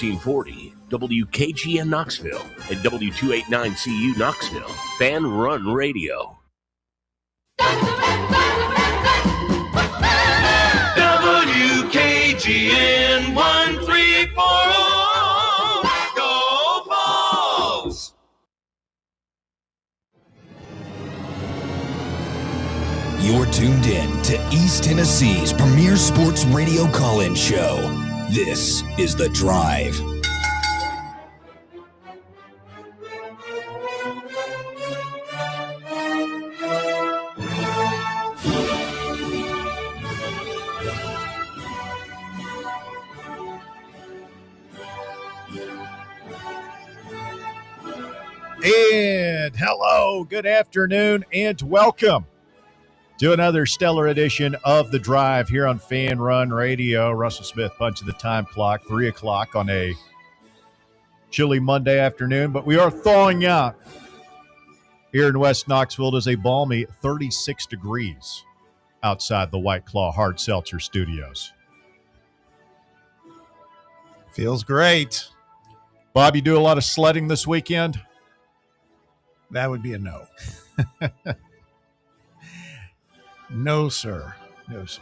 1340 WKGN Knoxville and W289CU Knoxville. Fan Run Radio. WKGN 1340. Go Vols! You're tuned in to East Tennessee's premier sports radio call-in show. This is The Drive. And hello, good afternoon, and welcome to another stellar edition of The Drive here on Fan Run Radio. Russell Smith punching the time clock, 3 o'clock on a chilly Monday afternoon, but we are thawing out here in West Knoxville. It is a balmy 36 degrees outside the White Claw Hard Seltzer Studios. Feels great. Bob, you do a lot of sledding this weekend? That would be a no. No, sir. No, sir.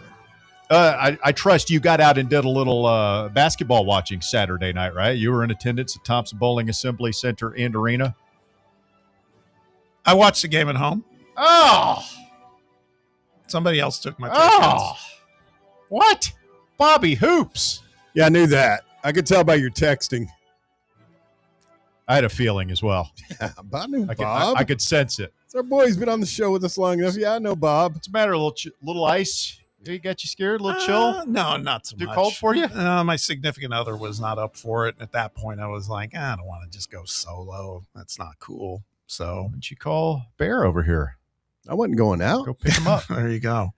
I trust you got out and did a little basketball watching Saturday night, right? You were in attendance at Thompson Bowling Assembly Center and Arena. I watched the game at home. Oh! Somebody else took my tickets. Oh! What? Bobby Hoops. Yeah, I knew that. I could tell by your texting. I had a feeling as well. Yeah, I knew Bob. I could sense it. Our boy's been on the show with us long enough. Yeah, I know Bob. What's the matter? A little ice? You got you scared? A little chill? No, not so much. Too cold for you? My significant other was not up for it. At that point, I was like, I don't want to just go solo. That's not cool. So why don't you call Bear over here? I wasn't going out. Go pick him up. There you go.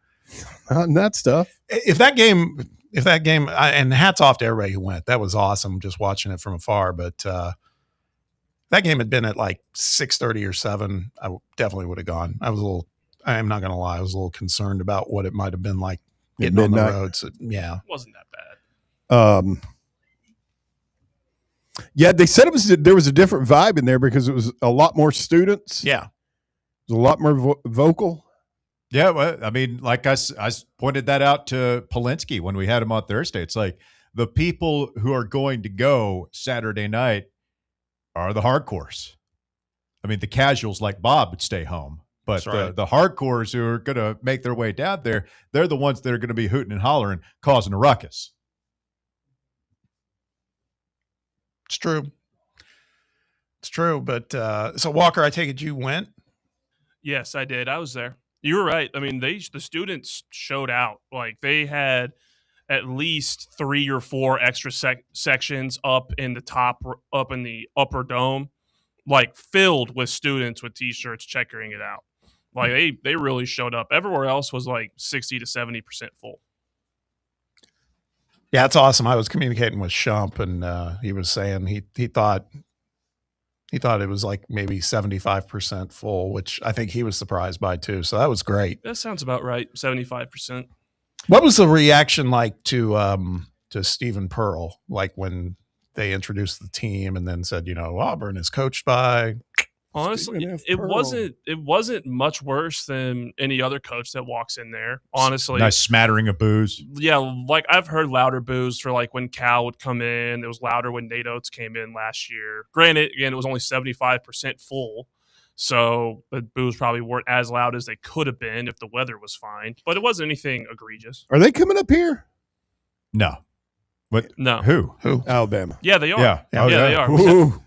Not that stuff. If that game, and hats off to everybody who went. That was awesome. Just watching it from afar, but. That game had been at like 6:30 or 7. I definitely would have gone. I'm not going to lie. I was a little concerned about what it might have been like getting on the road. So, yeah. It wasn't that bad. Yeah, they said there was a different vibe in there because it was a lot more students. Yeah. It was a lot more vocal. Yeah, well, I mean, like I pointed that out to Polinsky when we had him on Thursday. It's like the people who are going to go Saturday night are the hardcores. I mean, the casuals like Bob would stay home, but right. the hardcores who are going to make their way down there, they're the ones that are going to be hooting and hollering, causing a ruckus. It's true. It's true. But so Walker, I take it you went? Yes, I did. I was there. You were right. I mean, the students showed out. Like they had at least 3 or 4 extra sections up in the upper dome, like filled with students with T-shirts checkering it out. Like they really showed up. Everywhere else was like 60 to 70% full. Yeah, it's awesome. I was communicating with Shump, and he was saying he thought it was like maybe 75% full, which I think he was surprised by too. So that was great. That sounds about right. 75%. What was the reaction like to Stephen Pearl, like when they introduced the team and then said, Auburn is coached by? Honestly, it wasn't much worse than any other coach that walks in there. Honestly, nice smattering of boos. Yeah, like I've heard louder boos for like when Cal would come in. It was louder when Nate Oates came in last year. Granted, again, it was only 75% full. So the boos probably weren't as loud as they could have been if the weather was fine, but it wasn't anything egregious. Are they coming up here? No. What? No. Who? Alabama. Yeah, they are. Yeah, they are. Ooh.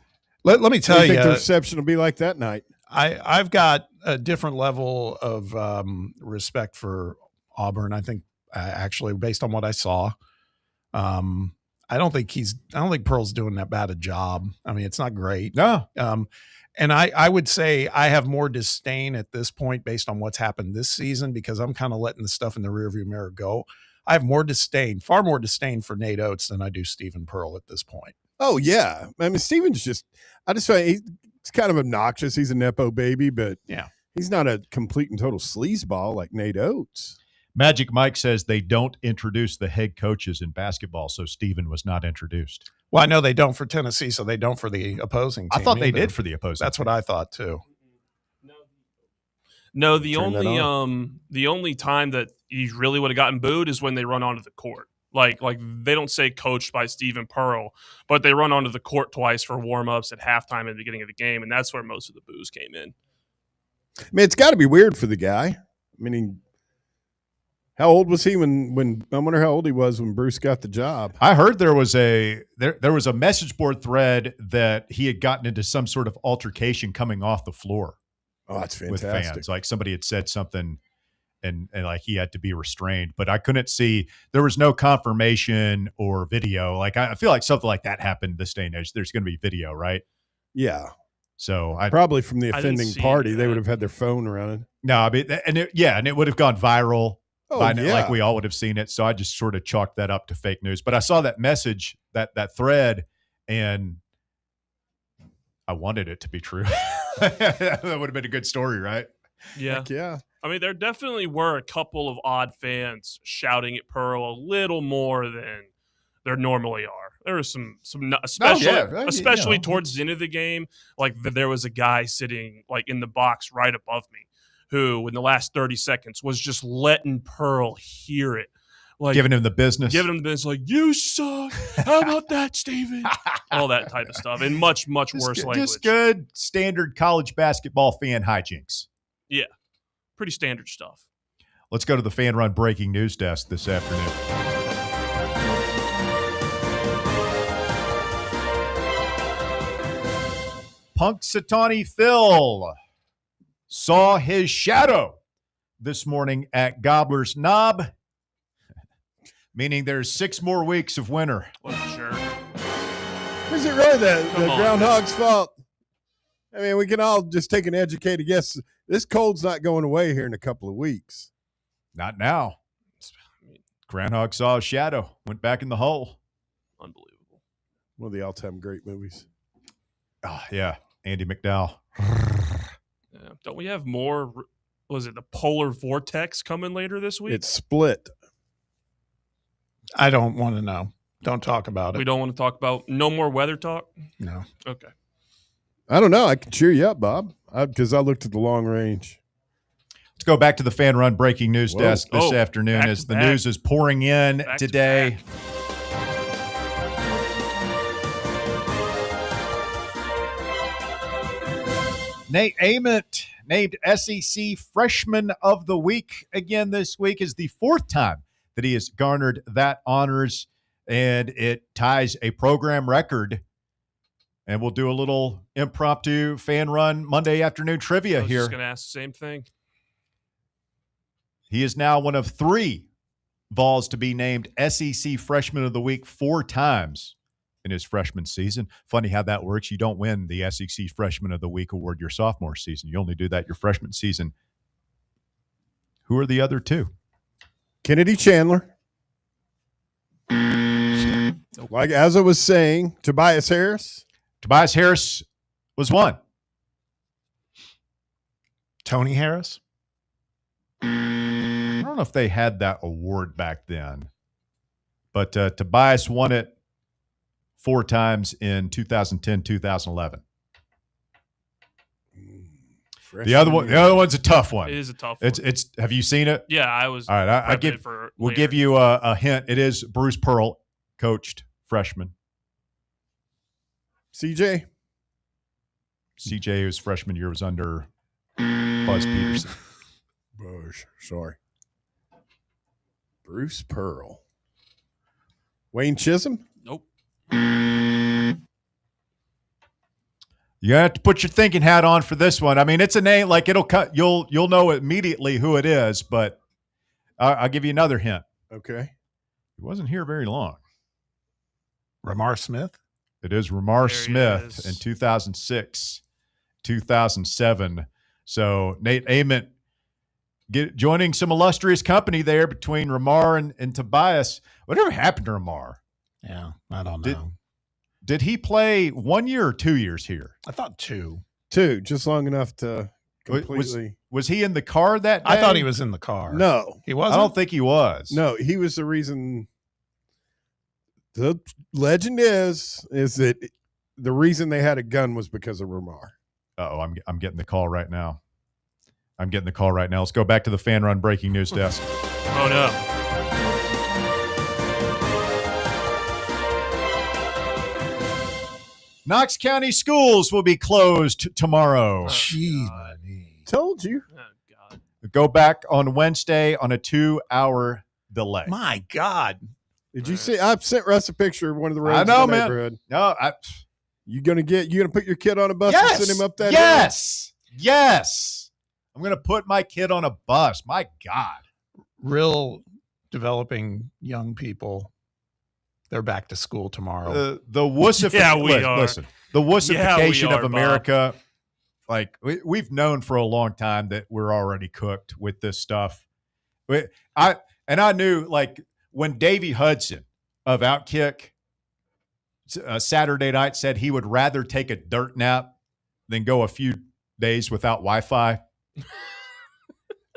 Let me tell you, I think the reception will be like that night. I've got a different level of respect for Auburn. I think actually, based on what I saw, I don't think Pearl's doing that bad a job. I mean, it's not great. No. And I would say I have more disdain at this point based on what's happened this season because I'm kind of letting the stuff in the rearview mirror go. I have far more disdain for Nate Oates than I do Stephen Pearl at this point. Oh, yeah. I mean, Stephen's I just find he's kind of obnoxious. He's a Nepo baby, but yeah, he's not a complete and total sleazeball like Nate Oates. Magic Mike says they don't introduce the head coaches in basketball, so Stephen was not introduced. Well, I know they don't for Tennessee, so they don't for the opposing team. I thought they either. did for the opposing. That's team. what I thought too. No, the only time that he really would have gotten booed is when they run onto the court. Like they don't say coached by Stephen Pearl, but they run onto the court twice for warm-ups at halftime at the beginning of the game, and that's where most of the boos came in. I mean, it's got to be weird for the guy. I mean, how old was he when I wonder how old he was when Bruce got the job? I heard there was a message board thread that he had gotten into some sort of altercation coming off the floor. Oh, that's with fantastic. fans. Like somebody had said something and like he had to be restrained, but I couldn't see, there was no confirmation or video. Like I feel like something like that happened this day and age. There's going to be video, right? Yeah. So probably from the I didn't offending see party, that. they would have had their phone running. No, I mean, and it would have gone viral. Oh, by now, yeah. like we all would have seen it. So I just sort of chalked that up to fake news. But I saw that message, that thread, and I wanted it to be true. That would have been a good story, right? Yeah. Heck yeah. I mean, there definitely were a couple of odd fans shouting at Pearl a little more than there normally are. There was some especially towards the end of the game. Like there was a guy sitting like in the box right above me, who in the last 30 seconds was just letting Pearl hear it, like giving him the business, like, you suck. How about that, Steven? All that type of stuff, and much worse language. Just good standard college basketball fan hijinks. Yeah, pretty standard stuff. Let's go to the Fan Run breaking news desk this afternoon. Punxsutawney Phil saw his shadow this morning at Gobbler's Knob, meaning there's 6 more weeks of winter. What a jerk. Is it really the on, groundhog's fault? I mean, we can all just take an educated guess. This cold's not going away here in a couple of weeks. Not now. Groundhog saw his shadow, went back in the hole. Unbelievable. One of the all-time great movies. Oh, yeah. Andy McDowell. Yeah. Don't we have more? Was it the polar vortex coming later this week? It's split. I don't want to know. Don't talk about it. We don't want to talk about no more weather talk. No. Okay. I don't know. I can cheer you up, Bob, because I looked at the long range. Let's go back to the Fan Run breaking news desk this afternoon as the news is pouring in today. Nate Ament named SEC Freshman of the Week again this week, is the 4th time that he has garnered that honors, and it ties a program record. And we'll do a little impromptu Fan Run Monday afternoon trivia I was here. just going to ask the same thing. He is now one of 3 Vols to be named SEC Freshman of the Week 4 times in his freshman season. Funny how that works. You don't win the SEC Freshman of the Week award your sophomore season. You only do that your freshman season. Who are the other 2? Kennedy Chandler. Like as I was saying, Tobias Harris. Tobias Harris was 1. Tony Harris. I don't know if they had that award back then, but Tobias won it 4 times in 2010, 2011. The other one's a tough one. It is a tough one. It's. Have you seen it? Yeah, I was. All right, we'll give you a hint. It is Bruce Pearl coached freshman. CJ, whose freshman year was under Buzz Peterson. Sorry. Bruce Pearl. Wayne Chisholm? Nope. You have to put your thinking hat on for this one. I mean, it's a name like it'll cut. You'll know immediately who it is, but I'll give you another hint. Okay. He wasn't here very long. Ramar Smith. It is Ramar There he Smith is. in 2006, 2007. So Nate Ament joining some illustrious company there between Ramar and Tobias. Whatever happened to Ramar? Yeah, I don't know. Did he play 1 year or 2 years here? I thought 2. 2, just long enough to completely. Was he in the car that day? I thought he was in the car. No. He wasn't? I don't think he was. No, he was the reason The legend is that the reason they had a gun was because of Ramar. Oh, I'm getting the call right now. Let's go back to the Fan Run breaking news desk. Oh no. Knox County schools will be closed tomorrow. Jeez, Told you. Oh God. Go back on Wednesday on a 2-hour delay. my God. Did you see? I've sent Russ a picture of one of the roads I know, in the man. neighborhood. No, You gonna put your kid on a bus and send him up that? Yes. I'm gonna put my kid on a bus. My God. Real developing young people. They're back to school tomorrow. The wussification. Yeah, we are. Listen, the wussification Yeah, we of are, America. Like we've known for a long time that we're already cooked with this stuff. I knew, like, when Davey Hudson of Outkick Saturday night said he would rather take a dirt nap than go a few days without Wi-Fi.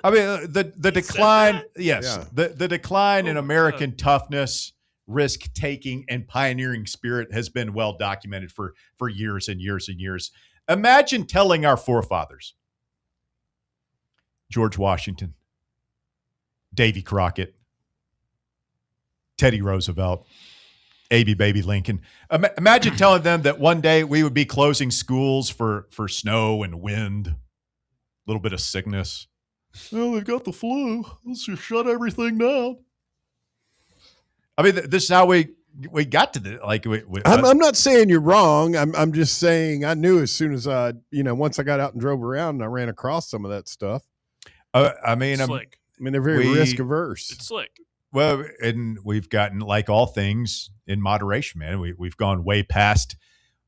I mean, the decline, yes, Yeah. the decline in Oh, my American toughness, risk-taking, and pioneering spirit has been well documented for years and years and years. Imagine telling our forefathers, George Washington, Davy Crockett, Teddy Roosevelt, A.B. Baby Lincoln. Imagine telling them that one day we would be closing schools for snow and wind, a little bit of sickness. Well, they've got the flu. Let's just shut everything down. I mean, this is how we got to the I'm not saying you're wrong. I'm just saying I knew as soon as once I got out and drove around and I ran across some of that stuff. I mean, Slick. they're very risk averse. It's slick. Well, and we've gotten, like all things, in moderation, man. We've gone way past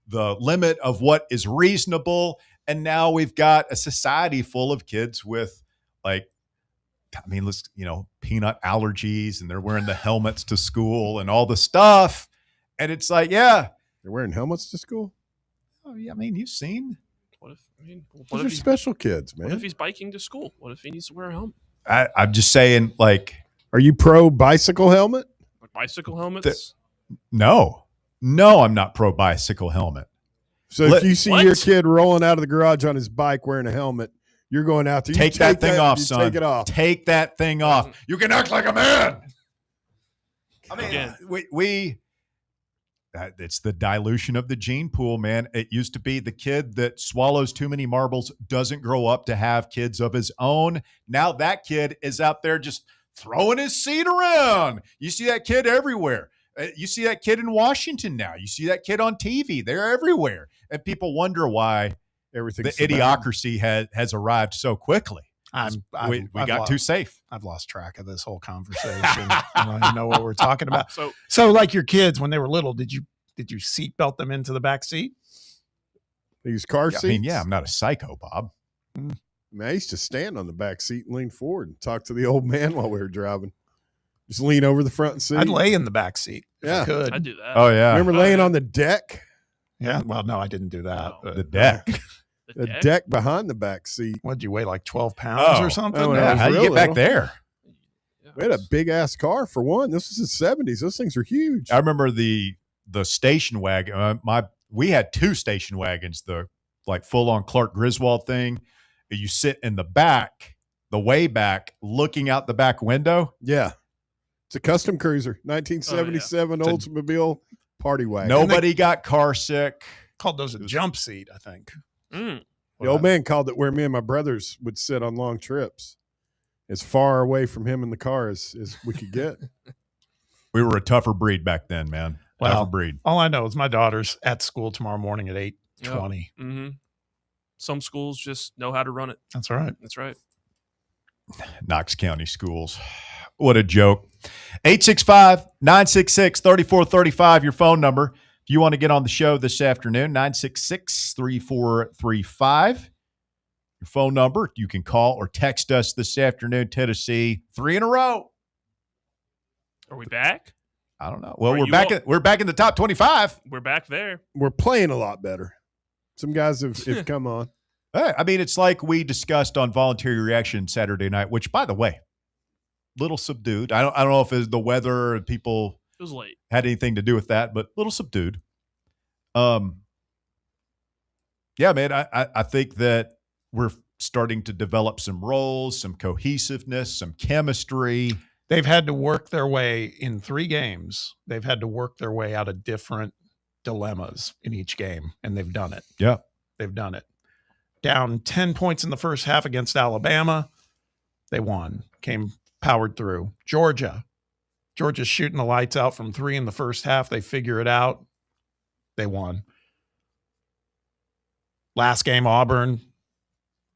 the limit of what is reasonable, and now we've got a society full of kids with, peanut allergies, and they're wearing the helmets to school and all the stuff, and it's like, yeah, They're wearing helmets to school. oh, yeah, I mean, you've seen. Those are special kids, man. What if he's biking to school? What if he needs to wear a helmet? I'm just saying, like, Are you pro bicycle helmet? Like bicycle helmets? no, I'm not pro bicycle helmet. So if you see What? your kid rolling out of the garage on his bike wearing a helmet, you're going out there. Take that thing off, you son. Take it off. Take that thing off. You can act like a man. I mean, Again. it's the dilution of the gene pool, man. It used to be the kid that swallows too many marbles doesn't grow up to have kids of his own. Now that kid is out there just throwing his seed around. You see that kid everywhere. You see that kid in Washington now. You see that kid on TV. They're everywhere. And people wonder why Everything. the idiocracy has arrived so quickly. We got too safe. I've lost track of this whole conversation. I don't even know what we're talking about. So like your kids when they were little, did you seatbelt them into the back seat? These car seats. I mean, yeah, I'm not a psycho, Bob. Man, I used to stand on the back seat and lean forward and talk to the old man while we were driving. Just lean over the front seat. I'd lay in the back seat if Yeah. I could. I'd do that. Oh, yeah. Remember laying on the deck? Yeah. Well, no, I didn't do that. No. But The deck. The deck behind the back seat. what'd you weigh, like 12 pounds Oh. or something? Oh, Yeah, was how do you real get back little. there? We had a big ass car for one. This was the 70s. Those things are huge. I remember the station wagon. We had two station wagons, the full on Clark Griswold thing. You sit in the back, the way back, looking out the back window. Yeah. It's a custom cruiser, 1977 Oldsmobile party wagon. Nobody got car sick. Called those a jump seat, I think. Mm. The old man called it where me and my brothers would sit on long trips, as far away from him in the car as we could get. We were a tougher breed back then, man. Well, Tougher breed. All I know is my daughter's at school tomorrow morning at 8:20. Mm-hmm. Some schools just know how to run it. That's all right. That's right. Knox County schools. What a joke. 865-966-3435, your phone number. If you want to get on the show this afternoon, 966-3435. Your phone number. You can call or text us this afternoon, Tennessee. 3 in a row. Are we back? I don't know. Well, Are we're you back. all- We're back in the top 25. We're back there. We're playing a lot better. Some guys have come on. Hey, I mean, it's like we discussed on Voluntary Reaction Saturday night, which, by the way, little subdued. I don't know if it's the weather or people It was late. had anything to do with that, but a little subdued. Yeah, man, I think that we're starting to develop some roles, some cohesiveness, some chemistry. They've had to work their way in 3 games. They've had to work their way out of different dilemmas in each game, and they've done it. Yeah. They've done it. Down 10 points in the first half against Alabama. They won, powered through. Georgia's shooting the lights out from 3 in the first half. They figure it out. They won. Last game, Auburn,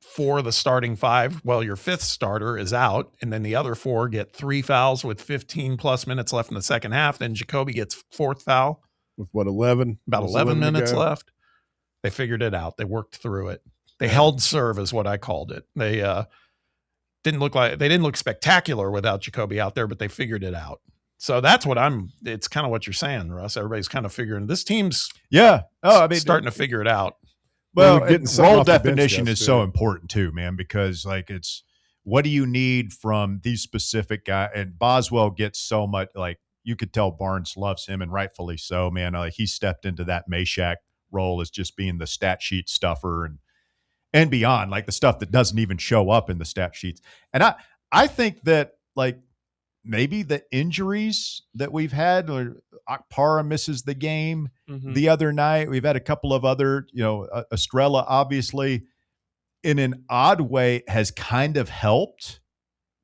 4 of the starting 5. Well, your 5th starter is out, and then the other 4 get 3 fouls with 15-plus minutes left in the second half. Then Jacoby gets 4th foul. With what, 11? About 11 minutes left. They figured it out. They worked through it. They held serve is what I called it. They didn't look spectacular without Jacoby out there, but they figured it out. So that's what it's kind of what you're saying, Russ. Everybody's kind of figuring this team's starting to figure it out. Well, role definition is so important too, man, because like it's what do you need from these specific guys? And Boswell gets so much, like you could tell Barnes loves him, and rightfully so, man. Like he stepped into that Meshack role as just being the stat sheet stuffer and beyond, like the stuff that doesn't even show up in the stat sheets. And I think that like maybe the injuries that we've had, or Akpara misses the game the other night. We've had a couple of other, Estrella obviously in an odd way has kind of helped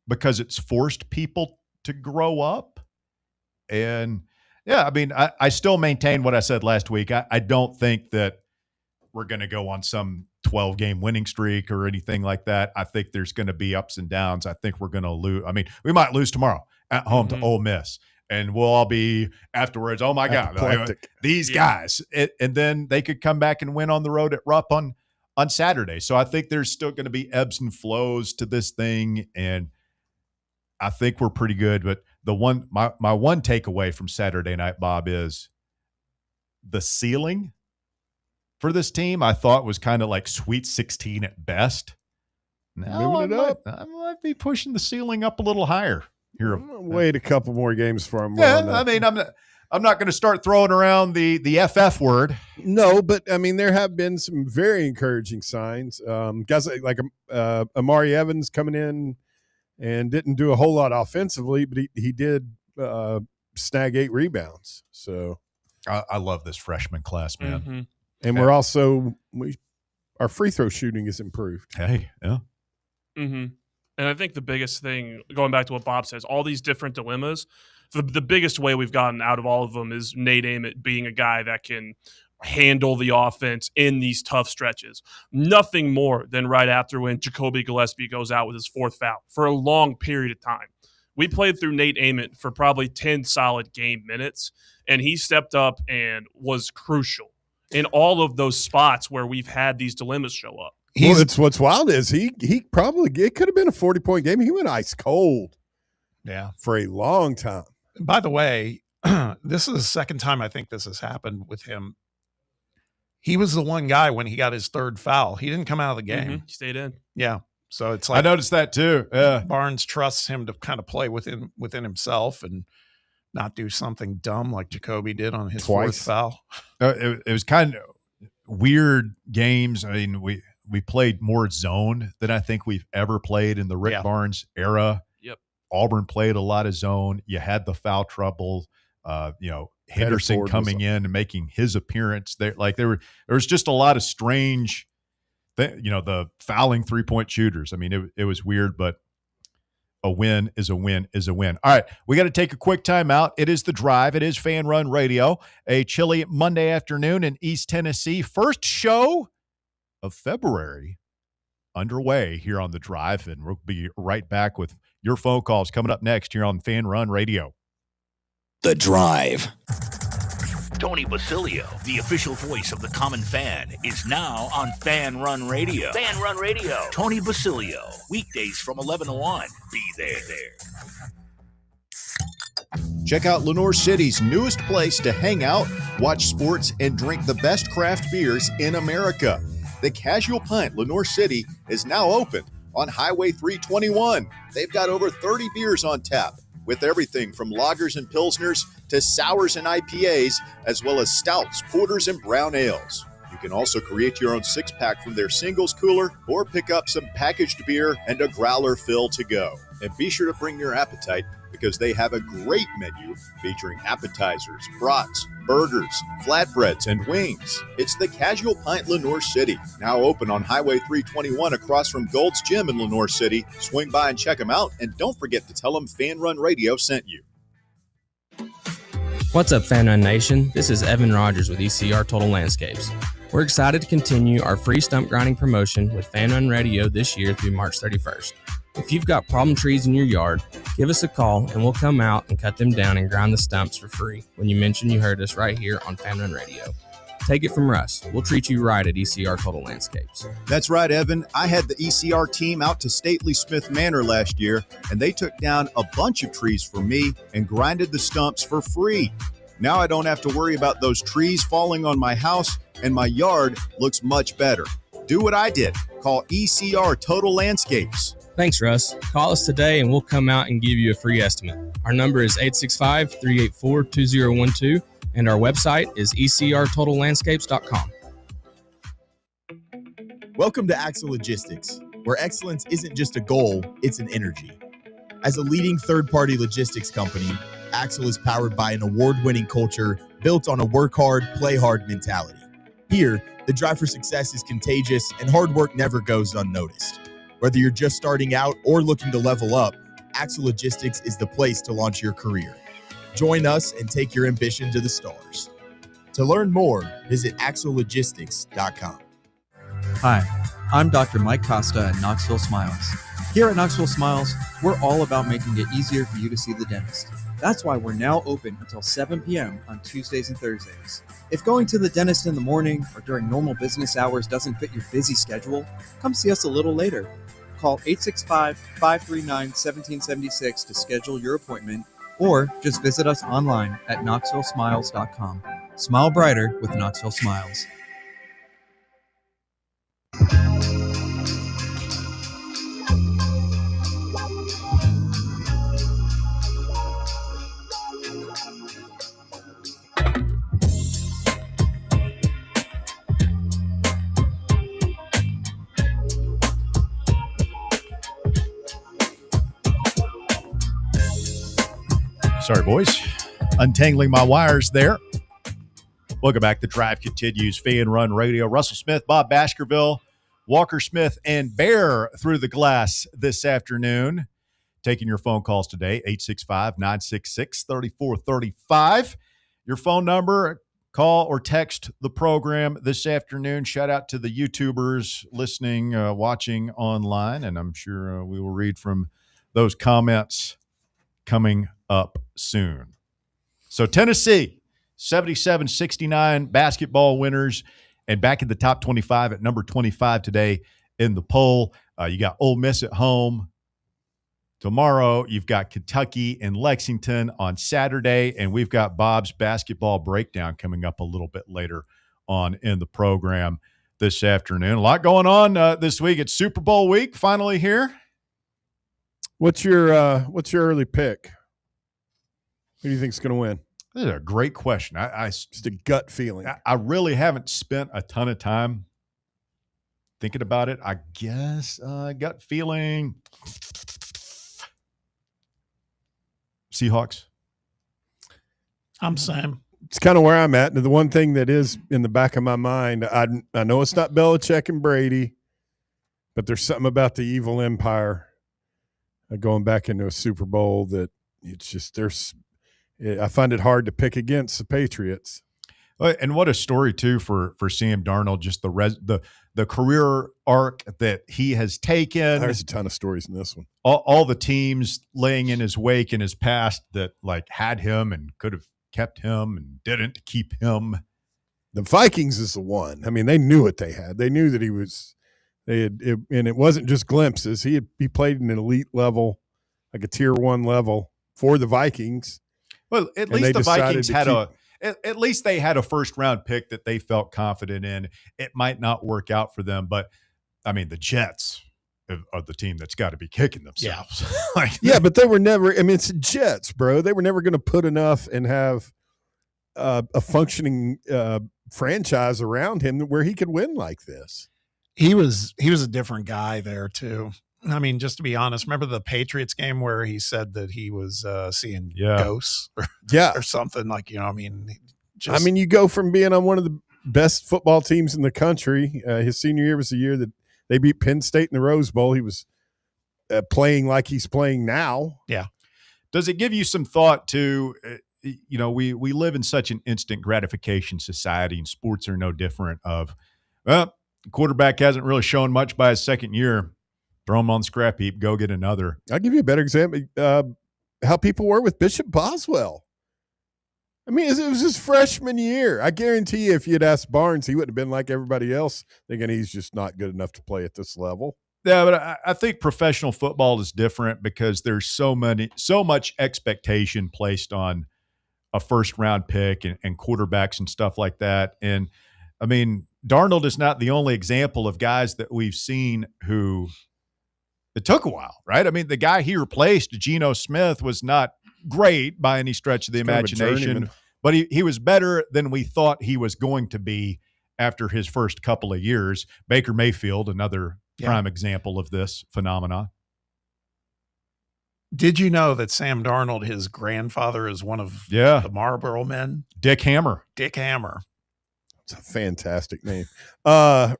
because it's forced people to grow up. And yeah, I mean, I still maintain what I said last week. I don't think that we're going to go on some 12-game winning streak or anything like that. I think there's going to be ups and downs. I think we're going to lose. I mean, we might lose tomorrow at home to Ole Miss, and we'll all be afterwards, oh, my God, these guys. And then they could come back and win on the road at Rupp on Saturday. So I think there's still going to be ebbs and flows to this thing, and I think we're pretty good. But my one takeaway from Saturday night, Bob, is the ceiling for this team I thought was kind of like Sweet 16 at best. Now I might be pushing the ceiling up a little higher here. Wait a couple more games for him. Yeah, I mean, I'm not going to start throwing around the FF word. No, but I mean, there have been some very encouraging signs. Guys like Amari Evans coming in and didn't do a whole lot offensively, but he did snag 8 rebounds. So I love this freshman class, man. Mm-hmm. And we're also our free throw shooting is improved. Hey, yeah. Mm-hmm. And I think the biggest thing, going back to what Bob says, all these different dilemmas, the biggest way we've gotten out of all of them is Nate Ament being a guy that can handle the offense in these tough stretches. Nothing more than right after when Jacoby Gillespie goes out with his 4th foul for a long period of time. We played through Nate Ament for probably 10 solid game minutes, and he stepped up and was crucial in all of those spots where we've had these dilemmas show up. What's wild is it could have been a 40-point game. He went ice cold. Yeah. For a long time. By the way, this is the second time I think this has happened with him. He was the one guy when he got his 3rd foul. He didn't come out of the game. He stayed in. Yeah. So it's like I noticed that too. Barnes trusts him to kind of play within himself and not do something dumb like Jacoby did on his 4th foul. It was kind of weird games. I mean, we played more zone than I think we've ever played in the Rick Barnes era. Yep. Auburn played a lot of zone. You had the foul trouble. Henderson coming in and making his appearance there. Like there was just a lot of strange, the fouling 3-point shooters. I mean, it was weird, but a win is a win is a win. All right, we got to take a quick time out. It is The Drive. It is Fan Run Radio, a chilly Monday afternoon in East Tennessee. First show of February underway here on The Drive, and we'll be right back with your phone calls coming up next here on Fan Run Radio. The Drive. Tony Basilio, the official voice of the common fan, is now on Fan Run Radio. Fan Run Radio. Tony Basilio, weekdays from 11 to 1. Be there. Check out Lenoir City's newest place to hang out, watch sports, and drink the best craft beers in America. The Casual Pint Lenoir City is now open on Highway 321. They've got over 30 beers on tap, with everything from lagers and pilsners to sours and IPAs, as well as stouts, porters, and brown ales. You can also create your own six-pack from their singles cooler or pick up some packaged beer and a growler fill to go. And be sure to bring your appetite because they have a great menu featuring appetizers, brats, burgers, flatbreads, and wings. It's the Casual Pint Lenoir City, now open on Highway 321 across from Gold's Gym in Lenoir City. Swing by and check them out, and don't forget to tell them Fan Run Radio sent you. What's up, Fan Run Nation? This is Evan Rogers with ECR Total Landscapes. We're excited to continue our free stump grinding promotion with Fan Run Radio this year through March 31st. If you've got problem trees in your yard, give us a call and we'll come out and cut them down and grind the stumps for free when you mention you heard us right here on Fan Run Radio. Take it from Russ. We'll treat you right at ECR Total Landscapes. That's right, Evan. I had the ECR team out to Stately Smith Manor last year, and they took down a bunch of trees for me and grinded the stumps for free. Now I don't have to worry about those trees falling on my house, and my yard looks much better. Do what I did. Call ECR Total Landscapes. Thanks, Russ. Call us today and we'll come out and give you a free estimate. Our number is 865-384-2012, and our website is ecrtotallandscapes.com. Welcome to Axle Logistics, where excellence isn't just a goal, it's an energy. As a leading third-party logistics company, Axle is powered by an award-winning culture built on a work hard, play hard mentality. Here, the drive for success is contagious and hard work never goes unnoticed. Whether you're just starting out or looking to level up, Axle Logistics is the place to launch your career. Join us and take your ambition to the stars. To learn more, visit axlelogistics.com. Hi, I'm Dr. Mike Costa at Knoxville Smiles. Here at Knoxville Smiles, we're all about making it easier for you to see the dentist. That's why we're now open until 7 p.m. on Tuesdays and Thursdays. If going to the dentist in the morning or during normal business hours doesn't fit your busy schedule, come see us a little later. Call 865-539-1776 to schedule your appointment, or just visit us online at knoxvillesmiles.com. Smile brighter with Knoxville Smiles. Sorry, boys. Untangling my wires there. Welcome back. The drive continues. Fan Run Radio. Russell Smith, Bob Baskerville, Walker Smith, and Bear through the glass this afternoon. Taking your phone calls today, 865-966-3435. Your phone number, call or text the program this afternoon. Shout out to the YouTubers listening, watching online, and I'm sure we will read from those comments coming up soon. So Tennessee, 77-69 basketball winners, and back in the top 25 at number 25 today in the poll. You got Ole Miss at home tomorrow. You've got Kentucky and Lexington on Saturday, and we've got Bob's basketball breakdown coming up a little bit later on in the program this afternoon. A lot going on this week. It's Super Bowl week finally here. What's your early pick? Who do you think is going to win? This is a great question. Just a gut feeling. I really haven't spent a ton of time thinking about it. I guess gut feeling. Seahawks. I'm Sam. It's kind of where I'm at. And the one thing that is in the back of my mind, I know it's not Belichick and Brady, but there's something about the evil empire going back into a Super Bowl that it's just I find it hard to pick against the Patriots. And what a story too for Sam Darnold, just the career arc that he has taken. There's a ton of stories in this one. All the teams laying in his wake in his past that like had him and could have kept him and didn't keep him. The Vikings is the one. I mean, they knew what they had. They knew that he was. And it wasn't just glimpses. He played in an elite level, like a tier 1 level for the Vikings. Well, at least the Vikings had at least they had a first round pick that they felt confident in. It might not work out for them, but I mean, the Jets, are the team that's got to be kicking themselves. Yeah, but they were never. I mean, it's the Jets, bro. They were never going to put enough and have a functioning franchise around him where he could win like this. He was a different guy there too. I mean, just to be honest, remember the Patriots game where he said that he was seeing ghosts or something like, I mean, you go from being on one of the best football teams in the country. His senior year was the year that they beat Penn State in the Rose Bowl. He was playing like he's playing now. Yeah. Does it give you some thought to, we live in such an instant gratification society, and sports are no different of, the quarterback hasn't really shown much by his second year. Throw him on the scrap heap, go get another. I'll give you a better example. How people were with Bishop Boswell. I mean, it was his freshman year. I guarantee you, if you'd asked Barnes, he would have been like everybody else, thinking he's just not good enough to play at this level. Yeah, but I think professional football is different because there's so much expectation placed on a first-round pick and quarterbacks and stuff like that. And, I mean, Darnold is not the only example of guys that we've seen who – it took a while, right? I mean, the guy he replaced, Geno Smith, was not great by any stretch of the imagination, but he was better than we thought he was going to be after his first couple of years. Baker Mayfield, another prime example of this phenomenon. Did you know that Sam Darnold, his grandfather, is one of the Marlboro men? Dick Hammer. Dick Hammer. It's a fantastic name.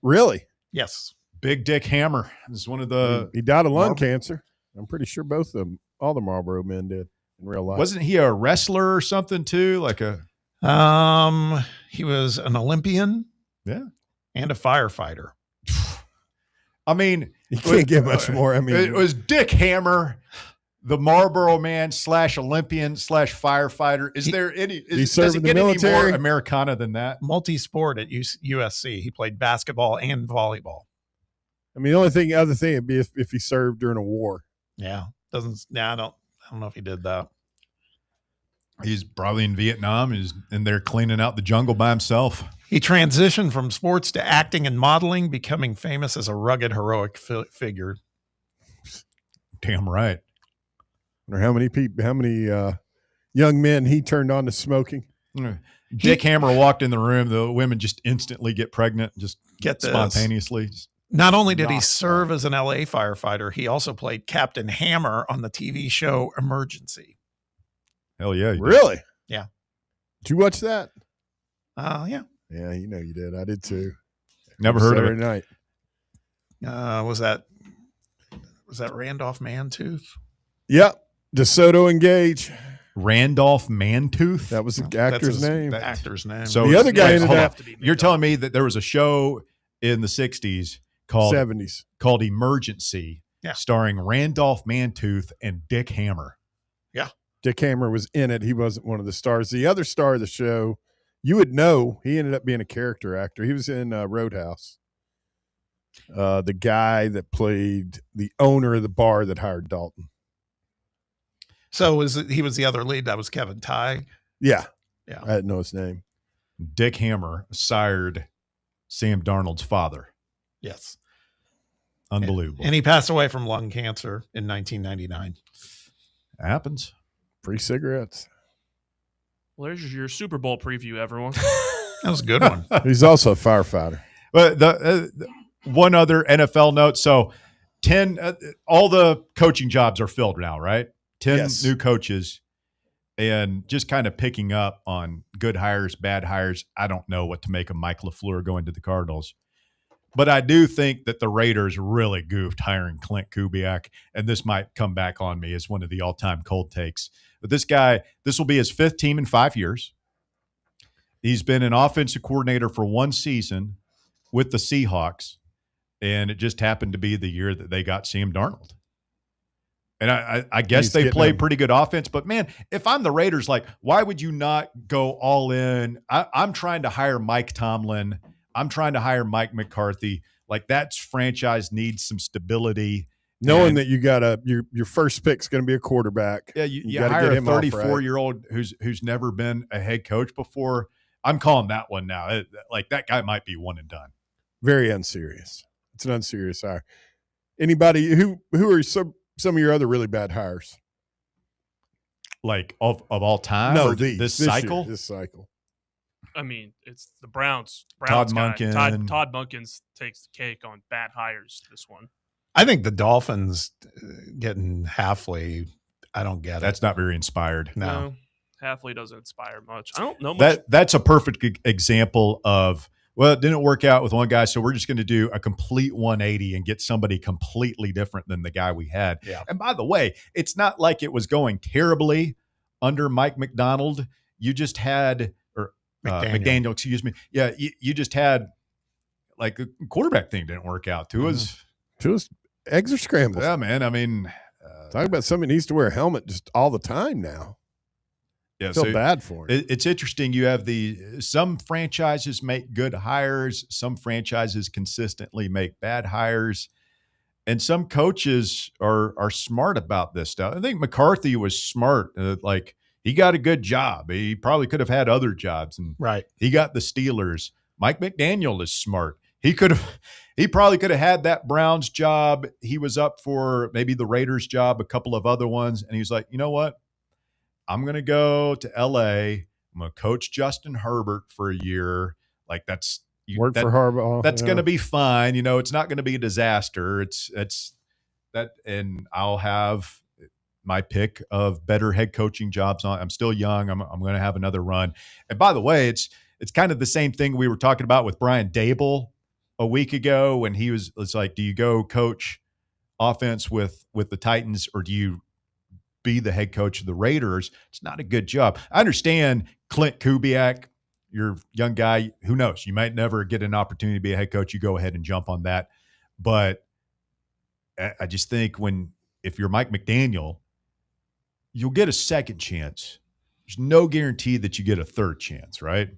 Really? Yes. Big Dick Hammer is one of the. He died of lung cancer. I'm pretty sure all the Marlboro men did in real life. Wasn't he a wrestler or something too? Like a. He was an Olympian. Yeah. And a firefighter. I mean, you can't get much more. I mean, it was Dick Hammer, the Marlboro man / Olympian / firefighter. Is there any? Does it get any more Americana than that? Multi-sport at USC. He played basketball and volleyball. I mean, the only other thing would be if he served during a war. Yeah, I don't know if he did that. He's probably in Vietnam. He's in there cleaning out the jungle by himself. He transitioned from sports to acting and modeling, becoming famous as a rugged, heroic figure. Damn right. Or how many young men he turned on to smoking. Dick Hammer walked in the room. The women just instantly get pregnant, just spontaneously. Not only did he serve as an LA firefighter, he also played Captain Hammer on the TV show Emergency. Hell yeah. Really? Yeah. Did you watch that? Yeah. Yeah, you did. I did too. Never heard of it. Night. Was that Randolph Mantooth? Yep. DeSoto and Gage. Randolph Mantooth? That was the actor's name. The actor's name. So the other guy ended up. You're telling me that there was a show in the 60s called 70s called Emergency, starring Randolph Mantooth and Dick Hammer. Yeah. Dick Hammer was in it. He wasn't one of the stars. The other star of the show, you would know, he ended up being a character actor. He was in Roadhouse. The guy that played the owner of the bar that hired Dalton. So he was the other lead. That was Kevin Tighe. Yeah. Yeah. I didn't know his name. Dick Hammer sired Sam Darnold's father. Yes. Unbelievable. And he passed away from lung cancer in 1999. Happens. Free cigarettes. Well, there's your Super Bowl preview, everyone. That was a good one. He's also a firefighter. But the one other NFL note. So 10, all the coaching jobs are filled now, right? 10 new coaches, and just kind of picking up on good hires, bad hires. I don't know what to make of Mike LaFleur going to the Cardinals. But I do think that the Raiders really goofed hiring Clint Kubiak, and this might come back on me as one of the all-time cold takes. But this guy, this will be his 5th team in 5 years. He's been an offensive coordinator for 1 season with the Seahawks, and it just happened to be the year that they got Sam Darnold. And I guess they play pretty good offense. But, man, if I'm the Raiders, like, why would you not go all in? I'm trying to hire Mike Tomlin. I'm trying to hire Mike McCarthy. Like, that franchise needs some stability. Knowing that you got your first pick's going to be a quarterback. Yeah, you hire a 34-year-old who's never been a head coach before. I'm calling that one now. Like, that guy might be one and done. Very unserious. It's an unserious hire. Anybody who are some of your other really bad hires? Like of all time? No, or this cycle? Year, this cycle. I mean, it's the Browns. Todd guy. Monken. Todd Monken's takes the cake on bad hires. This one. I think the Dolphins getting Halfley, I don't get it. That's not very inspired. No. Halfley doesn't inspire much. I don't know much. That's a perfect example of, well, it didn't work out with one guy, so we're just going to do a complete 180 and get somebody completely different than the guy we had. Yeah. And by the way, it's not like it was going terribly under Mike McDonald. You just had, or McDaniel, excuse me. Yeah, you just had, like, the quarterback thing didn't work out. Tua's eggs are scrambled. Yeah, man. I mean, talk about somebody needs to wear a helmet just all the time now. Yeah, I feel bad for him. It's interesting. You have some franchises make good hires, some franchises consistently make bad hires, and some coaches are smart about this stuff. I think McCarthy was smart. Like, he got a good job. He probably could have had other jobs, and he got the Steelers. Mike McDaniel is smart. He probably could have had that Browns job. He was up for maybe the Raiders job, a couple of other ones, and he's like, you know what? I'm going to go to LA. I'm going to coach Justin Herbert for a year. Like, work for Harbaugh. That's going to be fine. You know, it's not going to be a disaster. It's that, and I'll have my pick of better head coaching jobs on. I'm still young. I'm going to have another run. And by the way, it's kind of the same thing we were talking about with Brian Dable a week ago when it's like, do you go coach offense with the Titans, or do you be the head coach of the Raiders? It's not a good job. I understand Clint Kubiak, you're a young guy. Who knows? You might never get an opportunity to be a head coach. You go ahead and jump on that. But I just think if you're Mike McDaniel, you'll get a second chance. There's no guarantee that you get a third chance, right?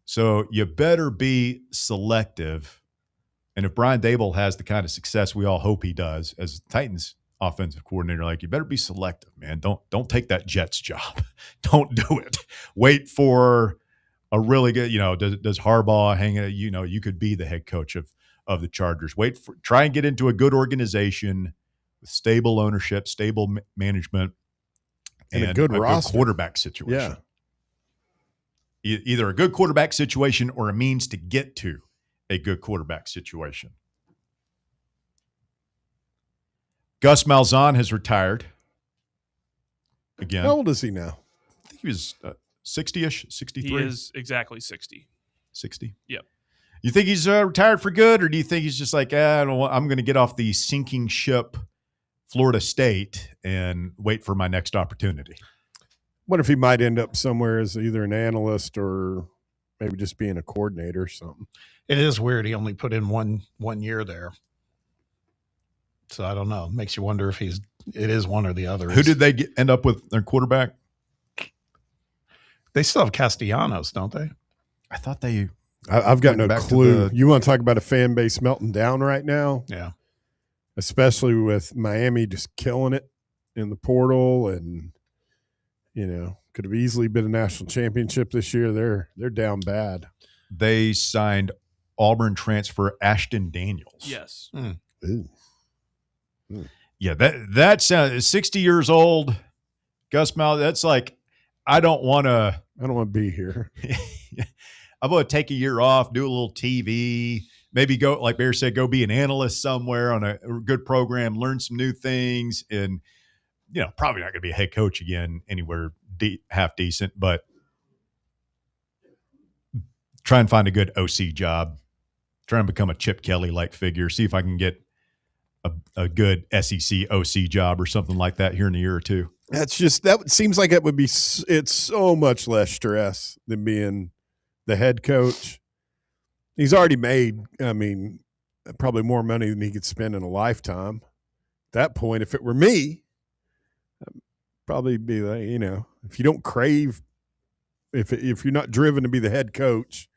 So you better be selective. And if Brian Dable has the kind of success we all hope he does as Titans offensive coordinator, like, you better be selective, man. Don't take that Jets job. Don't do it. Wait for a really good, does Harbaugh hang it? You could be the head coach of the Chargers. Try and get into a good organization with stable ownership, stable management, and a good quarterback situation. Yeah. Either a good quarterback situation or a means to get to a good quarterback situation. Gus Malzahn has retired again. How old is he now? I think he was 60-ish, 63. He is exactly 60. 60? Yep. You think he's retired for good, or do you think he's just like, I'm going to get off the sinking ship Florida State and wait for my next opportunity? What if he might end up somewhere as either an analyst or maybe just being a coordinator or something? It is weird. He only put in one year there. So I don't know. Makes you wonder if it is one or the other. Who did they end up with their quarterback? They still have Castellanos, don't they? I thought they. I've got no clue. You want to talk about a fan base melting down right now? Yeah. Especially with Miami just killing it in the portal, and could have easily been a national championship this year. They're down bad. They signed Auburn transfer Ashton Daniels. Yes. Ooh. Yeah, that sounds 60 years old. Gus Mal, that's like, I don't want to be here. I'm going to take a year off, do a little TV, maybe go, like Bear said, go be an analyst somewhere on a good program, learn some new things, and probably not going to be a head coach again anywhere half decent, but try and find a good OC job. Try and become a Chip Kelly-like figure. See if I can get a good SEC OC job or something like that here in a year or two. That seems like it would be. It's so much less stress than being the head coach. He's already made, probably more money than he could spend in a lifetime. At that point, if it were me, I'd probably be like, if you don't crave, if you're not driven to be the head coach,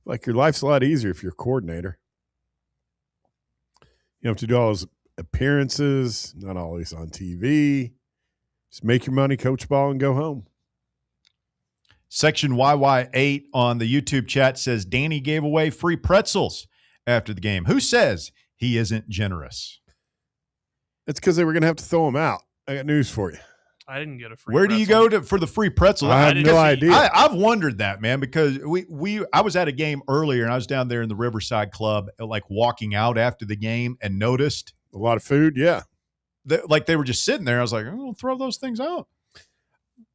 like, your life's a lot easier if you're a coordinator. You have to do all those appearances, not always on TV. Just make your money, coach ball, and go home. Section YY8 on the YouTube chat says Danny gave away free pretzels after the game. Who says he isn't generous? It's because they were going to have to throw them out. I got news for you. I didn't get a free Where do you pretzel. go for the free pretzel? I have no idea. I've wondered that, man, because I was at a game earlier and I was down there in the Riverside Club, like walking out after the game and noticed a lot of food. Yeah. Like they were just sitting there. I was like, oh, throw those things out.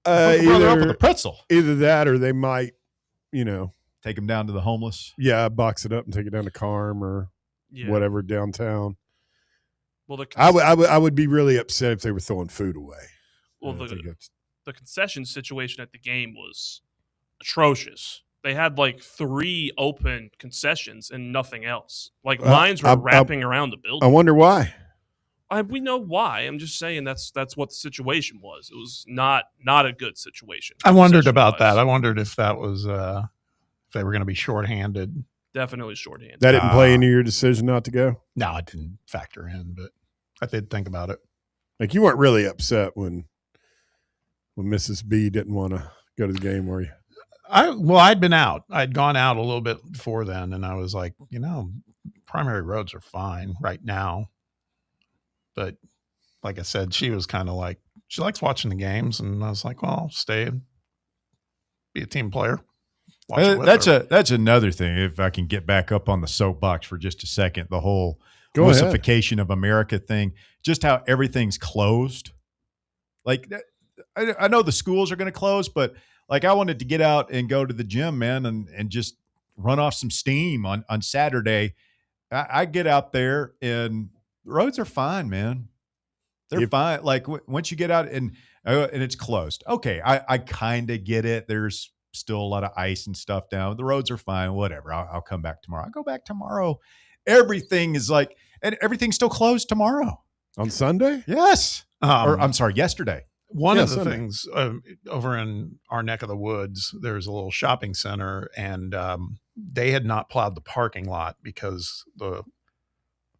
Either up with a pretzel. Either that or they might, take them down to the homeless. Yeah, box it up and take it down to Carm or whatever downtown. Well, I would be really upset if they were throwing food away. Well, the concession situation at the game was atrocious. They had like 3 open concessions and nothing else. Like lines were wrapping around the building. I wonder why. We know why. I'm just saying that's what the situation was. It was not a good situation. I wondered about that. I wondered if that was if they were going to be shorthanded. Definitely shorthanded. That didn't play into your decision not to go? No, it didn't factor in, but I did think about it. Like you weren't really upset when Mrs. B didn't want to go to the game, were you? I'd been out. I'd gone out a little bit before then, and I was like, primary roads are fine right now. But like I said, she was kind of like, she likes watching the games, and I was like, well, I'll stay and be a team player. That's another thing. If I can get back up on the soapbox for just a second, the whole Russification of America thing, just how everything's closed. Like, I know the schools are going to close, but like I wanted to get out and go to the gym, man, and just run off some steam on Saturday. I get out there and the roads are fine, man. They're fine. Like once you get out and it's closed. Okay, I kind of get it. There's still a lot of ice and stuff down. The roads are fine. Whatever. I'll come back tomorrow. I'll go back tomorrow. Everything is like, and everything's still closed tomorrow. On Sunday? Yes. Or I'm sorry, yesterday. One of the things over in our neck of the woods, there's a little shopping center, and they had not plowed the parking lot because the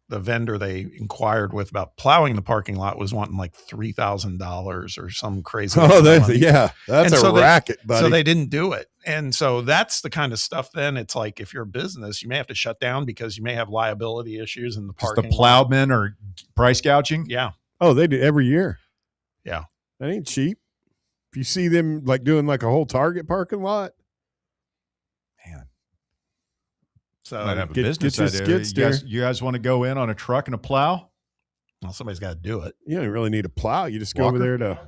vendor they inquired with about plowing the parking lot was wanting like $3,000 or some crazy. Oh, that's a racket, buddy. So they didn't do it. And so that's the kind of stuff. Then it's like, if you're a business, you may have to shut down because you may have liability issues in the parking. The plowmen are price gouging. Yeah. Oh, they do every year. Yeah. That ain't cheap. If you see them like doing like a whole Target parking lot, man. So might have a business idea. You guys want to go in on a truck and a plow? Well, somebody's got to do it. You don't really need a plow. You just go over there to.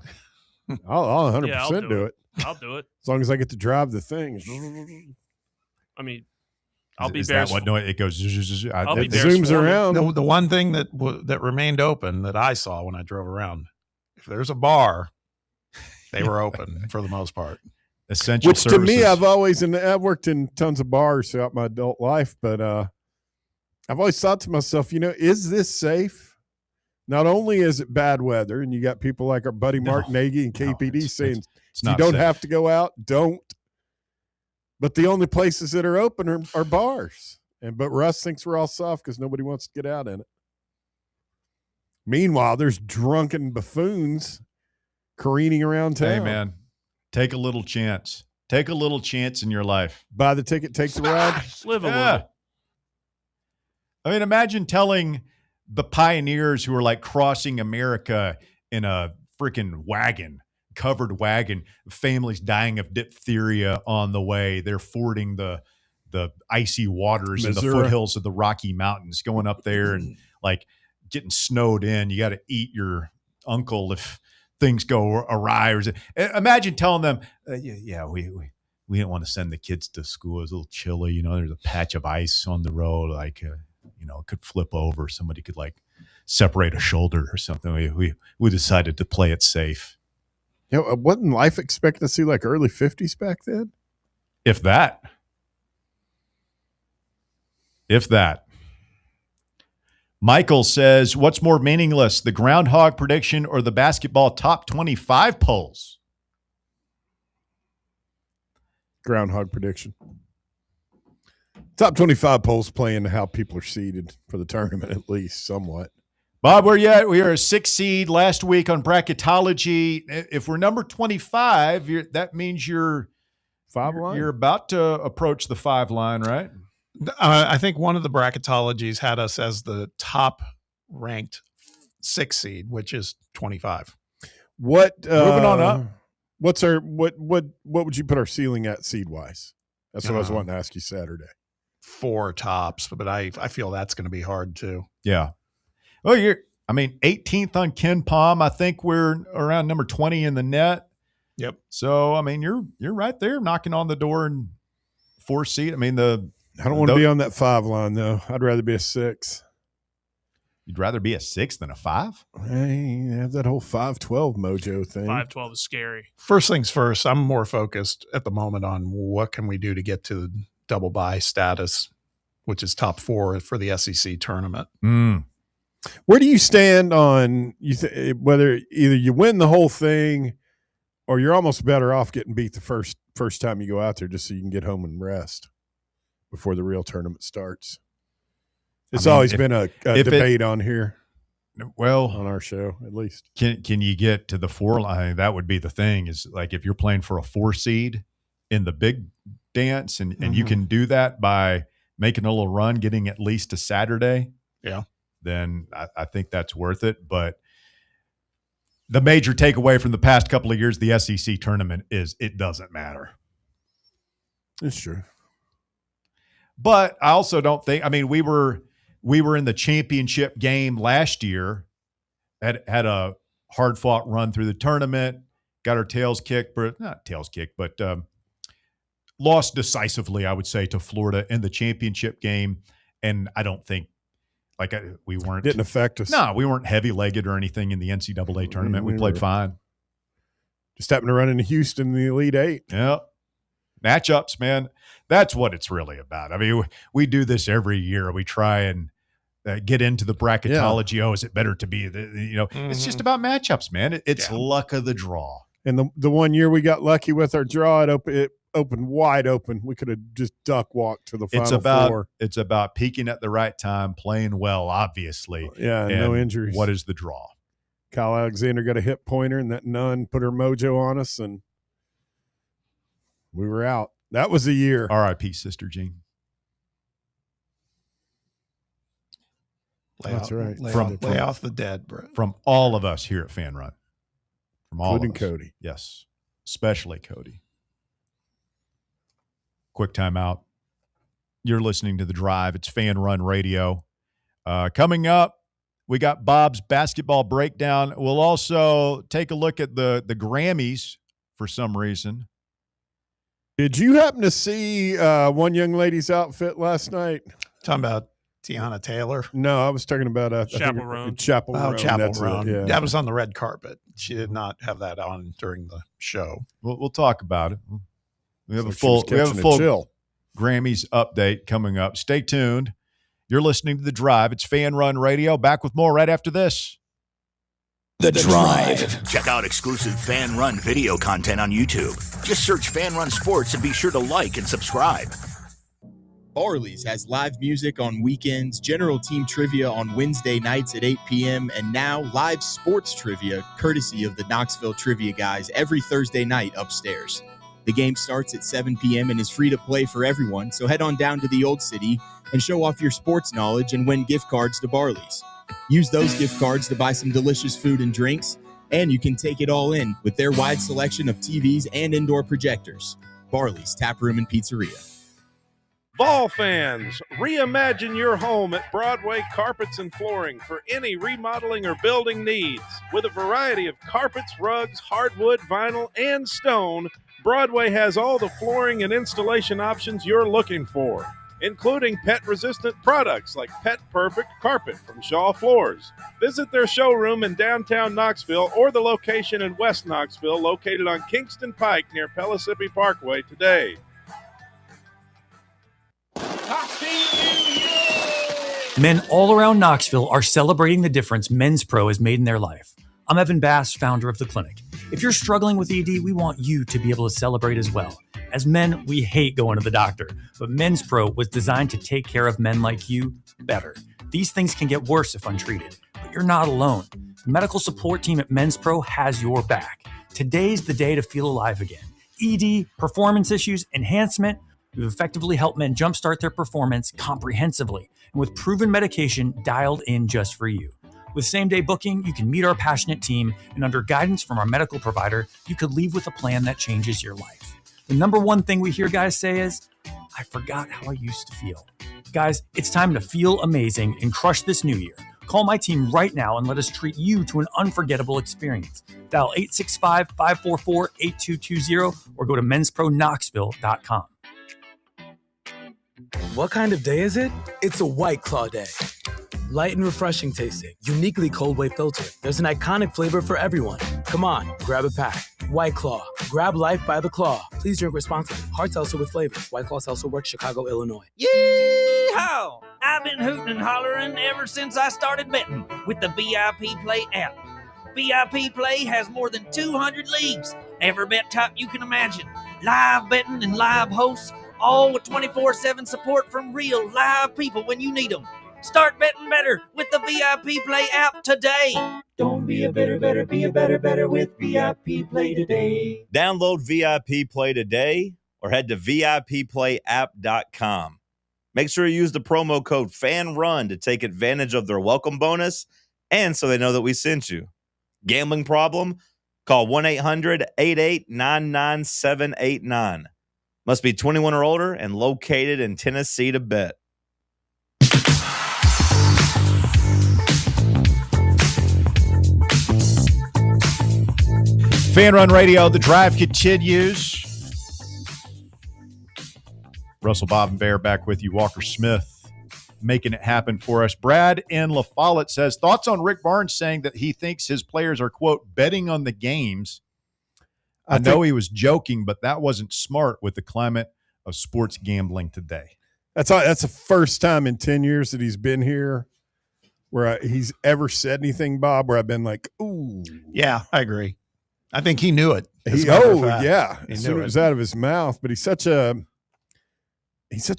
I'll 100% do it. I'll do it as long as I get to drive the thing. I mean, I'll be Is Bears. That what noise? It goes. I'll be it zooms around. The one thing that remained open that I saw when I drove around, if there's a bar, they were open for the most part. Essential Which services. to me, I've worked in tons of bars throughout my adult life, but I've always thought to myself, is this safe? Not only is it bad weather, and you got people like our buddy Mark Nagy and KPD saying if you don't have to go out, don't. But the only places that are open are bars. But Russ thinks we're all soft because nobody wants to get out in it. Meanwhile, there's drunken buffoons careening around town. Hey, man, take a little chance. Take a little chance in your life. Buy the ticket, take the ride. Live a little. I mean, imagine telling the pioneers who are like crossing America in a freaking covered wagon, families dying of diphtheria on the way. They're fording the icy waters in the foothills of the Rocky Mountains, going up there and like getting snowed in. You got to eat your uncle if things go awry. Imagine telling them, we didn't want to send the kids to school. It was a little chilly. There's a patch of ice on the road. Like, it could flip over. Somebody could like separate a shoulder or something. We decided to play it safe. Wasn't life expectancy like early 50s back then? If that. Michael says, what's more meaningless, the groundhog prediction or the basketball top 25 polls? Groundhog prediction. Top 25 polls play into how people are seeded for the tournament, at least somewhat. Bob, where you at? We are a 6 seed last week on bracketology. If we're number 25, that means you're 5 line. You're about to approach the 5 line, right? I think one of the bracketologies had us as the top ranked 6 seed, which is 25. What Moving on up. What's our what would you put our ceiling at seed wise? That's what I was wanting to ask you Saturday. 4 tops, but I feel that's going to be hard too. Yeah. Well, 18th on Ken Palm. I think we're around number 20 in the net. Yep. So, I mean, you're right there knocking on the door and 4 seed. I mean, I don't want to be on that 5 line though. I'd rather be a 6. You'd rather be a 6 than a 5? Hey, have that whole 5-12 mojo thing. 5-12 is scary. First things first, I'm more focused at the moment on what can we do to get to double bye status, which is top 4 for the SEC tournament. Where do you stand on whether either you win the whole thing or you're almost better off getting beat the first time you go out there just so you can get home and rest before the real tournament starts? It's always been a debate on here. Well, on our show, at least. Can you get to the 4 line? That would be the thing, is like if you're playing for a 4 seed in the big dance and you can do that by making a little run, getting at least to Saturday. Yeah. Then I think that's worth it. But the major takeaway from the past couple of years, the SEC tournament, is it doesn't matter. It's true. But I also don't think, I mean, we were in the championship game last year, had a hard fought run through the tournament, got our tails kicked, but not tails kicked, but lost decisively, I would say, to Florida in the championship game. And I don't think, we weren't. Didn't affect us. No, we weren't heavy-legged or anything in the NCAA tournament. We played fine. Just happened to run into Houston in the Elite Eight. Yeah. Matchups, man. That's what it's really about. I mean, we do this every year. We try and get into the bracketology. Yeah. Oh, is it better to be It's just about matchups, man. It's luck of the draw. And the one year we got lucky with our draw, it opened wide open. We could have just duck walked to the Final Four. It's about peaking at the right time, playing well, obviously. Yeah, and no injuries. What is the draw? Kyle Alexander got a hip pointer, and that nun put her mojo on us, and we were out. That was a year. R.I.P. Sister Jean. That's right. Lay off the dead, bro. From all of us here at Fan Run. From all including of us. Cody. Yes, especially Cody. Quick timeout. You're listening to The Drive. It's Fan Run Radio. Coming up, we got Bob's basketball breakdown. We'll also take a look at the Grammys for some reason. Did you happen to see one young lady's outfit last night? Talking about Tiana Taylor? No, I was talking about Chapel Roan. Chapel Roan. Oh, Chapel Roan. Yeah. That was on the red carpet. She did not have that on during the show. We'll talk about it. We have a So full chill. Grammys update coming up. Stay tuned. You're listening to The Drive. It's Fan Run Radio. Back with more right after this. The Drive. Check out exclusive Fan Run video content on YouTube. Just search Fan Run Sports and be sure to like and subscribe. Barley's has live music on weekends, general team trivia on Wednesday nights at 8 p.m., and now live sports trivia courtesy of the Knoxville Trivia Guys every Thursday night upstairs. The game starts at 7 p.m. and is free to play for everyone, so head on down to the Old City and show off your sports knowledge and win gift cards to Barley's. Use those gift cards to buy some delicious food and drinks, and you can take it all in with their wide selection of TVs and indoor projectors. Barley's Tap Room and Pizzeria. Vol fans, reimagine your home at Broadway Carpets and Flooring for any remodeling or building needs. With a variety of carpets, rugs, hardwood, vinyl, and stone, Broadway has all the flooring and installation options you're looking for, including pet-resistant products like Pet Perfect Carpet from Shaw Floors. Visit their showroom in downtown Knoxville or the location in West Knoxville located on Kingston Pike near Pellissippi Parkway today. Men all around Knoxville are celebrating the difference Men's Pro has made in their life. I'm Evan Bass, founder of the clinic. If you're struggling with ED, we want you to be able to celebrate as well. As men, we hate going to the doctor, but Men's Pro was designed to take care of men like you better. These things can get worse if untreated, but you're not alone. The medical support team at Men's Pro has your back. Today's the day to feel alive again. ED, performance issues, enhancement. We've effectively helped men jumpstart their performance comprehensively and with proven medication dialed in just for you. With same-day booking, you can meet our passionate team, and under guidance from our medical provider, you could leave with a plan that changes your life. The number one thing we hear guys say is, I forgot how I used to feel. Guys, it's time to feel amazing and crush this new year. Call my team right now and let us treat you to an unforgettable experience. Dial 865-544-8220 or go to menspronknoxville.com. What kind of day is it? It's a White Claw day. Light and refreshing tasting, uniquely cold way filtered. There's an iconic flavor for everyone. Come on, grab a pack. White Claw. Grab life by the claw. Please drink responsibly. Hard seltzer with flavor. White Claw Seltzer Works, Chicago, Illinois. Yee-haw! I've been hooting and hollering ever since I started betting with the VIP Play app. VIP Play has more than 200 leagues. Every bet type you can imagine. Live betting and live hosts, all with 24/7 support from real live people when you need them. Start betting better with the VIP Play app today. Don't be a better, be a better with VIP Play today. Download VIP Play today or head to VIPPlayApp.com. Make sure you use the promo code FANRUN to take advantage of their welcome bonus and so they know that we sent you. Gambling problem? Call 1-800-8899-789. Must be 21 or older and located in Tennessee to bet. Fan Run Radio, the drive continues. Russell, Bob, and Bear back with you. Walker Smith making it happen for us. Brad in La Follette says, thoughts on Rick Barnes saying that he thinks his players are, quote, betting on the games. I know he was joking, but that wasn't smart with the climate of sports gambling today. That's the first time in 10 years that he's been here where he's ever said anything, Bob, where I've been like, ooh. Yeah, I agree. I think he knew it. Yeah. As soon as it was out of his mouth. But he's such a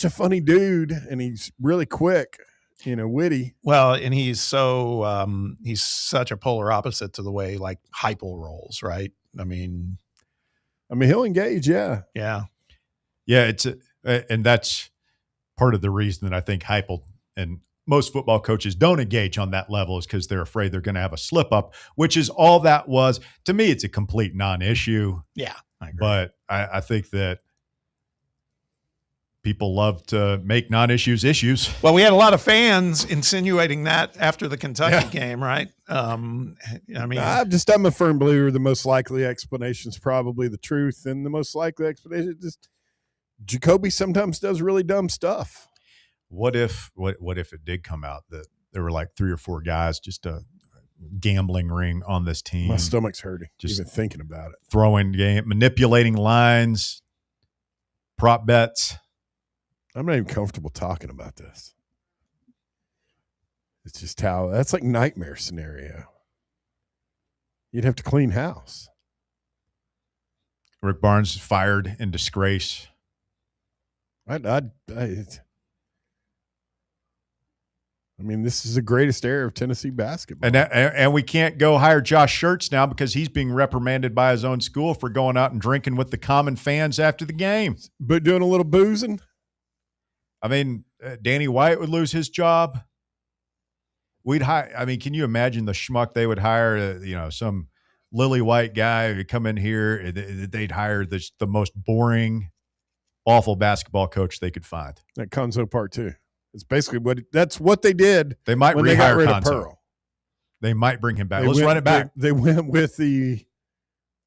funny dude, and he's really quick, witty. Well, and he's he's such a polar opposite to the way like Heupel rolls, right? I mean, he'll engage. Yeah. And that's part of the reason that I think Heupel and most football coaches don't engage on that level is because they're afraid they're going to have a slip up, which is all that was. To me, it's a complete non-issue. Yeah, I agree. But I think that people love to make non-issues issues. Well, we had a lot of fans insinuating that after the Kentucky game, right? I'm a firm believer the most likely explanation is probably the truth, and the most likely explanation is just Jacoby sometimes does really dumb stuff. What if it did come out that there were like 3 or 4 guys, just a gambling ring on this team? My stomach's hurting just even thinking about it. Throwing game, manipulating lines, prop bets. I'm not even comfortable talking about this. It's just that's like nightmare scenario. You'd have to clean house. Rick Barnes fired in disgrace. This is the greatest era of Tennessee basketball. And we can't go hire Josh Schertz now because he's being reprimanded by his own school for going out and drinking with the common fans after the game. But doing a little boozing? Danny White would lose his job. We'd hire. Can you imagine the schmuck they would hire? Some lily white guy who'd come in here. They'd hire the most boring, awful basketball coach they could find. That Konzo part 2. It's basically that's what they did. They might when rehire they got rid Konzo. of Pearl. They might bring him back. Let's run it back. They went with the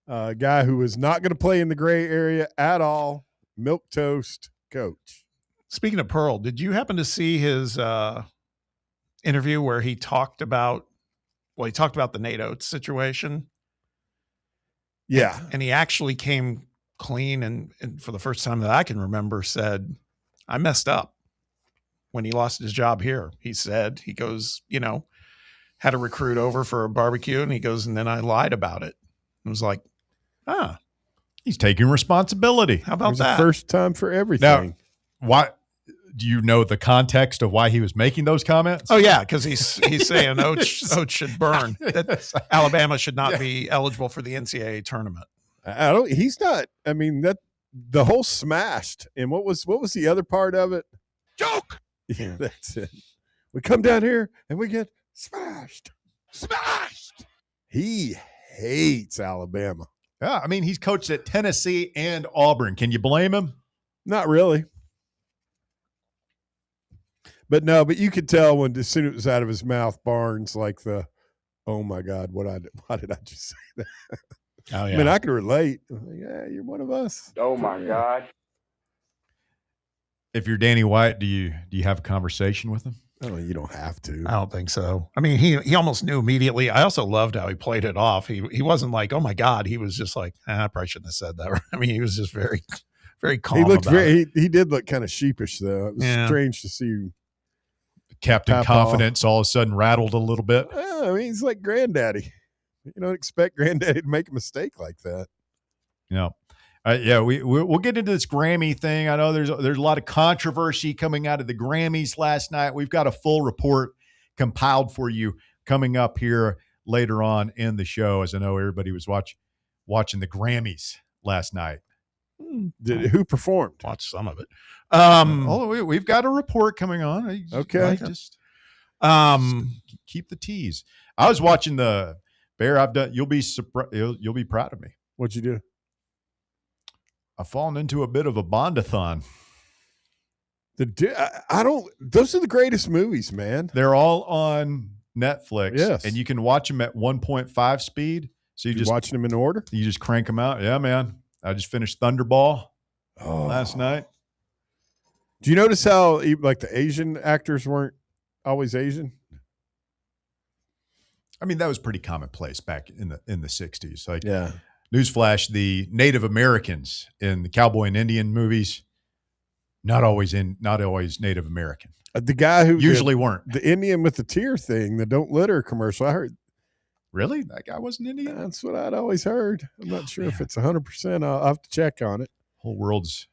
guy who was not going to play in the gray area at all, milquetoast coach. Speaking of Pearl, did you happen to see his interview where he talked about the Nate Oates situation? Yeah. And he actually came clean and for the first time that I can remember said, I messed up when he lost his job here. He said, he goes, had a recruit over for a barbecue, and he goes, and then I lied about it. It was like, he's taking responsibility. How about that? The first time for everything. Now, why do you know the context of why he was making those comments? Oh yeah, because he's saying Oates should burn. That Alabama should not be eligible for the NCAA tournament. He's not. That the whole smashed. And what was the other part of it? Joke. Yeah, that's it. We come down here and we get smashed. Smashed. He hates Alabama. Yeah, I mean, he's coached at Tennessee and Auburn. Can you blame him? Not really. But you could tell when as soon as it was out of his mouth, Barnes, like oh my God, why did I just say that? Oh, yeah. I mean, I can relate. Yeah, you're one of us. Oh my God. If you're Danny White, do you have a conversation with him? Oh, you don't have to. I don't think so. I mean, he almost knew immediately. I also loved how he played it off. He wasn't like, oh my God. He was just like, I probably shouldn't have said that. I mean, he was just very, very calm. He looked about it. he did look kind of sheepish though. It was strange to see Captain Confidence all of a sudden rattled a little bit. I mean, he's like granddaddy. You don't expect granddaddy to make a mistake like that. Yeah. We'll get into this Grammy thing. I know there's a lot of controversy coming out of the Grammys last night. We've got a full report compiled for you coming up here later on in the show, as I know everybody was watching the Grammys last night. Who performed? Watch some of it. We've got a report coming on. Okay. Just keep the tease. I was watching the Bear. I've done. You'll be surprised. You'll be proud of me. What'd you do? I've fallen into a bit of a Bondathon. I don't. Those are the greatest movies, man. They're all on Netflix. Yes, and you can watch them at 1.5 speed. So you just watching them in order. You just crank them out. Yeah, man. I just finished Thunderball last night. Do you notice how like the Asian actors weren't always Asian? I mean, that was pretty commonplace back in the 60s. Like, yeah. Newsflash: the Native Americans in the cowboy and Indian movies, not always Native American. The guy who usually weren't. The Indian with the tear thing, the "Don't Litter" commercial. I heard. Really, that guy wasn't Indian? That's what I'd always heard. I'm not sure if it's 100%. I'll have to check on it. Whole world's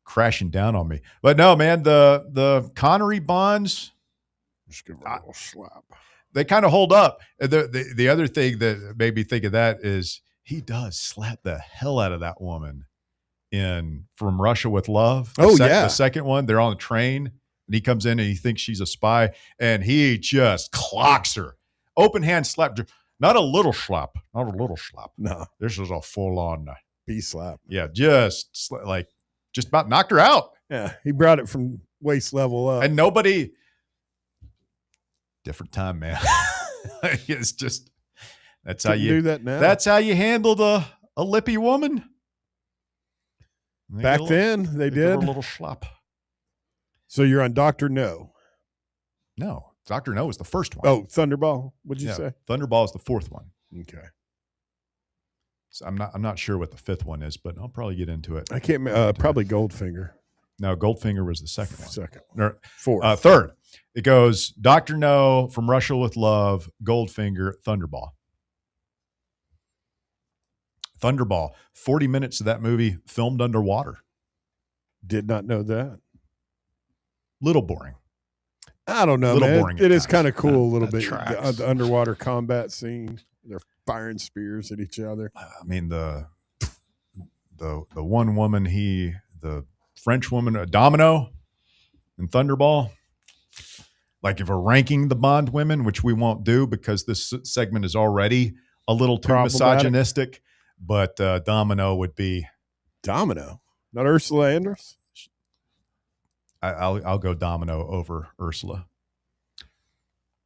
crashing down on me, but no, man. The Connery Bonds, just give it a little slap. They kind of hold up. The other thing that made me think of that is he does slap the hell out of that woman in From Russia with Love. The second one, they're on the train and he comes in and he thinks she's a spy and he just clocks her. Open hand slap, not a little slap, No, this is a full on B slap. Yeah, just about knocked her out. Yeah, he brought it from waist level up, and nobody. Different time, man. It's just that's how you do that now. That's how you handled a lippy woman. Back then, they did a little slap. So you're on Dr. No. No, Dr. No was the first one. Oh, Thunderball. What'd you say? Thunderball is the fourth one. Okay. So I'm not sure what the fifth one is, but I'll probably get into it. I can't. Probably Goldfinger. No, Goldfinger was the second one. Second. No, fourth. Third. It goes Dr. No, From Russia with Love, Goldfinger, Thunderball. Thunderball, 40 minutes of that movie filmed underwater. Did not know that. Little boring. I don't know, little man. boring. It is kind of cool a little bit. Tracks. The underwater combat scene. They're firing spears at each other. I mean, the one woman, the French woman, Domino in Thunderball. Like if we're ranking the Bond women, which we won't do because this segment is already a little too misogynistic, but Domino would be Domino, not Ursula Andress. I'll go Domino over Ursula.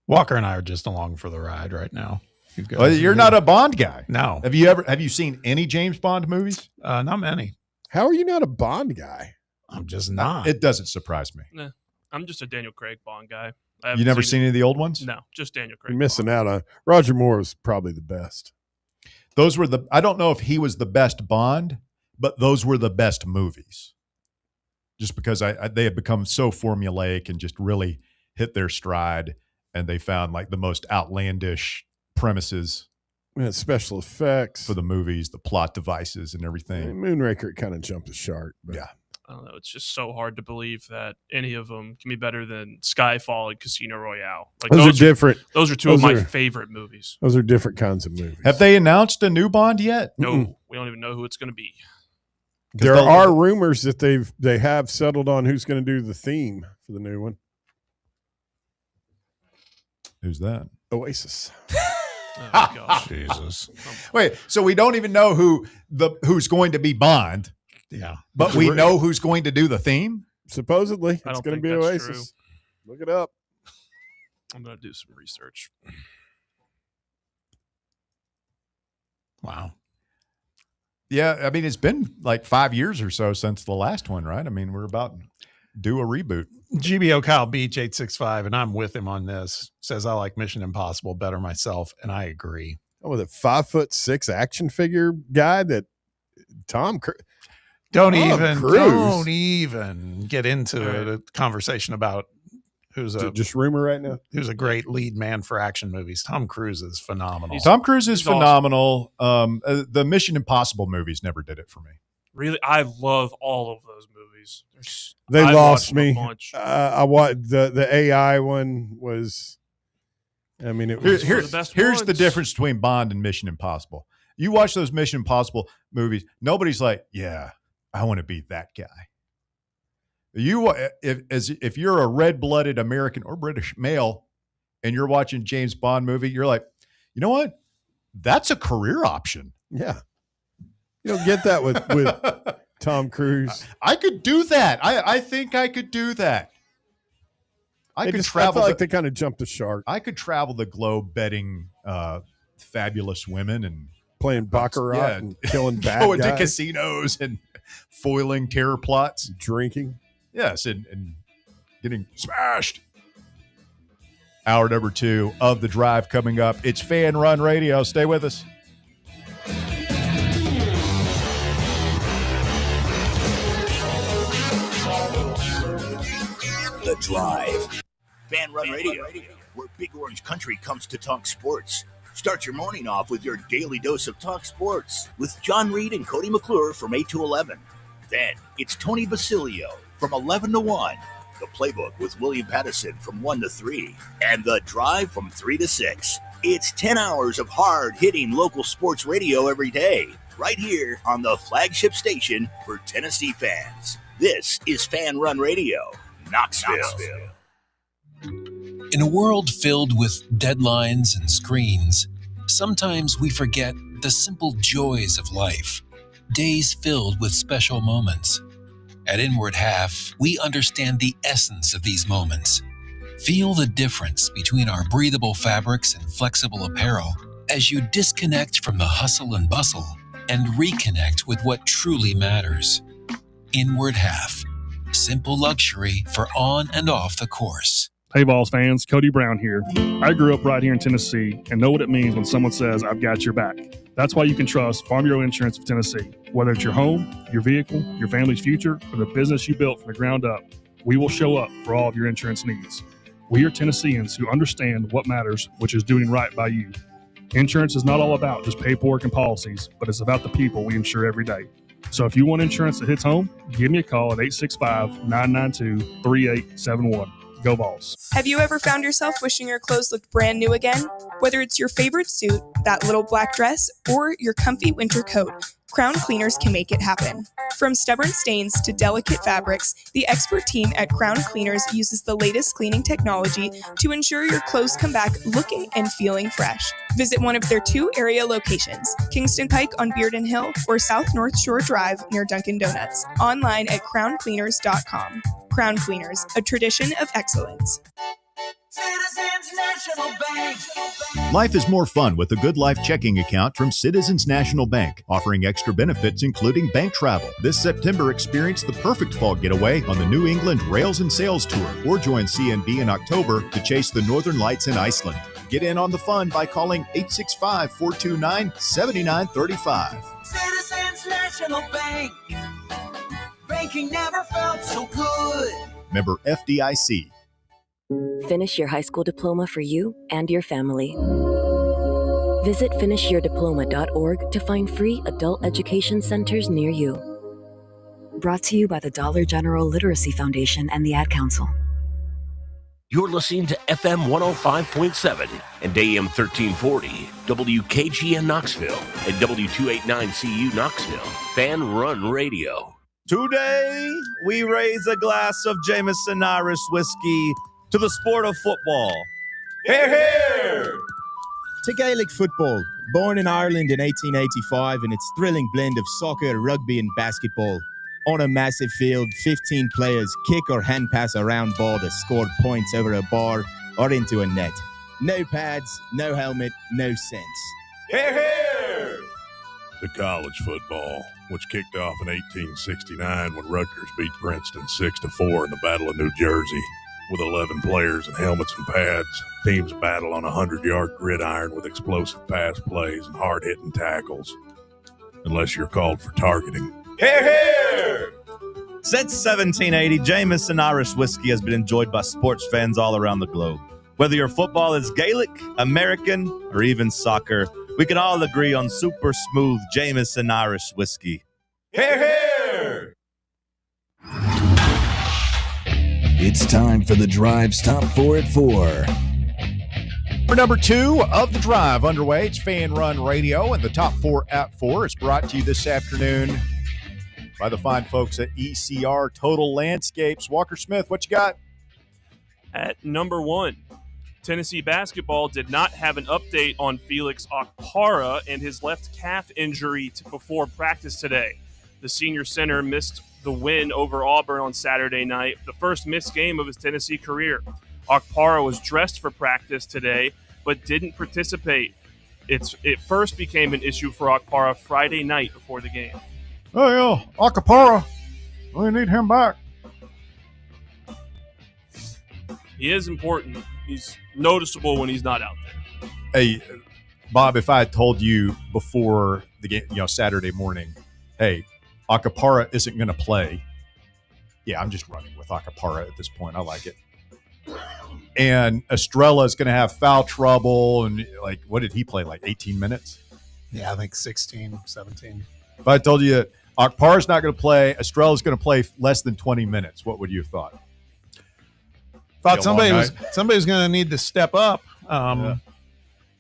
Walker and I are just along for the ride right now. Well, you're not a Bond guy. No. Have you seen any James Bond movies? Not many. How are you not a Bond guy? I'm just not. It doesn't surprise me. Nah, I'm just a Daniel Craig Bond guy. You never seen any of the old ones? No, just Daniel Craig. You're missing out on Roger Moore was probably the best. Those were I don't know if he was the best Bond, but those were the best movies. Just because they had become so formulaic and just really hit their stride, and they found like the most outlandish premises, special effects for the movies, the plot devices, and everything. Moonraker kind of jumped the shark. But. Yeah. I don't know. It's just so hard to believe that any of them can be better than Skyfall and Casino Royale. Like those are different. Those are two of my favorite movies. Those are different kinds of movies. Have they announced a new Bond yet? No, we don't even know who it's going to be. There are rumors that they have settled on who's going to do the theme for the new one. Who's that? Oasis. Oh, gosh. Jesus. Wait, so we don't even know who's going to be Bond. Yeah. But we know who's going to do the theme? Supposedly, I it's don't going to think be that's Oasis. Look it up. I'm going to do some research. Wow. Yeah, I mean, it's been like 5 years or so since the last one, right? I mean, we're about to do a reboot. GBO Kyle Beach 865, and I'm with him on this, says I like Mission Impossible better myself, and I agree. Oh, with a 5'6" action figure guy that Tom Cruise. Don't even get into a conversation about who's just rumor right now. Who's a great lead man for action movies. Tom Cruise is phenomenal. Tom Cruise is phenomenal. Awesome. The Mission Impossible movies never did it for me. Really, I love all of those movies. They lost me. I watched the AI one was. I mean, it was here's the difference between Bond and Mission Impossible. You watch those Mission Impossible movies, nobody's like, yeah, I want to be that guy. If you're a red-blooded American or British male and you're watching James Bond movie, you're like, you know what? That's a career option. Yeah. You don't get that with Tom Cruise. I could do that. I think I could do that. I felt like they kind of jumped the shark. I could travel the globe betting fabulous women and playing baccarat and killing bad going guys. to casinos and foiling terror plots, drinking. Yes, and getting smashed. Hour number 2 of The Drive coming up. It's Fan Run Radio. Stay with us. The Drive. Fan Run Radio, where Big Orange Country comes to talk sports. Start your morning off with your daily dose of talk sports with John Reed and Cody McClure from 8 to 11. Then it's Tony Basilio from 11 to 1. The Playbook with William Pattison from 1 to 3. And The Drive from 3 to 6. It's 10 hours of hard-hitting local sports radio every day, right here on the flagship station for Tennessee fans. This is Fan Run Radio, Knoxville. In a world filled with deadlines and screens, sometimes we forget the simple joys of life, days filled with special moments. At Inward Half, we understand the essence of these moments. Feel the difference between our breathable fabrics and flexible apparel as you disconnect from the hustle and bustle and reconnect with what truly matters. Inward Half, simple luxury for on and off the course. Hey, Vols fans, Cody Brown here. I grew up right here in Tennessee and know what it means when someone says, I've got your back. That's why you can trust Farm Bureau Insurance of Tennessee. Whether it's your home, your vehicle, your family's future, or the business you built from the ground up, we will show up for all of your insurance needs. We are Tennesseans who understand what matters, which is doing right by you. Insurance is not all about just paperwork and policies, but it's about the people we insure every day. So if you want insurance that hits home, give me a call at 865-992-3871. Go Vols. Have you ever found yourself wishing your clothes looked brand new again? Whether it's your favorite suit, that little black dress, or your comfy winter coat, Crown Cleaners can make it happen. From stubborn stains to delicate fabrics, the expert team at Crown Cleaners uses the latest cleaning technology to ensure your clothes come back looking and feeling fresh. Visit one of their 2 area locations, Kingston Pike on Bearden Hill or South North Shore Drive near Dunkin' Donuts. Online at crowncleaners.com. Crown Cleaners, a tradition of excellence. Citizens National Bank. Life is more fun with a Good Life checking account from Citizens National Bank, offering extra benefits including bank travel. This September, experience the perfect fall getaway on the New England Rails and Sails Tour, or join CNB in October to chase the Northern Lights in Iceland. Get in on the fun by calling 865-429-7935. Citizens National Bank. Banking never felt so good. Member FDIC. Finish your high school diploma for you and your family. Visit finishyourdiploma.org to find free adult education centers near you. Brought to you by the Dollar General Literacy Foundation and the Ad Council. You're listening to FM 105.7 and AM 1340, WKGN Knoxville, and W289CU Knoxville, Fan Run Radio. Today, we raise a glass of Jameson Irish whiskey to the sport of football. Hear, hear! To Gaelic football, born in Ireland in 1885 in its thrilling blend of soccer, rugby and basketball. On a massive field, 15 players kick or hand pass a round ball to score points over a bar or into a net. No pads, no helmet, no sense. Hear, hear! To college football, which kicked off in 1869 when Rutgers beat Princeton 6-4 in the Battle of New Jersey. With 11 players and helmets and pads, teams battle on a 100-yard gridiron with explosive pass plays and hard-hitting tackles. Unless you're called for targeting. Hear, hear! Since 1780, Jameson Irish whiskey has been enjoyed by sports fans all around the globe. Whether your football is Gaelic, American, or even soccer, we can all agree on super smooth Jameson Irish whiskey. Hear, hear! It's time for the Drive's Top 4 at 4. For number 2 of the Drive underway, it's Fan Run Radio, and the Top 4 at 4 is brought to you this afternoon by the fine folks at ECR Total Landscapes. Walker Smith, what you got? At number 1, Tennessee basketball did not have an update on Felix Okpara and his left calf injury before practice today. The senior center missed the win over Auburn on Saturday night, the first missed game of his Tennessee career. Okpara was dressed for practice today, but didn't participate. It first became an issue for Okpara Friday night before the game. Oh, yeah, Okpara. We need him back. He is important. He's noticeable when he's not out there. Hey, Bob, if I had told you before the game, Saturday morning, hey, Okpara isn't going to play. Yeah, I'm just running with Okpara at this point. I like it. And Estrella is going to have foul trouble. And, what did he play, 18 minutes? Yeah, I think 16, 17. If I told you that Okpara's not going to play, Estrella's going to play less than 20 minutes, what would you have thought? Thought somebody was going to need to step up.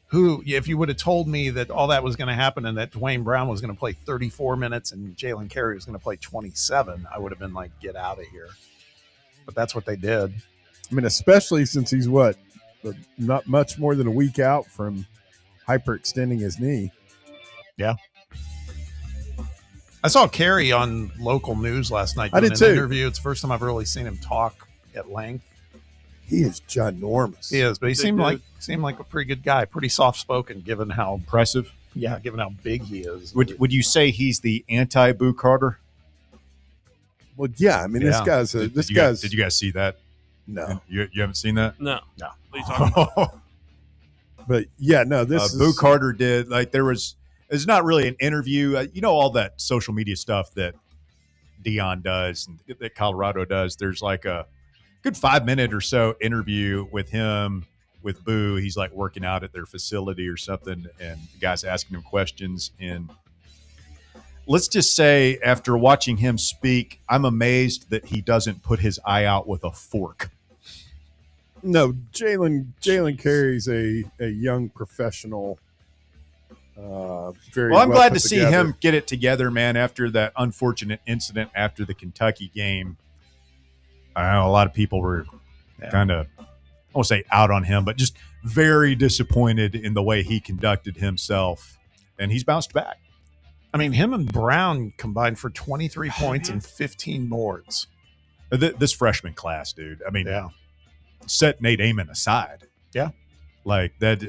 Who, if you would have told me that all that was going to happen and that Dwayne Brown was going to play 34 minutes and Jalen Carey was going to play 27, I would have been like, get out of here. But that's what they did. I mean, especially since he's not much more than a week out from hyperextending his knee. Yeah. I saw Carey on local news last night. I did too. Interview. It's the first time I've really seen him talk at length. He is ginormous. He is, but he seemed like a pretty good guy, pretty soft spoken, given how impressive. Yeah, given how big he is. Would you say he's the anti-Boo Carter? Well, yeah. I mean, this guy's. Did you guys see that? No, you haven't seen that. No. What are you talking about? But yeah, no. This Boo Carter did it's not really an interview. All that social media stuff that Dion does and that Colorado does. There's a good 5-minute or so interview with him with Boo. He's working out at their facility or something, and the guy's asking him questions. And let's just say, after watching him speak, I'm amazed that he doesn't put his eye out with a fork. No, Jalen Carey's a young professional. Very I'm glad to put see together. him get it together, man, after that unfortunate incident after the Kentucky game. I know a lot of people were kind of, I won't say out on him, but just very disappointed in the way he conducted himself. And he's bounced back. I mean, him and Brown combined for 23 points and 15 boards. This freshman class, dude. I mean, set Nate Amon aside. Yeah. That,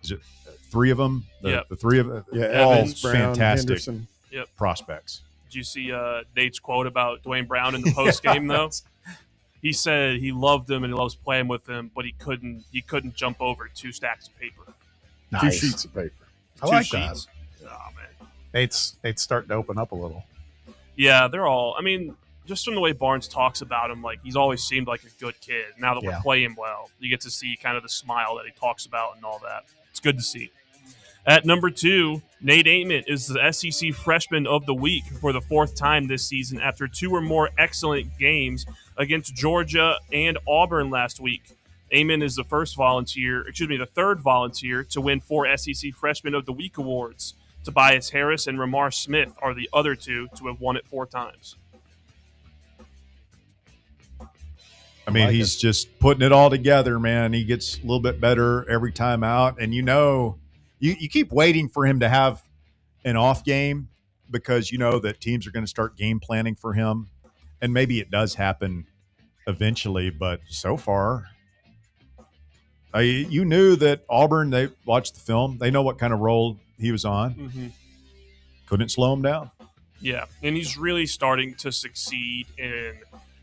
is it 3 of them? The 3 of them? Yeah, all Evans, Brown, fantastic Henderson. prospects. Did you see Nate's quote about Dwayne Brown in the post game though? He said he loved him and he loves playing with him, but he couldn't jump over 2 stacks of paper. Nice. 2 sheets of paper. I like that. Oh man, Nate's starting to open up a little. Yeah, they're all. I mean, just from the way Barnes talks about him, he's always seemed like a good kid. Now that we're playing well, you get to see kind of the smile that he talks about and all that. It's good to see. At number 2, Nate Amon is the SEC Freshman of the Week for the 4th time this season after 2 or more excellent games against Georgia and Auburn last week. Amon is the third volunteer to win 4 SEC Freshman of the Week awards. Tobias Harris and Ramar Smith are the other 2 to have won it 4 times. I mean, he's just putting it all together, man. He gets a little bit better every time out. And you keep waiting for him to have an off game because you know that teams are going to start game planning for him. And maybe it does happen eventually, but so far, you knew that Auburn, they watched the film. They know what kind of role he was on. Mm-hmm. Couldn't slow him down. Yeah, and he's really starting to succeed in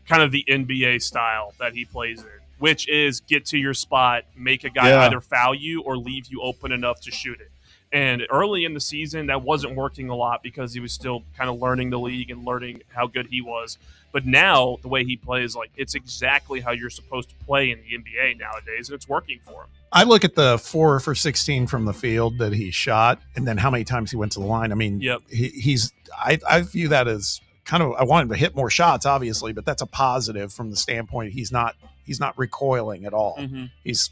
kind of the NBA style that he plays in, which is get to your spot, make a guy either foul you or leave you open enough to shoot it. And early in the season, that wasn't working a lot because he was still kind of learning the league and learning how good he was. But now, the way he plays, like, it's exactly how you're supposed to play in the NBA nowadays, and it's working for him. I look at the 4 for 16 from the field that he shot, and then how many times he went to the line. I mean, I view that as kind of, I want him to hit more shots, obviously, but that's a positive from the standpoint he's not recoiling at all. Mm-hmm. He's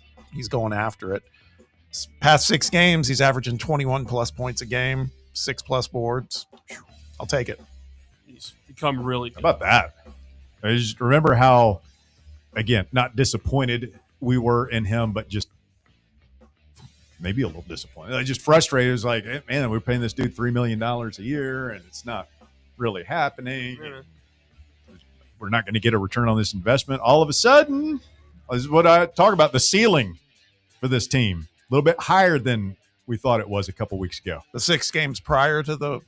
going after it. Past 6 games, he's averaging 21 plus points a game, 6 plus boards. I'll take it. He's become really good. How about that? I just remember how, again, not disappointed we were in him, but just maybe a little disappointed. I just frustrated. It was like, hey, man, we're paying this dude $3 million a year, and it's not really happening. Yeah. We're not going to get a return on this investment. All of a sudden, this is what I talk about, the ceiling for this team. A little bit higher than we thought it was a couple weeks ago. The 6 games prior to the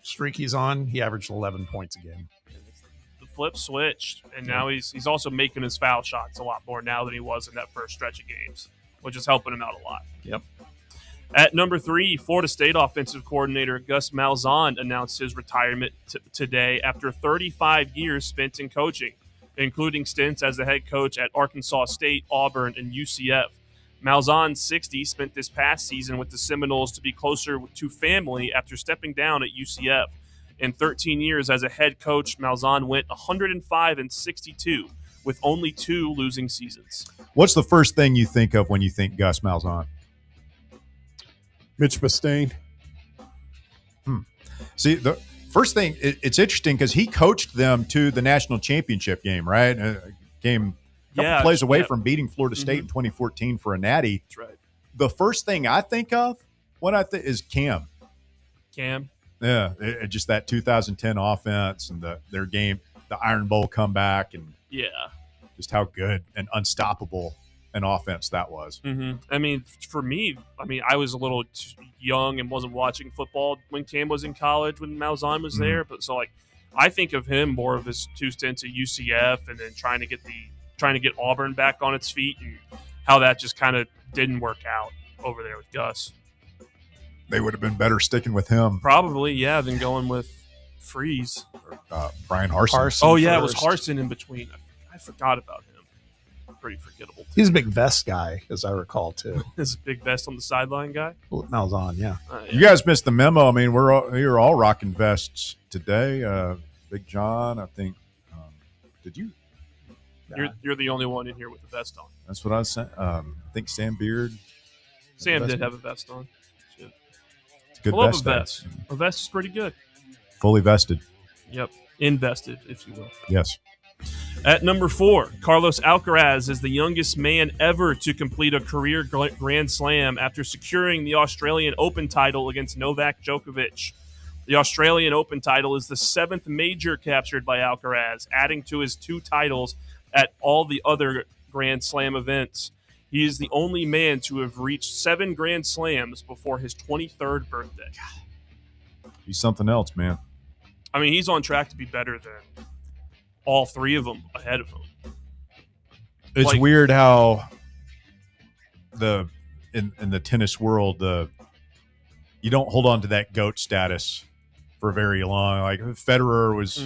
streak he's on, he averaged 11 points a game. The flip switched, and now he's also making his foul shots a lot more now than he was in that first stretch of games, which is helping him out a lot. Yep. At number 3, Florida State offensive coordinator Gus Malzahn announced his retirement today after 35 years spent in coaching, including stints as the head coach at Arkansas State, Auburn, and UCF. Malzahn, 60, spent this past season with the Seminoles to be closer to family after stepping down at UCF. In 13 years as a head coach, Malzahn went 105-62 with only 2 losing seasons. What's the first thing you think of when you think Gus Malzahn? Mitch Mustaine. See, the first thing, it's interesting because he coached them to the national championship game, right? Couple plays away from beating Florida State in 2014 for a natty. That's right. The first thing I think of is Cam. Yeah, just that 2010 offense and their game, the Iron Bowl comeback, and just how good and unstoppable an offense that was. Mm-hmm. I mean, for me, I was a little young and wasn't watching football when Cam was in college when Malzahn was there, but so I think of him more of his 2 stints at UCF and then trying to get Auburn back on its feet and how that just kind of didn't work out over there with Gus. They would have been better sticking with him. Probably, yeah, than going with Freeze. Brian Harsin. Oh, yeah, it was Harsin in between. I forgot about him. Pretty forgettable, too. He's a big vest guy, as I recall, too. He's a big vest on the sideline guy? Malzahn, yeah. You guys missed the memo. I mean, you're all rocking vests today. Big John, I think. Did you? You're the only one in here with a vest on. That's what I was saying. I think Sam Beard. Sam did have a vest on. It's a good I love vest. a vest. A vest is pretty good. Fully vested. Yep. Invested, if you will. Yes. At number 4, Carlos Alcaraz is the youngest man ever to complete a career Grand Slam after securing the Australian Open title against Novak Djokovic. The Australian Open title is the 7th major captured by Alcaraz, adding to his 2 titles at all the other Grand Slam events. He is the only man to have reached 7 Grand Slams before his 23rd birthday. He's something else, man. I mean, he's on track to be better than all 3 of them ahead of him. It's weird how in the tennis world, you don't hold on to that GOAT status for very long. Like Federer was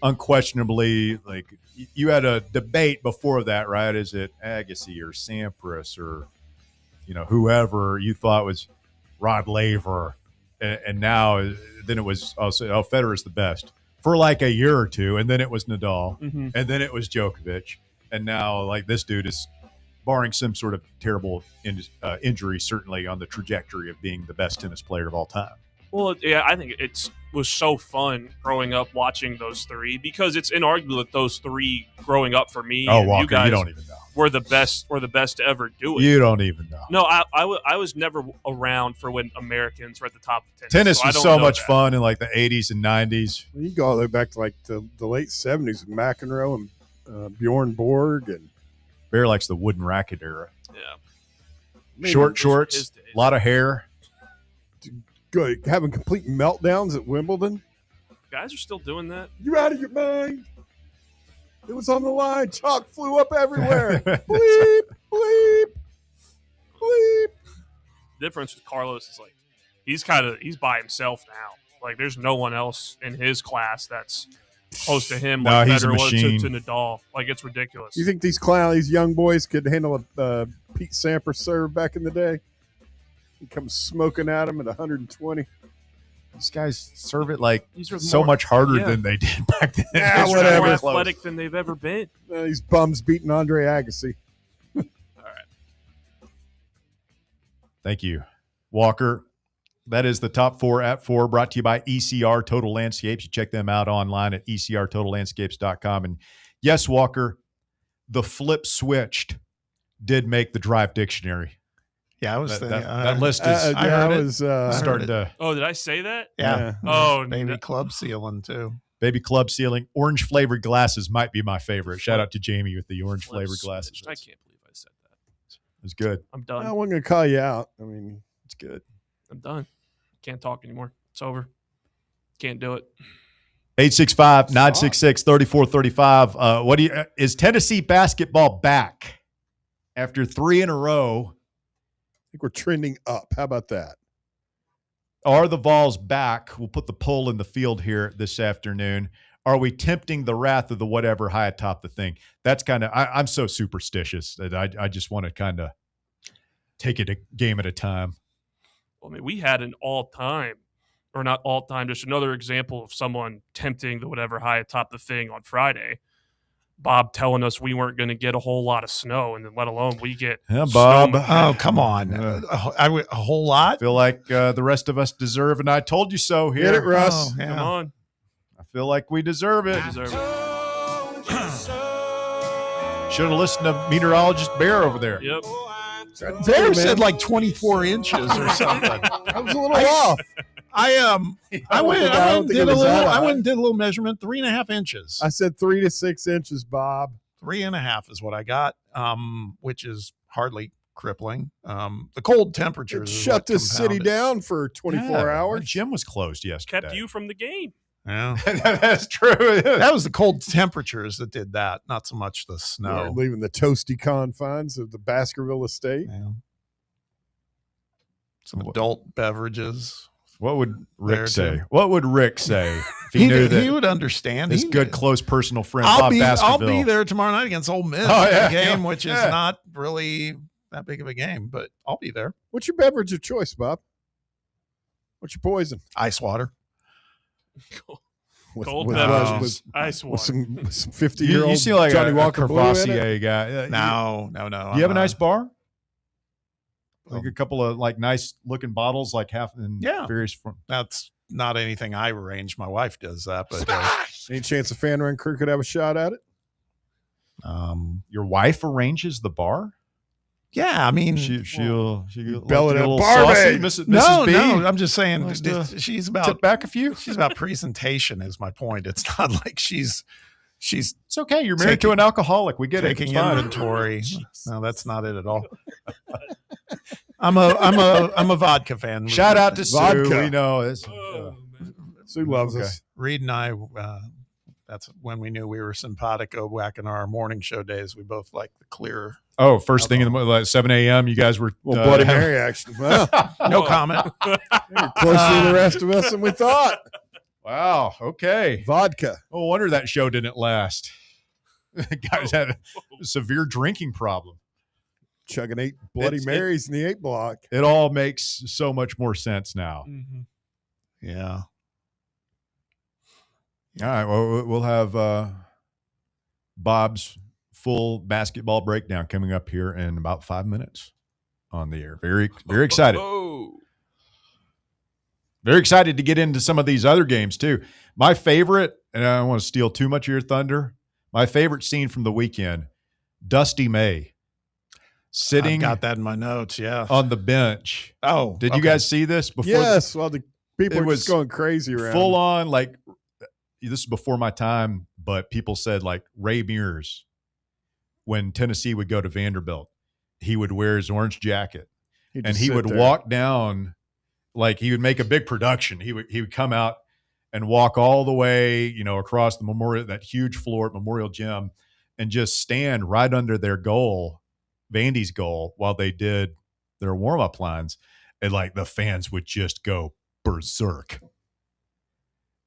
unquestionably, like, you had a debate before that, right? Is it Agassi or Sampras or whoever you thought was Rod Laver, and now then it was Federer's the best for like a year or two, and then it was Nadal, and then it was Djokovic, and now like this dude is, barring some sort of terrible injury, certainly on the trajectory of being the best tennis player of all time. Well, yeah, I think it was so fun growing up watching those three because it's inarguable that those three growing up for me and Walker, you guys don't even know. were the best to ever do it. You don't even know. No, I was never around for when Americans were at the top of tennis. Tennis so was so much fun in like the 80s and 90s. You go all the way back to like the late 70s with McEnroe and Bjorn Borg. And Bear likes the wooden racket era. Yeah. Short shorts, a lot of hair. Good, having complete meltdowns at Wimbledon. Guys are still doing that. You're out of your mind. It was on the line. Chalk flew up everywhere. Bleep, bleep, bleep. The difference with Carlos is like he's by himself now. Like there's no one else in his class that's close to him like he's a Federer was machine. to Nadal. Like it's ridiculous. You think these young boys could handle a Pete Sampras serve back in the day? He comes smoking at him at 120. These guys serve it like These are so more- much harder yeah. than they did back then. Yeah, They're whatever. more athletic than they've ever been. These bums beating Andre Agassi. Thank you, Walker. That is the top 4 at 4 brought to you by ECR Total Landscapes. You check them out online at ecrtotallandscapes.com. And yes, Walker, the flip switched did make the Drive Dictionary. Yeah, I was thinking that list is I heard it. starting to Oh, did I say that? Yeah. Oh, Baby club ceiling too. baby club ceiling. Orange flavored glasses might be my favorite. Shout out to Jamie with the orange flavored glasses. I can't believe I said that. It's good. I'm done. I wasn't going to call you out. I mean, it's good. I'm done. Can't talk anymore. It's over. Can't do it. 865-966-3435. What do you is Tennessee basketball back after 3 in a row? I think we're trending up. How about that? Are the Vols back? We'll put the poll in the field here this afternoon. Are we tempting the wrath of the whatever high atop the thing? That's kind of I'm so superstitious that I just want to kind of take it a game at a time. Well, I mean, we had an all-time, or not all-time, just another example of someone tempting the whatever high atop the thing on Friday. Bob telling us we weren't going to get a whole lot of snow, and then let alone we get Bob. snow. Oh, come on. A whole lot? I feel like the rest of us deserve, and I told you so here. Get it, Russ. Oh, yeah. Come on. I feel like we deserve it. Deserve it. Should have listened to meteorologist Bear over there. Yep. Bear said like 24 inches or something. I was a little off. I went and did a that little measurement, 3.5 inches. I said 3 to 6 inches, Bob. 3.5 is what I got, which is hardly crippling. The cold temperatures It is shut what this city compounded. down for 24 Yeah, hours. the gym was closed yesterday. Kept you from the game. Yeah. That's true. That was the cold temperatures that did that, not so much the We're snow. leaving the toasty confines of the Baskerville estate. Yeah. Some adult beverages. What would Rick There, say? too. What would Rick say if he knew that he would understand. his He- good, close personal friend, I'll Bob be Baskerville. there tomorrow night against Ole Miss. Oh, yeah. A game which is Yeah. not really that big of a game, but I'll be there. What's your beverage of choice, Bob? What's your poison? Ice water. Cold with, beverages, ice with water. some 50-year-old You seem like Johnny a Walker Blue in it? Crevassier guy. No. Do you have a nice bar? Like a couple of like nice looking bottles, like half in Yeah. various form. That's not anything I arrange. My wife does that, but Any chance a fan run crew could have a shot at it? Your wife arranges the bar. yeah, I mean, She'll bell like it to get a up, little Barbie! saucy, Mrs. no, B. I'm just saying Wants to she's about Tip back a few. she's about presentation is my point. It's not like she's It's okay. You're married to an alcoholic. We get taking it. It's fine. inventory. No, that's not it at all. I'm a vodka fan. Shout out to Vodka. Sue. We know it's, Sue loves Okay. us. Reed and I, that's when we knew we were simpatico back in our morning show days. We both like the clear. Oh, first thing in the morning, like 7 a.m. You guys were Well, Bloody Mary action. Well, No comment. you're closer to the rest of us than we thought. Wow. Okay. Vodka. No wonder that show didn't last. Guys had a severe drinking problem. Chugging 8 Bloody It's- Marys in the 8 block. It all makes so much more sense now. Yeah. All right. Well, we'll have Bob's full basketball breakdown coming up here in about 5 minutes on the air. Very, very excited. Very excited to get into some of these other games too. My favorite, and I don't want to steal too much of your thunder, my favorite scene from the weekend, Dusty May sitting. I've got that in my notes, yeah. On the bench. Oh, did you guys see this? Before yes, well, the people were was just going crazy around. Full on, like, this is before my time, but people said, like, Ray Mears, when Tennessee would go to Vanderbilt, he would wear his orange jacket and he would walk down, like he would make a big production. He would come out and walk all the way, across the Memorial, that huge floor at Memorial Gym, and just stand right under their goal, Vandy's goal, while they did their warm-up lines. And like the fans would just go berserk.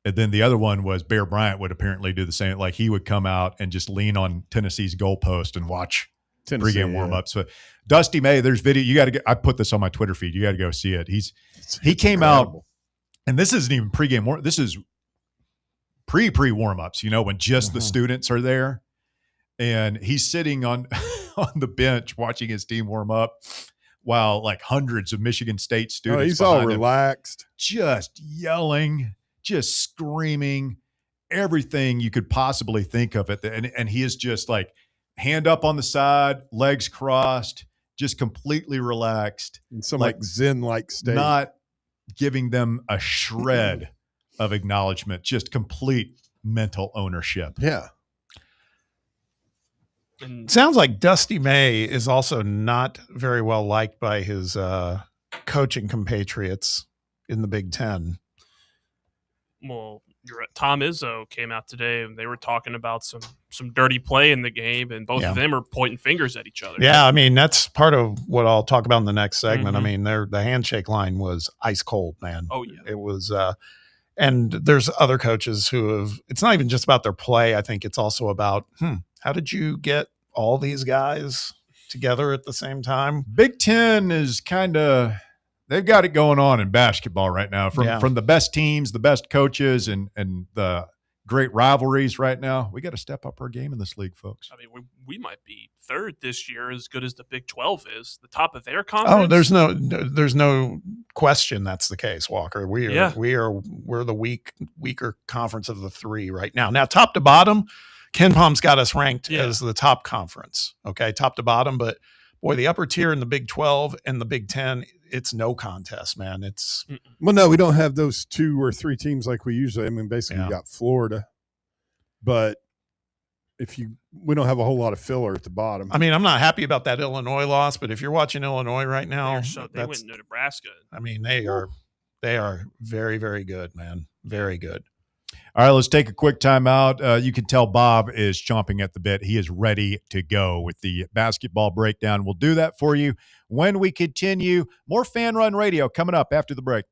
And then the other one was Bear Bryant would apparently do the same. Like he would come out and just lean on Tennessee's goalpost and watch pregame warm-ups. But Dusty May, there's video. You got to get. I put this on my Twitter feed. You got to go see it. He came out, and this isn't even pregame warm. This is pre warm-ups. When just the students are there, and he's sitting on the bench watching his team warm up, while like hundreds of Michigan State students. He's all relaxed, just yelling, just screaming, everything you could possibly think of it. And he is just like hand up on the side, legs crossed, just completely relaxed. In some like Zen-like state. Not giving them a shred of acknowledgement, just complete mental ownership. Yeah. Sounds like Dusty May is also not very well liked by his coaching compatriots in the Big Ten. Well, Tom Izzo came out today, and they were talking about some dirty play in the game, and both of them are pointing fingers at each other. Yeah, I mean, that's part of what I'll talk about in the next segment. Mm-hmm. I mean, the handshake line was ice cold, man. Oh, yeah. It was and there's other coaches who have – it's not even just about their play. I think it's also about, how did you get all these guys together at the same time? Big Ten is kind of – they've got it going on in basketball right now from the best teams, the best coaches, and the great rivalries right now. We got to step up our game in this league, folks. I mean, we might be third this year, as good as the Big 12 is, the top of their conference. Oh, there's no question that's the case, Walker. We're the weaker conference of the three right now. Now, top to bottom, Ken Palm's got us ranked as the top conference. Okay, top to bottom, but boy, the upper tier in the Big 12 and the Big 10, it's no contest, man. Well, no, we don't have those 2 or 3 teams like we usually. I mean, basically, we got Florida, but we don't have a whole lot of filler at the bottom. I mean, I'm not happy about that Illinois loss, but if you're watching Illinois right now, they went to Nebraska. I mean, they are very, very good, man. Very good. All right, let's take a quick time out. You can tell Bob is chomping at the bit. He is ready to go with the basketball breakdown. We'll do that for you when we continue. More Fan Run Radio coming up after the break.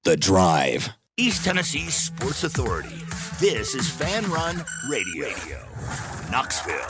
The Drive. East Tennessee Sports Authority. This is Fan Run Radio. Knoxville.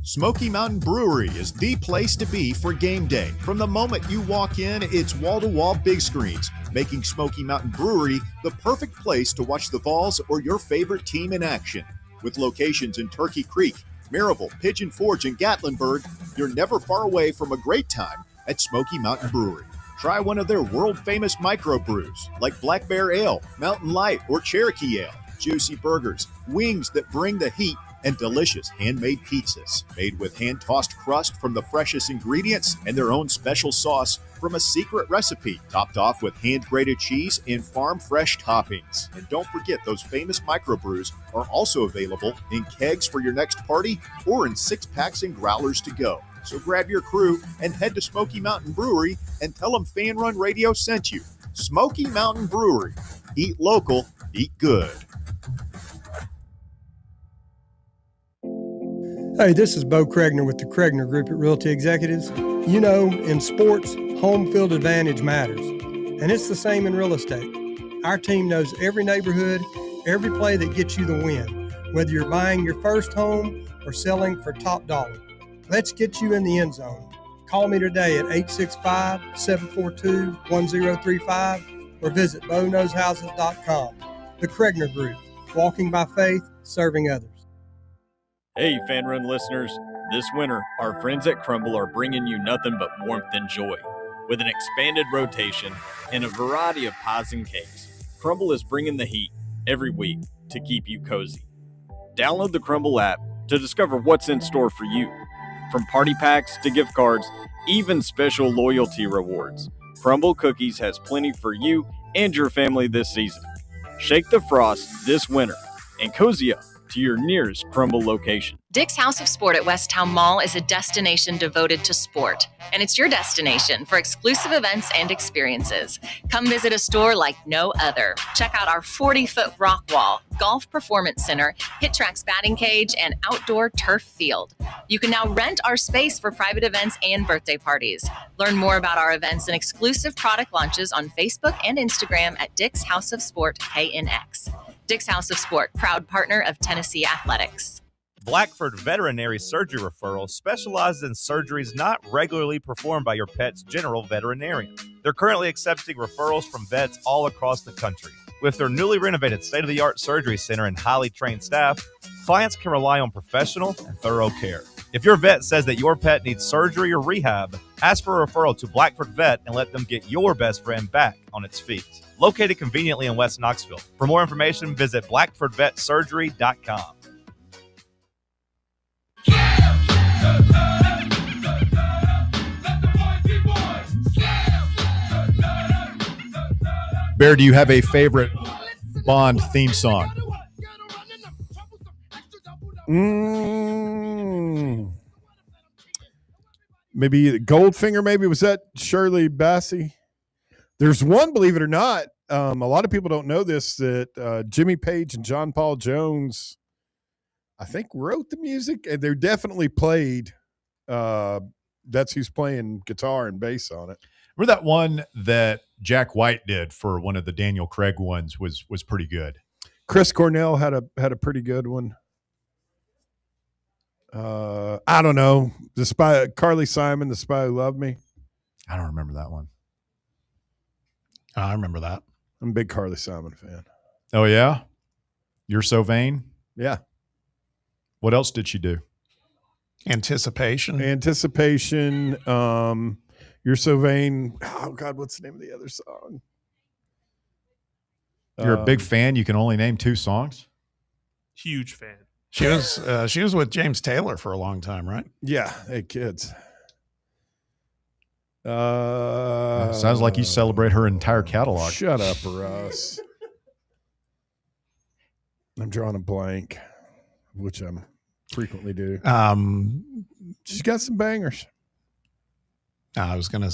Smoky Mountain Brewery is the place to be for game day. From the moment you walk in, it's wall-to-wall big screens, making Smoky Mountain Brewery the perfect place to watch the Vols or your favorite team in action. With locations in Turkey Creek, Maryville, Pigeon Forge, and Gatlinburg, you're never far away from a great time at Smoky Mountain Brewery. Try one of their world-famous microbrews like Black Bear Ale, Mountain Light, or Cherokee Ale. Juicy burgers, wings that bring the heat, and delicious handmade pizzas made with hand-tossed crust from the freshest ingredients and their own special sauce from a secret recipe, topped off with hand-grated cheese and farm-fresh toppings. And don't forget, those famous microbrews are also available in kegs for your next party or in 6-packs and growlers to go. So grab your crew and head to Smoky Mountain Brewery and tell them Fan Run Radio sent you. Smoky Mountain Brewery. Eat local, eat good. Hey, this is Bo Kregner with the Kregner Group at Realty Executives. You know, in sports, home field advantage matters, and it's the same in real estate. Our team knows every neighborhood, every play that gets you the win, whether you're buying your first home or selling for top dollar. Let's get you in the end zone. Call me today at 865-742-1035 or visit BoKnowsHouses.com. The Kregner Group, walking by faith, serving others. Hey, Fan Run listeners. This winter, our friends at Crumble are bringing you nothing but warmth and joy. With an expanded rotation and a variety of pies and cakes, Crumble is bringing the heat every week to keep you cozy. Download the Crumble app to discover what's in store for you. From party packs to gift cards, even special loyalty rewards, Crumble Cookies has plenty for you and your family this season. Shake the frost this winter and cozy up to your nearest Crumble location. Dick's House of Sport at Westtown Mall is a destination devoted to sport, and it's your destination for exclusive events and experiences. Come visit a store like no other. Check out our 40-foot rock wall, golf performance center, Hit Tracks batting cage, and outdoor turf field. You can now rent our space for private events and birthday parties. Learn more about our events and exclusive product launches on Facebook and Instagram at Dick's House of Sport KNX. Dick's House of Sport, proud partner of Tennessee Athletics. Blackford Veterinary Surgery Referral specializes in surgeries not regularly performed by your pet's general veterinarian. They're currently accepting referrals from vets all across the country. With their newly renovated state-of-the-art surgery center and highly trained staff, clients can rely on professional and thorough care. If your vet says that your pet needs surgery or rehab, ask for a referral to Blackford Vet and let them get your best friend back on its feet. Located conveniently in West Knoxville. For more information, visit blackfordvetsurgery.com. Bear, do you have a favorite Bond theme song? Maybe Goldfinger, maybe. Was that Shirley Bassey? There's one, believe it or not, a lot of people don't know this, that Jimmy Page and John Paul Jones, I think, wrote the music, and they're definitely played. That's who's playing guitar and bass on it. Remember that one that Jack White did for one of the Daniel Craig ones was pretty good. Chris Cornell had a pretty good one. I don't know. Carly Simon, The Spy Who Loved Me. I don't remember that one. I remember that. I'm a big Carly Simon fan. Oh, yeah? You're So Vain? Yeah. What else did she do? Anticipation. You're So Vain. Oh, God, what's the name of the other song? You're a big fan. You can only name 2 songs? Huge fan. She was with James Taylor for a long time, right? Yeah. Hey, kids. Sounds like you celebrate her entire catalog. Shut up, Russ. I'm drawing a blank, which I frequently do. She's got some bangers. I was gonna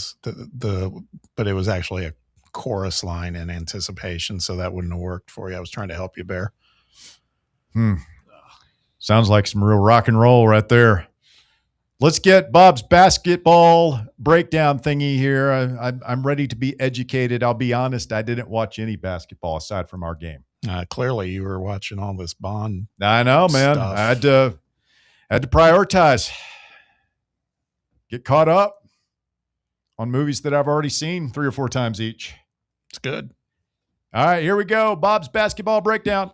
but it was actually a chorus line in Anticipation, so that wouldn't have worked for you. I was trying to help you, Bear. Sounds like some real rock and roll right there. Let's get Bob's basketball breakdown thingy here. I'm ready to be educated. I'll be honest, I didn't watch any basketball aside from our game. Clearly, you were watching all this Bond. I know, man. Stuff. I had to prioritize. Get caught up on movies that I've already seen 3 or 4 times each. It's good. All right, here we go. Bob's basketball breakdown.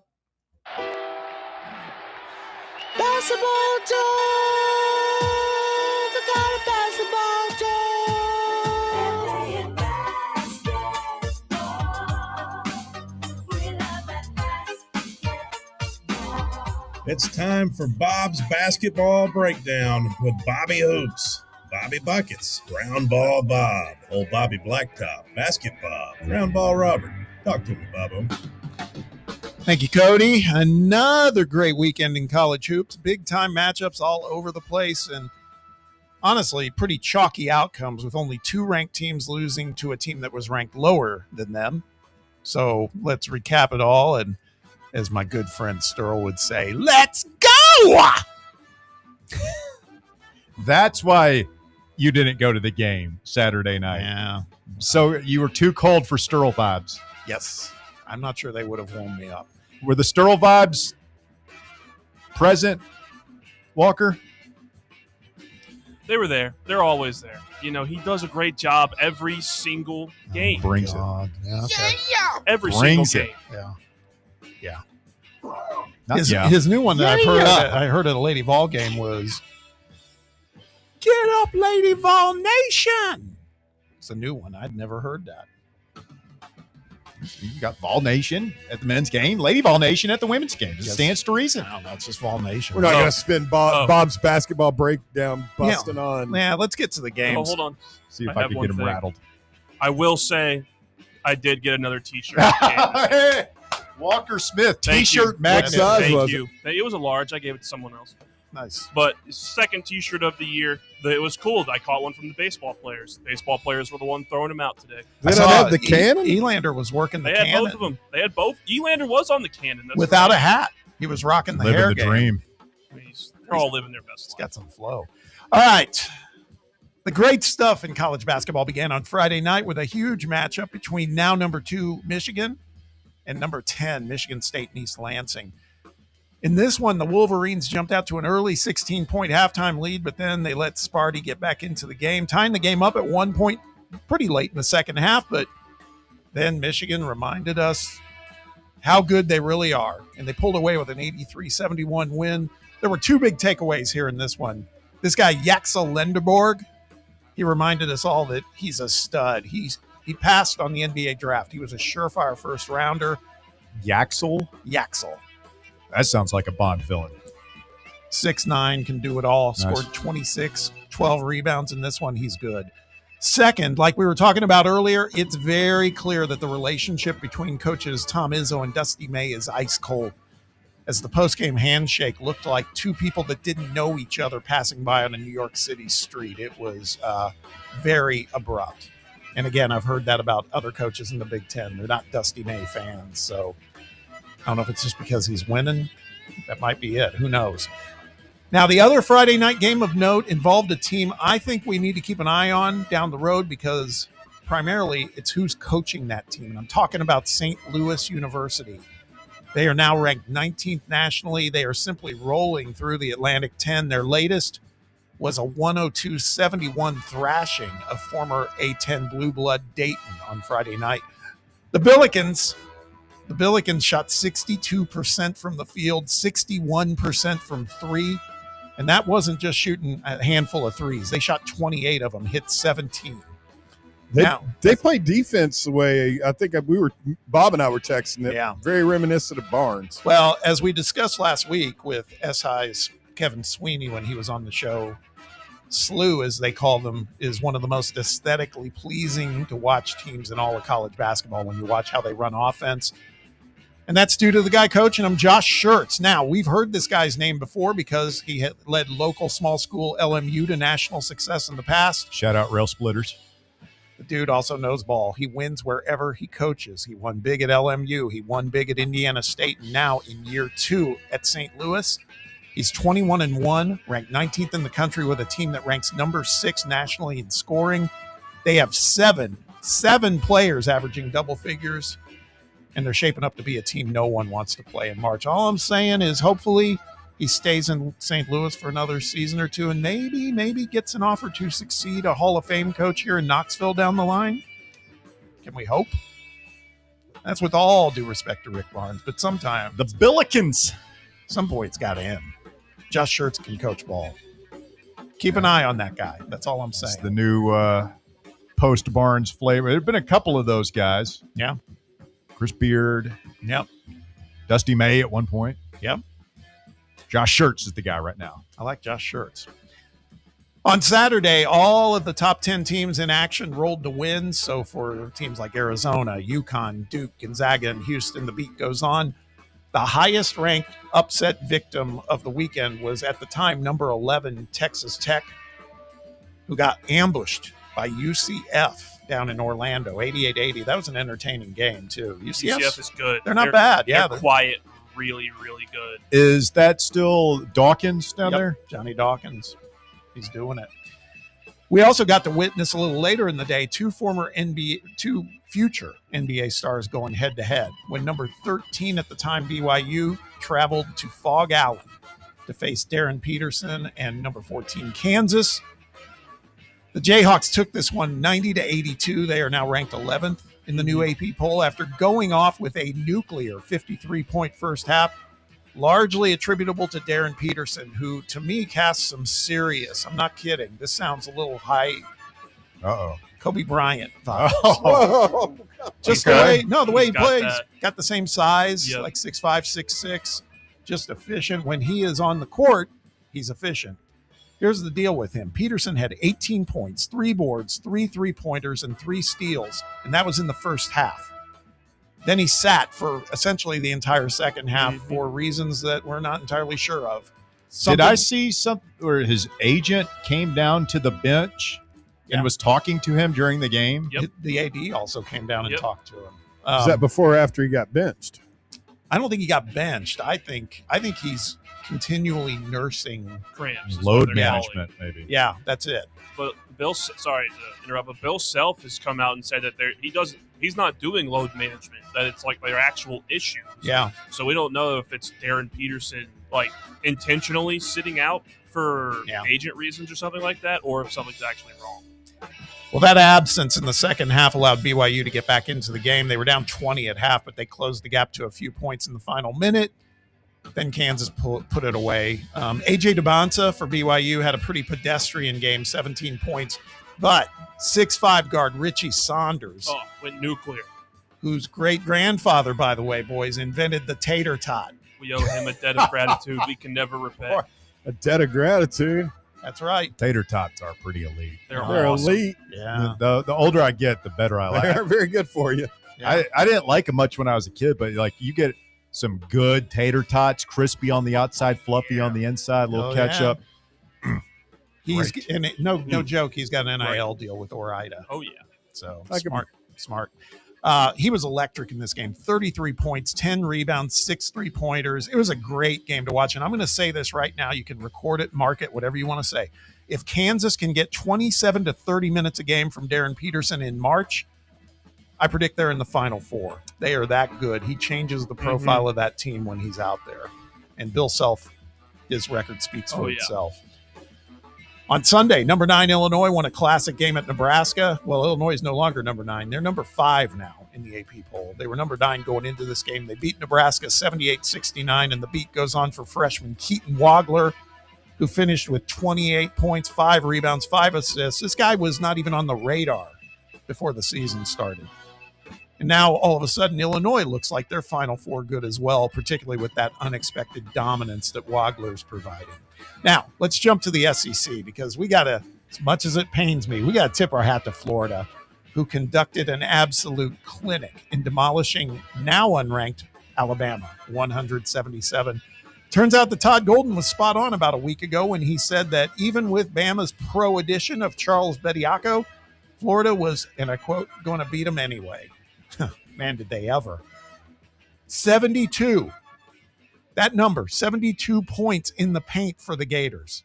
Basketball tones. I got a basketball. It's time for Bob's basketball breakdown with Bobby Hoops, Bobby Buckets, Round Ball Bob, Old Bobby Blacktop, Basket Bob, Round Ball Robert. Talk to me, Bobo. Thank you, Cody. Another great weekend in college hoops. Big-time matchups all over the place, and honestly, pretty chalky outcomes with only 2 ranked teams losing to a team that was ranked lower than them. So let's recap it all, and as my good friend Sterl would say, let's go! That's why you didn't go to the game Saturday night. Yeah. So you were too cold for Sterl vibes. Yes. I'm not sure they would have warmed me up. Were the Sterl vibes present, Walker? They were there. They're always there. You know, he does a great job every single game. Brings it. Yeah, okay. Every Brings single it. game. Yeah. His new one that I heard at a Lady Vol game was, "Get up, Lady Vol Nation." It's a new one. I'd never heard that. You got Vol Nation at the men's game, Lady Vol Nation at the women's game. It stands to reason. No, it's just Vol Nation. We're not going to spend Bob's basketball breakdown busting on. Yeah, let's get to the games. Oh, hold on. See if I can get him rattled. I will say I did get another T-shirt. Hey, Walker Smith T-shirt magnet. What size Thank was you. It was a large. I gave it to someone else. Nice. But second T-shirt of the year. It was cool. I caught one from the baseball players. The baseball players were the one throwing them out today. They don't have the cannon? Elander was working the They cannon. had both of them. They had both. Elander was on the cannon. That's Without right. a hat. He was rocking the Living hair the game. dream. They're all living their best He's life. got some flow. All right. The great stuff in college basketball began on Friday night with a huge matchup between now number 2 Michigan and number 10 Michigan State and East Lansing. In this one, the Wolverines jumped out to an early 16-point halftime lead, but then they let Sparty get back into the game, tying the game up at 1 point pretty late in the second half. But then Michigan reminded us how good they really are, and they pulled away with an 83-71 win. There were 2 big takeaways here in this one. This guy, Yaxel Lenderborg, he reminded us all that he's a stud. He passed on the NBA draft. He was a surefire first rounder. Yaxel? Yaxel. That sounds like a Bond villain. 6'9", can do it all. Nice. Scored 26, 12 rebounds in this one. He's good. Second, like we were talking about earlier, it's very clear that the relationship between coaches Tom Izzo and Dusty May is ice cold, as the postgame handshake looked like 2 people that didn't know each other passing by on a New York City street. It was very abrupt. And again, I've heard that about other coaches in the Big Ten. They're not Dusty May fans, so I don't know if it's just because he's winning. That might be it. Who knows? Now, the other Friday night game of note involved a team I think we need to keep an eye on down the road, because primarily it's who's coaching that team. And I'm talking about St. Louis University. They are now ranked 19th nationally. They are simply rolling through the Atlantic 10. Their latest was a 102-71 thrashing of former A-10 Blue Blood Dayton on Friday night. The Billikens shot 62% from the field, 61% from 3. And that wasn't just shooting a handful of threes. They shot 28 of them, hit 17. They play defense the way I think Bob and I were texting it. Yeah. Very reminiscent of Barnes. Well, as we discussed last week with SI's Kevin Sweeney when he was on the show, SLU, as they call them, is one of the most aesthetically pleasing to watch teams in all of college basketball when you watch how they run offense. And that's due to the guy coaching them, Josh Schertz. Now, we've heard this guy's name before because he had led local small school LMU to national success in the past. Shout out Rail Splitters. The dude also knows ball. He wins wherever he coaches. He won big at LMU. He won big at Indiana State. And now in year 2 at St. Louis, he's 21-1, ranked 19th in the country with a team that ranks number 6 nationally in scoring. They have seven players averaging double figures, and they're shaping up to be a team no one wants to play in March. All I'm saying is hopefully he stays in St. Louis for another season or 2 and maybe gets an offer to succeed a Hall of Fame coach here in Knoxville down the line. Can we hope? That's with all due respect to Rick Barnes, but sometimes the Billikens, some point's got to end. Josh Schertz can coach ball. Keep an eye on that guy. That's all I'm saying. It's the new post-Barnes flavor. There have been a couple of those guys. Yeah. Chris Beard. Yep. Dusty May at one point. Yep. Josh Schertz is the guy right now. I like Josh Schertz. On Saturday, all of the top 10 teams in action rolled to wins. So for teams like Arizona, UConn, Duke, Gonzaga, and Houston, the beat goes on. The highest ranked upset victim of the weekend was at the time number 11 Texas Tech, who got ambushed by UCF down in Orlando, 88-80. That was an entertaining game too. UCF is good. They're not bad. Yeah, they're quiet, really, really good. Is that still Dawkins down there? Johnny Dawkins. He's doing it. We also got to witness a little later in the day two future NBA stars going head to head when number 13 at the time BYU traveled to Fog Allen to face Darren Peterson and number 14 Kansas. The Jayhawks took this one 90-82. They are now ranked 11th in the new AP poll after going off with a nuclear 53-point first half, largely attributable to Darren Peterson, who to me casts some serious, I'm not kidding, this sounds a little high, Kobe Bryant vibes. Whoa. Just Okay. the way he He's got plays. that. Got the same size, Yep. like 6'5", 6'6", just efficient. When he is on the court, he's efficient. Here's the deal with him. Peterson had 18 points, 3 boards, 3 three-pointers, and 3 steals, and that was in the first half. Then he sat for essentially the entire second half for reasons that we're not entirely sure of. Did I see something where his agent came down to the bench and was talking to him during the game? Yep. The AD also came down and talked to him. Is that before or after he got benched? I don't think he got benched. I think he's continually nursing Cramps. is what Load they're calling management, maybe. Yeah, that's it. But sorry to interrupt, but Bill Self has come out and said that he's not doing load management, that it's like their actual issues. Yeah. So we don't know if it's Darren Peterson like intentionally sitting out for agent reasons or something like that, or if something's actually wrong. Well, that absence in the second half allowed BYU to get back into the game. They were down 20 at half, but they closed the gap to a few points in the final minute. Then Kansas put it away. A.J. DeBonta for BYU had a pretty pedestrian game, 17 points. But 6'5" guard Richie Saunders, Went nuclear. whose great-grandfather, by the way, boys, invented the tater tot. We owe him a debt of gratitude we can never repay. A debt of gratitude. That's right. Tater tots are pretty elite. They're awesome. Elite. Yeah. The older I get, the better I like. They are very good for you. Yeah. I didn't like them much when I was a kid, but like you get some good tater tots, crispy on the outside, fluffy on the inside, a little ketchup. He's and no joke. He's got an NIL deal with Ore-Ida. Oh yeah. So I could- smart. He was electric in this game. 33 points, 10 rebounds, 6 3-pointers. It was a great game to watch. And I'm going to say this right now. You can record it, mark it, whatever you want to say. If Kansas can get 27 to 30 minutes a game from Darren Peterson in March, I predict they're in the Final Four. They are that good. He changes the profile of that team when he's out there. And Bill Self, his record speaks for itself. On Sunday, number 9 Illinois won a classic game at Nebraska. Well, Illinois is no longer number 9. They're number 5 now in the AP poll. They were number 9 going into this game. They beat Nebraska 78-69, and the beat goes on for freshman Keaton Wagler, who finished with 28 points, 5 rebounds, 5 assists. This guy was not even on the radar before the season started. And now, all of a sudden, Illinois looks like they're Final Four good as well, particularly with that unexpected dominance that Wagler's providing. Now, let's jump to the SEC because we got to, as much as it pains me, we got to tip our hat to Florida, who conducted an absolute clinic in demolishing now unranked Alabama, 177. Turns out that Todd Golden was spot on about a week ago when he said that even with Bama's pro edition of Charles Bediako, Florida was, and I quote, going to beat them anyway. Man, did they ever. 72. That number, 72 points in the paint for the Gators.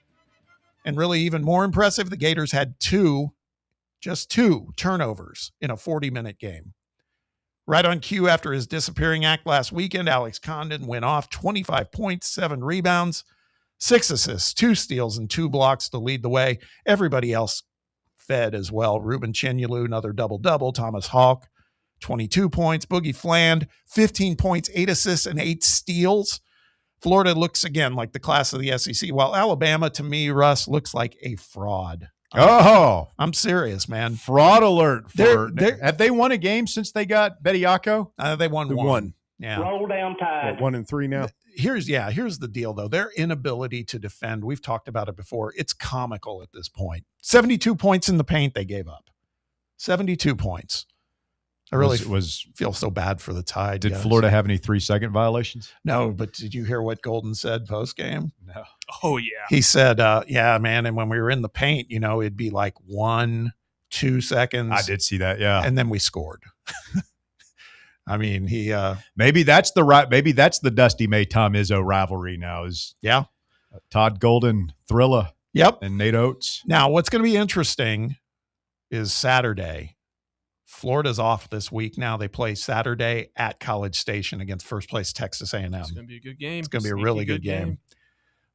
And really even more impressive, the Gators had just two turnovers in a 40-minute game. Right on cue after his disappearing act last weekend, Alex Condon went off 25 points, 7 rebounds, 6 assists, 2 steals, and 2 blocks to lead the way. Everybody else fed as well. Ruben Chinyelu, another double-double. Thomas Hawk, 22 points. Boogie Fland, 15 points, 8 assists, and 8 steals. Florida looks, again, like the class of the SEC, while Alabama, to me, Russ, looks like a fraud. I'm serious, man. Fraud alert. Have they won a game since they got Bediako? They won one. Yeah. Roll down tide. 1-3 now. Here's the deal, though. Their inability to defend, we've talked about it before. It's comical at this point. 72 points in the paint they gave up. 72 points. I really feel so bad for the Tide. Did Florida have any 3-second violations? No, but did you hear what Golden said post-game? No. Oh, yeah. He said, yeah, man, and when we were in the paint, it'd be like 1-2 seconds. I did see that, yeah. And then we scored. I mean, maybe that's the Dusty May Tom Izzo rivalry now is Todd Golden, Thrilla, and Nate Oates. Now, what's going to be interesting is Saturday. Florida's off this week now. They play Saturday at College Station against first place Texas A&M. It's going to be a good game. It's going to be a really good game.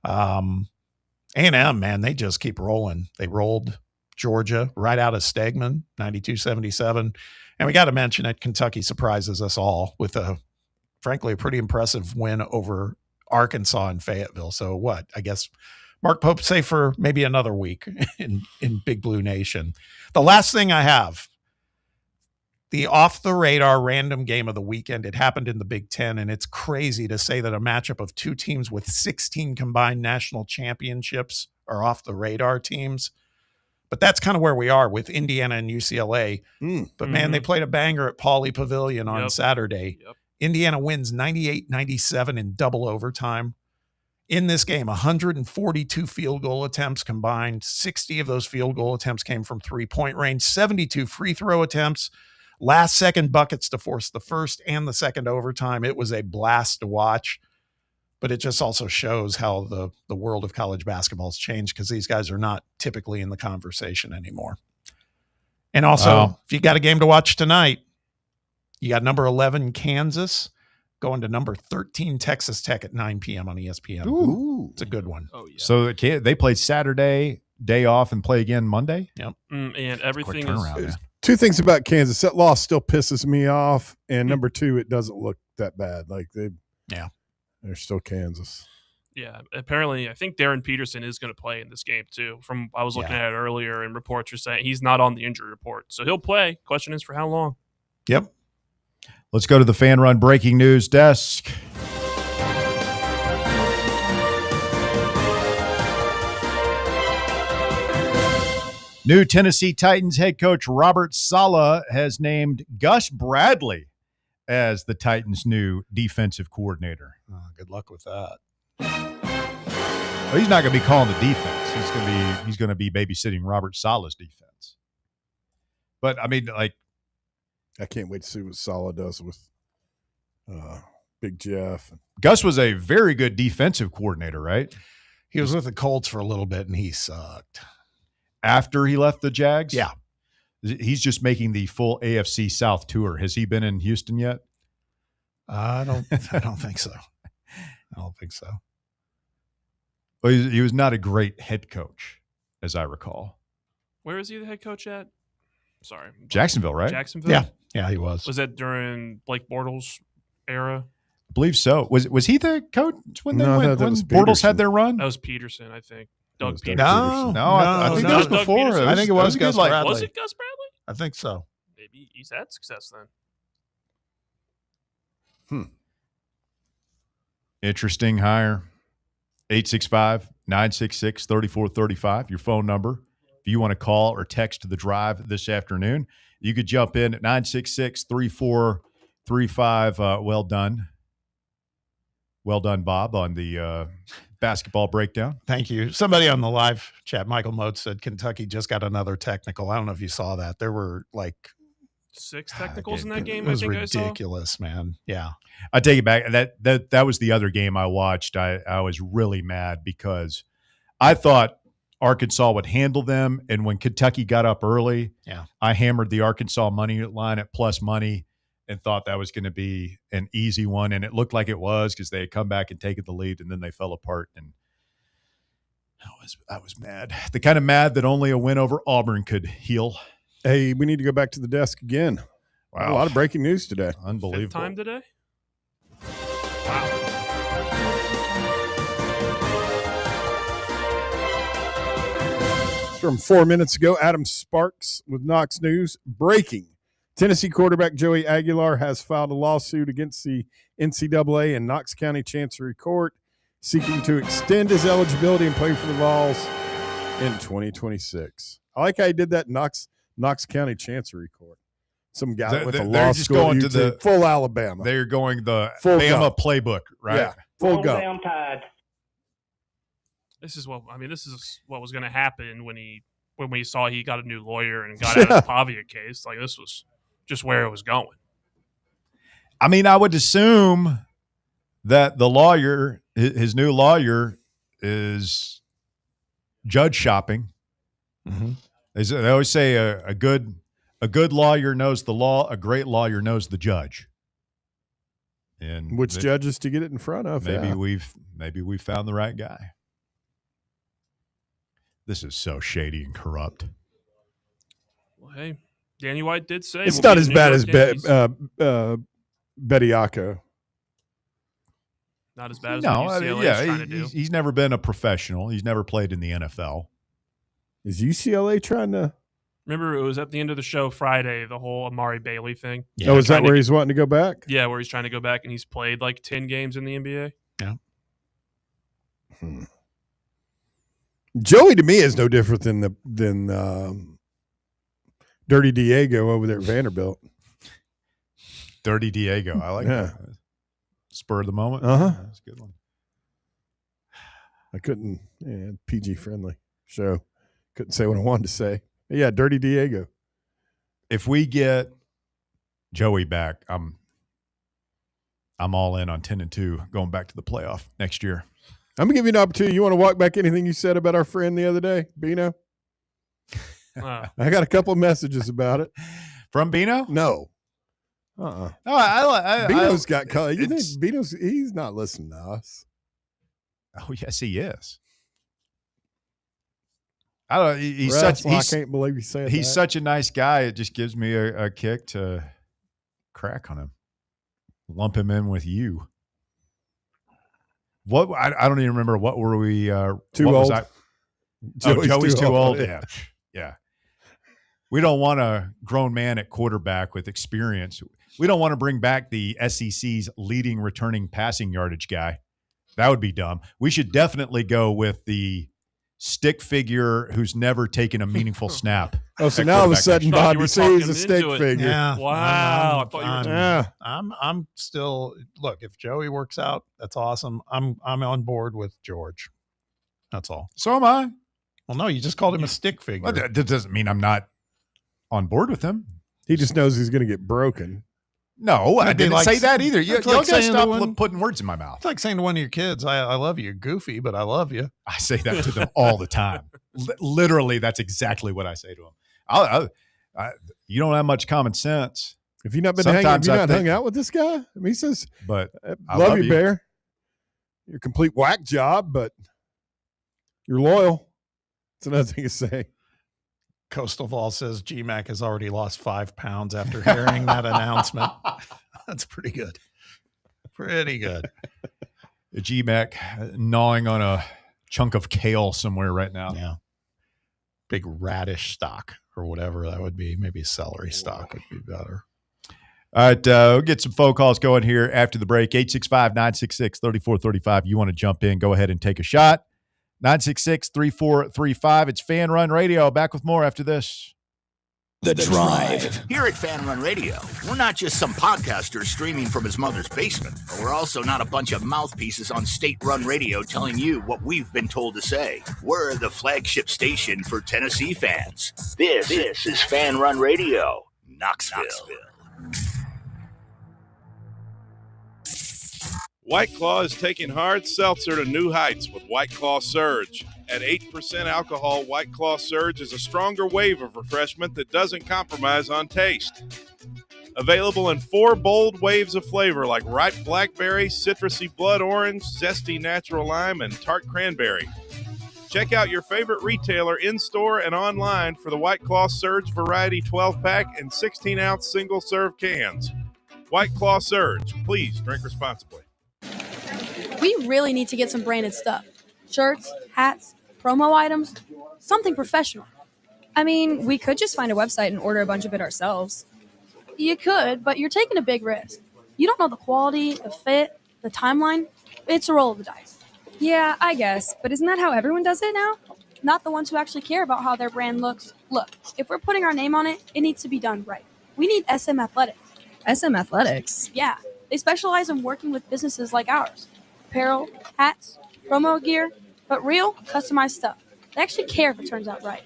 A&M, man, they just keep rolling. They rolled Georgia right out of Stegman, 92-77. And we got to mention it, Kentucky surprises us all with frankly, a pretty impressive win over Arkansas and Fayetteville. So what? I guess Mark Pope, say for maybe another week in Big Blue Nation. The last thing I have, the off-the-radar random game of the weekend. It happened in the Big Ten, and it's crazy to say that a matchup of two teams with 16 combined national championships are off-the-radar teams. But that's kind of where we are with Indiana and UCLA. But, man, they played a banger at Pauley Pavilion on Saturday. Indiana wins 98-97 in double overtime. In this game, 142 field goal attempts combined. 60 of those field goal attempts came from three-point range, 72 free throw attempts, last-second buckets to force the first and the second overtime. It was a blast to watch, but it just also shows how the world of college basketball has changed because these guys are not typically in the conversation anymore. And also, if you got a game to watch tonight, you got number 11 Kansas going to number 13 Texas Tech at 9 p.m. on ESPN. Ooh. It's a good one. Oh, yeah. So they played Saturday, day off, and play again Monday? Yep. And everything is... Two things about Kansas. That loss still pisses me off. And number two, it doesn't look that bad. Like they're still Kansas. Yeah, apparently, I think Darren Peterson is going to play in this game, too. From I was looking at it earlier, and reports are saying he's not on the injury report. So he'll play. Question is for how long? Yep. Let's go to the Fan Run breaking news desk. New Tennessee Titans head coach Robert Saleh has named Gus Bradley as the Titans' new defensive coordinator. Good luck with that. Well, he's not going to be calling the defense. He's going to be babysitting Robert Saleh's defense. But I mean, like, I can't wait to see what Saleh does with Big Jeff. Gus was a very good defensive coordinator, right? He was with the Colts for a little bit, and he sucked. After he left the Jags? Yeah. He's just making the full AFC South tour. Has he been in Houston yet? I don't think so. I don't think so. Well, he was not a great head coach, as I recall. Where is he the head coach at? Sorry. Jacksonville, right? Jacksonville? Yeah, he was. Was that during Blake Bortles' era? I believe so. Was he the coach when was Bortles had their run? That was Peterson, I think. Doug Doug Peterson. No, I think it was before. I think it was Gus Bradley. Was it Gus Bradley? I think so. Maybe he's had success Hmm. then. Interesting hire. 865-966-3435, your phone number. If you want to call or text the drive this afternoon, you could jump in at 966-3435. Well done. Well done, Bob, on the basketball breakdown. Thank you. Somebody on the live chat, Michael Mote, said Kentucky just got another technical. I don't know if you saw that. There were like 6 technicals in that game. It was I think ridiculous, man. Yeah. I take it back. That was the other game I watched. I was really mad because I thought Arkansas would handle them, and when Kentucky got up early, I hammered the Arkansas money line at plus money and thought that was going to be an easy one, and it looked like it was because they had come back and taken the lead, and then they fell apart, and I was mad. The kind of mad that only a win over Auburn could heal. Hey, we need to go back to the desk again. Wow. A lot of breaking news today. Unbelievable. 5th time today? From 4 minutes ago, Adam Sparks with Knox News. Breaking. Tennessee quarterback Joey Aguilar has filed a lawsuit against the NCAA and Knox County Chancery Court, seeking to extend his eligibility and play for the Vols in 2026. I like how he did that Knox County Chancery Court. Some guy with a law school going to the full Alabama. They're going the Full Bama go. playbook, right? Yeah, full go. This is what was going to happen when we saw he got a new lawyer and got out of the Pavia case. Like, this was just where it was going. I mean, I would assume that the lawyer, his new lawyer, is judge shopping. Mm-hmm. They always say a good lawyer knows the law, a great lawyer knows the judge. And which judges to get it in front of? Maybe we've found the right guy. This is so shady and corrupt. Well, hey, Danny White did say it's not as bad as Bediako. Not as bad as what UCLA is trying to do. He's never been a professional. He's never played in the NFL. Is UCLA trying to? Remember, it was at the end of the show Friday, the whole Amari Bailey thing. Yeah. Oh, is that where he's wanting to go back? Yeah, where he's trying to go back, and he's played like 10 games in the NBA. Yeah. Joey to me is no different than Dirty Diego over there at Vanderbilt. Dirty Diego, I like that. Spur of the moment. That's a good one. I couldn't. PG friendly show. Couldn't say what I wanted to say. But yeah, Dirty Diego. If we get Joey back, I'm all in on 10-2 going back to the playoff next year. I'm gonna give you an opportunity. You want to walk back anything you said about our friend the other day, Bino? I got a couple of messages about it from Bino. No. No, Bino's got color. You think he's not listening to us? Oh yes, he is. I can't believe you said he's that. such a nice guy. It just gives me a kick to crack on him, lump him in with you. What I don't even remember. What were we? Too what old. Was Joey's too old. Yeah. We don't want a grown man at quarterback with experience. We don't want to bring back the SEC's leading returning passing yardage guy. That would be dumb. We should definitely go with the stick figure who's never taken a meaningful snap. Oh, so now all of a sudden Bobby sees a stick figure. Yeah. Wow. I thought you were I'm still look, if Joey works out, that's awesome. I'm on board with George. That's all. So am I. Well, no, you just called him a stick figure. Well, that doesn't mean I'm not on board with him. He just knows he's going to get broken. No, I didn't say that either. Y'all like got to stop putting words in my mouth. It's like saying to one of your kids, I love you. You're goofy, but I love you. I say that to them all the time. Literally, that's exactly what I say to them. You don't have much common sense. Have you not been hung out with this guy? I mean, he says, but I love you, Bear. You're a complete whack job, but you're loyal. That's another thing to say. Coastal Vol says GMAC has already lost 5 pounds after hearing that announcement. That's pretty good. Pretty good. GMAC gnawing on a chunk of kale somewhere right now. Yeah. Big radish stock or whatever that would be. Maybe celery stock would be better. All right, we'll get some phone calls going here after the break. 865-966-3435. You want to jump in, go ahead and take a shot. 966-3435. It's Fan Run Radio. Back with more after this. The Drive. Here at Fan Run Radio, we're not just some podcaster streaming from his mother's basement, but we're also not a bunch of mouthpieces on state-run radio telling you what we've been told to say. We're the flagship station for Tennessee fans. This is Fan Run Radio, Knoxville. White Claw is taking hard seltzer to new heights with White Claw Surge. At 8% alcohol, White Claw Surge is a stronger wave of refreshment that doesn't compromise on taste. Available in 4 bold waves of flavor like ripe blackberry, citrusy blood orange, zesty natural lime, and tart cranberry. Check out your favorite retailer in-store and online for the White Claw Surge Variety 12-pack and 16-ounce single-serve cans. White Claw Surge. Please drink responsibly. We really need to get some branded stuff. Shirts, hats, promo items, something professional. I mean, we could just find a website and order a bunch of it ourselves. You could, but you're taking a big risk. You don't know the quality, the fit, the timeline. It's a roll of the dice. Yeah, I guess, but isn't that how everyone does it now? Not the ones who actually care about how their brand looks. Look, if we're putting our name on it, it needs to be done right. We need SM Athletics. SM Athletics? Yeah, they specialize in working with businesses like ours. Apparel, hats, promo gear, but real, customized stuff. They actually care if it turns out right.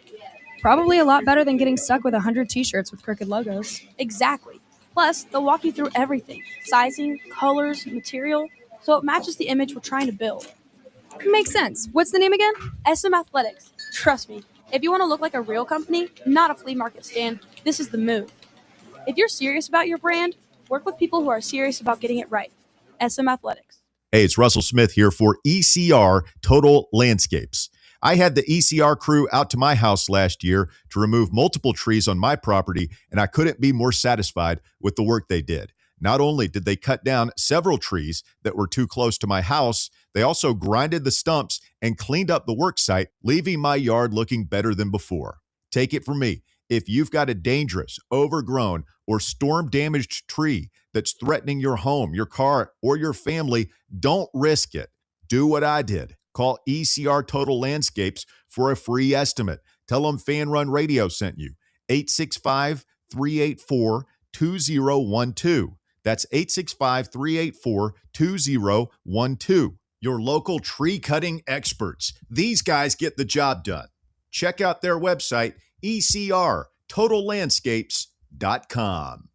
Probably a lot better than getting stuck with 100 t-shirts with crooked logos. Exactly. Plus, they'll walk you through everything. Sizing, colors, material, so it matches the image we're trying to build. Makes sense. What's the name again? SM Athletics. Trust me, if you want to look like a real company, not a flea market stand, this is the move. If you're serious about your brand, work with people who are serious about getting it right. SM Athletics. Hey, it's Russell Smith here for ECR Total Landscapes. I had the ECR crew out to my house last year to remove multiple trees on my property, and I couldn't be more satisfied with the work they did. Not only did they cut down several trees that were too close to my house, they also grinded the stumps and cleaned up the work site, leaving my yard looking better than before. Take it from me. If you've got a dangerous, overgrown, or storm-damaged tree that's threatening your home, your car, or your family, don't risk it. Do what I did. Call ECR Total Landscapes for a free estimate. Tell them Fan Run Radio sent you. 865-384-2012. That's 865-384-2012. Your local tree cutting experts. These guys get the job done. Check out their website, ecrtotallandscapes.com.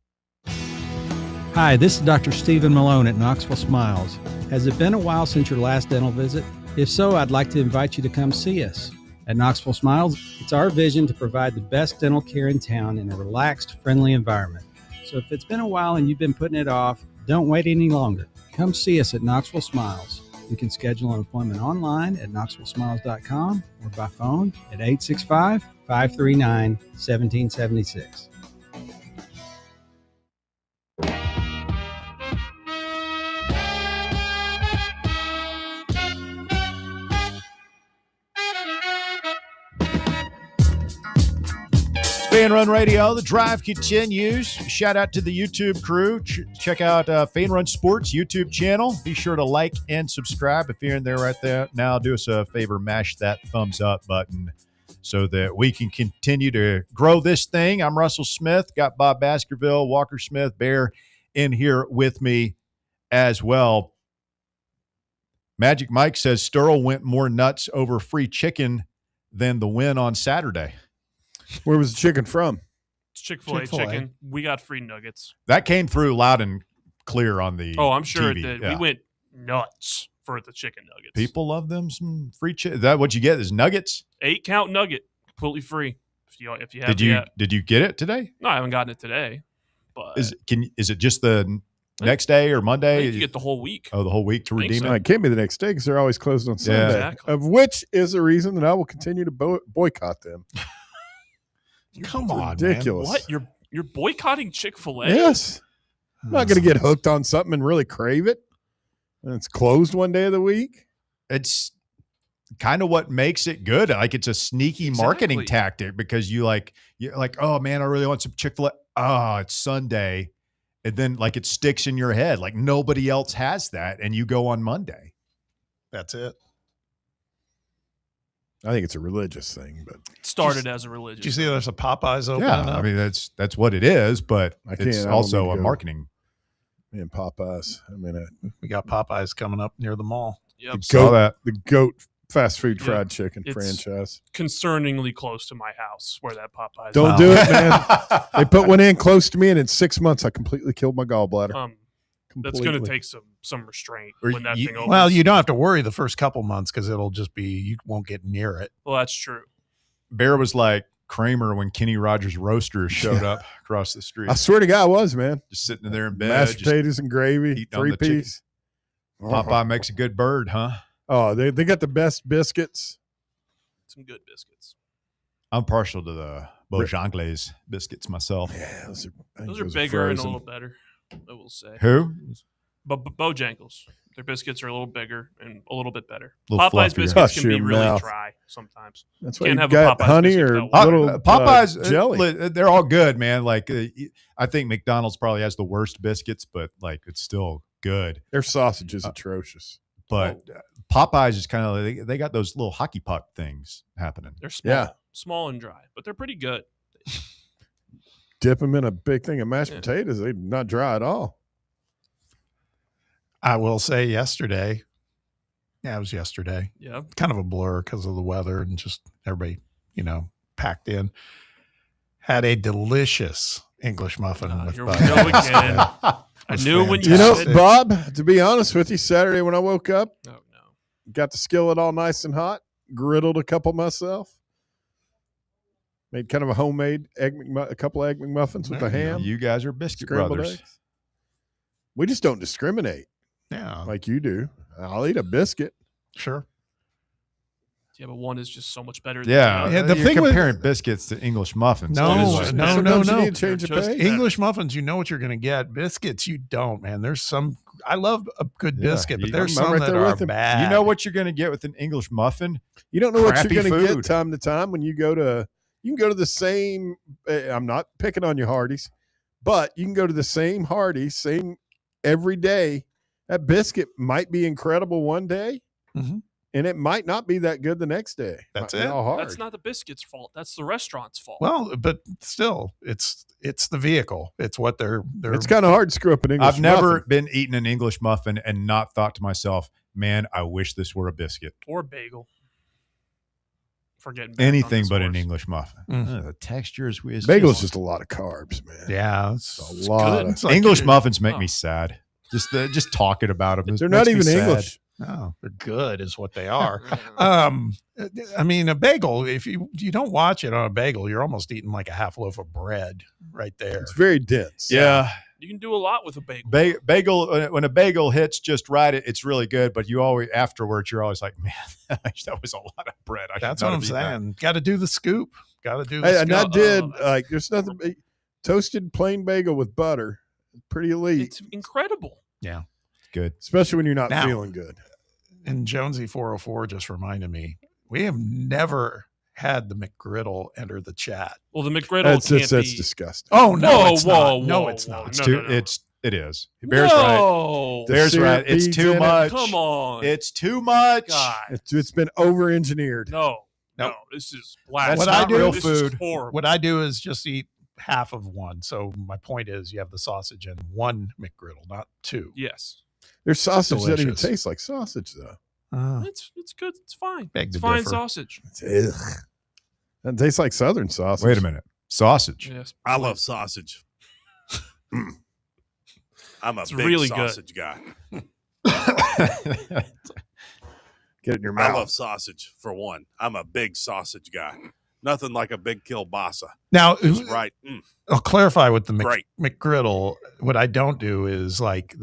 Hi, this is Dr. Stephen Malone at Knoxville Smiles. Has it been a while since your last dental visit? If so, I'd like to invite you to come see us. At Knoxville Smiles, it's our vision to provide the best dental care in town in a relaxed, friendly environment. So if it's been a while and you've been putting it off, don't wait any longer. Come see us at Knoxville Smiles. You can schedule an appointment online at knoxvillesmiles.com or by phone at 865-539-1776. Fan Run Radio, the drive continues. Shout out to the YouTube crew. Check out Fan Run Sports YouTube channel. Be sure to like and subscribe if you're in there right there. Now, do us a favor, mash that thumbs up button so that we can continue to grow this thing. I'm Russell Smith. Got Bob Baskerville, Walker Smith, Bear in here with me as well. Magic Mike says Sterl went more nuts over free chicken than the win on Saturday. Where was the chicken from? It's Chick-fil-A chicken. We got free nuggets. That came through loud and clear on the Oh, I'm sure TV. it did. Yeah. We went nuts for the chicken nuggets. People love them some free chicken. Is that what you get is nuggets? 8-count nugget, completely free. If you have Did you get it today? No, I haven't gotten it today. But Is it just the next day or Monday? you get the whole week. Oh, the whole week to redeem No, it? it can't be the next day because they're always closed on Sunday. Exactly. Of which is a reason that I will continue to boycott them. Come on, ridiculous. What? You're boycotting Chick-fil-A? Yes. I'm not going to get hooked on something and really crave it. And it's closed one day of the week. It's kind of what makes it good. Like it's a sneaky marketing tactic because you're like, oh man, I really want some Chick-fil-A. Oh, it's Sunday. And then like it sticks in your head. Like nobody else has that. And you go on Monday. That's it. I think it's a religious thing, but It started as a religious. Did you see there's a Popeyes open? Yeah. I mean, that's what it is, but it's also a marketing. Man, Popeyes. I mean, we got Popeyes coming up near the mall. Yep. the goat fast food Yeah. fried chicken It's franchise. concerningly close to my house where that Popeyes Don't is. do it, man. They put one in close to me, and in 6 months, I completely killed my gallbladder. That's going to take some restraint when that thing opens. Well, you don't have to worry the first couple months because it'll just be, you won't get near it. Well, that's true. Bear was like Kramer when Kenny Rogers Roasters showed up across the street. I swear to God, I was, man. Just sitting in there in bed. Mashed just potatoes and gravy, eating on the 3-piece. Popeye makes a good bird, huh? Oh, they got the best biscuits. Some good biscuits. I'm partial to the Bojangles biscuits myself. Yeah, Those are bigger and a little better, I will say. Who? Bojangles. Their biscuits are a little bigger and a little bit better. Little Popeye's fluffier. biscuits Hush can be your really mouth. dry sometimes. That's why Can't you have got a Popeye's honey biscuit or without water. little Popeyes, jelly. they're all good, man. Like I think McDonald's probably has the worst biscuits, but like it's still good. Their sausage is atrocious. But Popeyes is kind of they got those little hockey puck things happening. They're small, Yeah. small and dry, but they're pretty good. Dip them in a big thing of mashed potatoes. They're not dry at all. I will say yesterday, it was yesterday. Yeah. Kind of a blur because of the weather and just everybody, packed in. Had a delicious English muffin with here we butter. go again. I knew when you You know, said it. Bob, to be honest with you, Saturday when I woke up, Oh, no. got the skillet all nice and hot, griddled a couple myself, made kind of a homemade a couple egg McMuffins with the ham. You guys are biscuit scrambled brothers. eggs. We just don't discriminate Yeah. like you do. I'll eat a biscuit. Sure. Yeah, but one is just so much better. Yeah, than the you're thing with- comparing biscuits to English muffins. No. Sometimes you need to change They're of just pace. English muffins, you know what you're going to get. Biscuits, you don't, man. There's some. I love a good biscuit, but there's I'm some right that there are with him. bad. You know what you're going to get with an English muffin? You don't know what Crappy you're going to food. get time to time when you go to. You can go to the same. I'm not picking on you, Hardee's, but you can go to the same Hardee's, same every day. That biscuit might be incredible one day, and it might not be that good the next day. That's Might be it. all hard. That's not the biscuit's fault. That's the restaurant's fault. Well, but still, it's the vehicle. It's what they're. It's kind of hard to screw up an English I've never muffin. been eating an English muffin and not thought to myself, man, I wish this were a biscuit. Or bagel. Forgetting back on Anything this but an horse. English muffin. The texture is weird. Bagel is just a lot of carbs, man. Yeah, It's a lot. It's like English you- muffins make me sad. Just talking about them. They're not even English. No, they're good, is what they are. I mean, a bagel. If you don't watch it on a bagel, you're almost eating like a half loaf of bread right there. It's very dense. Yeah. You can do a lot with a bagel. Bagel, when a bagel hits just right, it's really good. But you always afterwards, you're always like, man, that was a lot of bread. That's what I'm saying. Got to do the scoop. Got to do the Hey, scoop. and I did like. There's nothing. Toasted plain bagel with butter, pretty elite. It's incredible. Yeah, good, especially when you're not Now- feeling good. And Jonesy 404 just reminded me, we have never had the McGriddle enter the chat. Well, the McGriddle That's can't be. disgusting. Oh no, Whoa, it's whoa, not. No, whoa, it's whoa. not. It's No, too. no, no. It is. Bear's No. right. Bear's syrup right. It's beads too in it. much. Come on. It's too much. God. It's been over engineered. No. Nope. No. This is black. That's What not I do- real This is food. horrible. What I do is just eat half of one. So my point is, you have the sausage and one McGriddle, not two. Yes. There's sausage that even Delicious. tastes like sausage though. It's good. It's fine. Beg It's to fine differ. sausage. Ugh. That tastes like Southern sausage. Wait a minute. Sausage. Yes. I love sausage. I'm a It's big really good. sausage guy. Get it in your I mouth. love sausage for one. I'm a big sausage guy. Nothing like a big kielbasa. Now, Just right. I'll clarify with the Great. McGriddle. What I don't do is like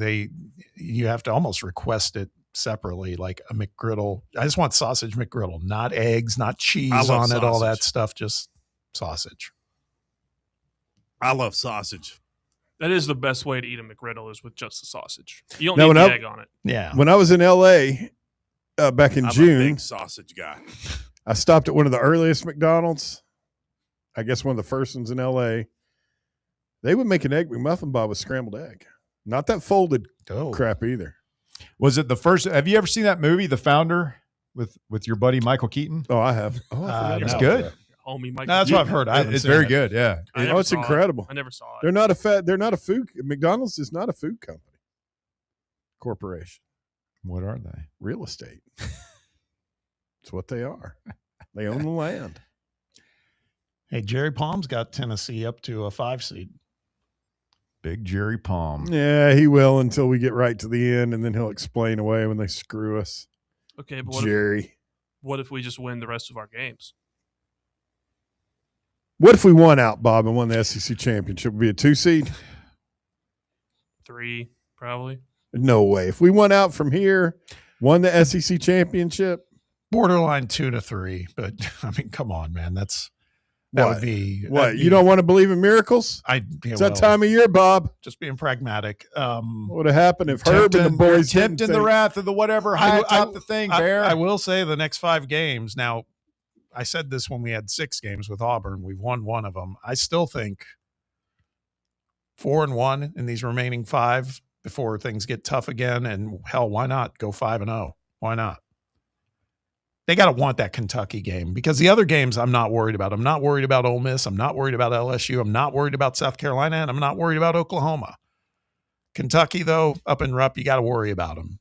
you have to almost request it separately, like a McGriddle. I just want sausage McGriddle, not eggs, not cheese I love on it, all that sausage. stuff, just sausage. I love sausage. That is the best way to eat a McGriddle is with just the sausage. You don't Now, need when the I- egg on it. Yeah. When I was in LA back in I'm a June, big sausage guy. I stopped at one of the earliest McDonald's. I guess one of the first ones in LA. They would make an egg McMuffin bar with scrambled egg. Not that folded crap either. Was it the first? Have you ever seen that movie, The Founder, with your buddy Michael Keaton? Oh, I have. Oh, I forgot It's about good. that. Homie, Mike. No, that's what I've heard. I haven't It's seen very it. good. Yeah. I never it's saw it. incredible. I never saw it. They're not a food. McDonald's is not a food company. Corporation. What are they? Real estate. It's what they are. They own the land. Hey, Jerry Palm's got Tennessee up to a 5 seed. Big Jerry Palm. Yeah, he will until we get right to the end, and then he'll explain away when they screw us. Okay, but Jerry. what if we just win the rest of our games? What if we won out, Bob, and won the SEC championship? Would be a 2 seed? 3, probably. No way. If we won out from here, won the SEC championship, Borderline 2 to 3, but I mean, come on, man. That would be what? that'd You be- don't want to believe in miracles? It's that time of year, Bob. Just being pragmatic. What would have happened if Herb and the boys tipped didn't in the think- wrath of the whatever high top the thing, Bear? I will say the next 5 games. Now, I said this when we had 6 games with Auburn. We've won one of them. I still think 4-1 in these remaining 5 before things get tough again. And hell, why not go 5-0? Why not? They got to want that Kentucky game because the other games I'm not worried about. I'm not worried about Ole Miss. I'm not worried about LSU. I'm not worried about South Carolina, and I'm not worried about Oklahoma. Kentucky, though, up and up, you got to worry about them.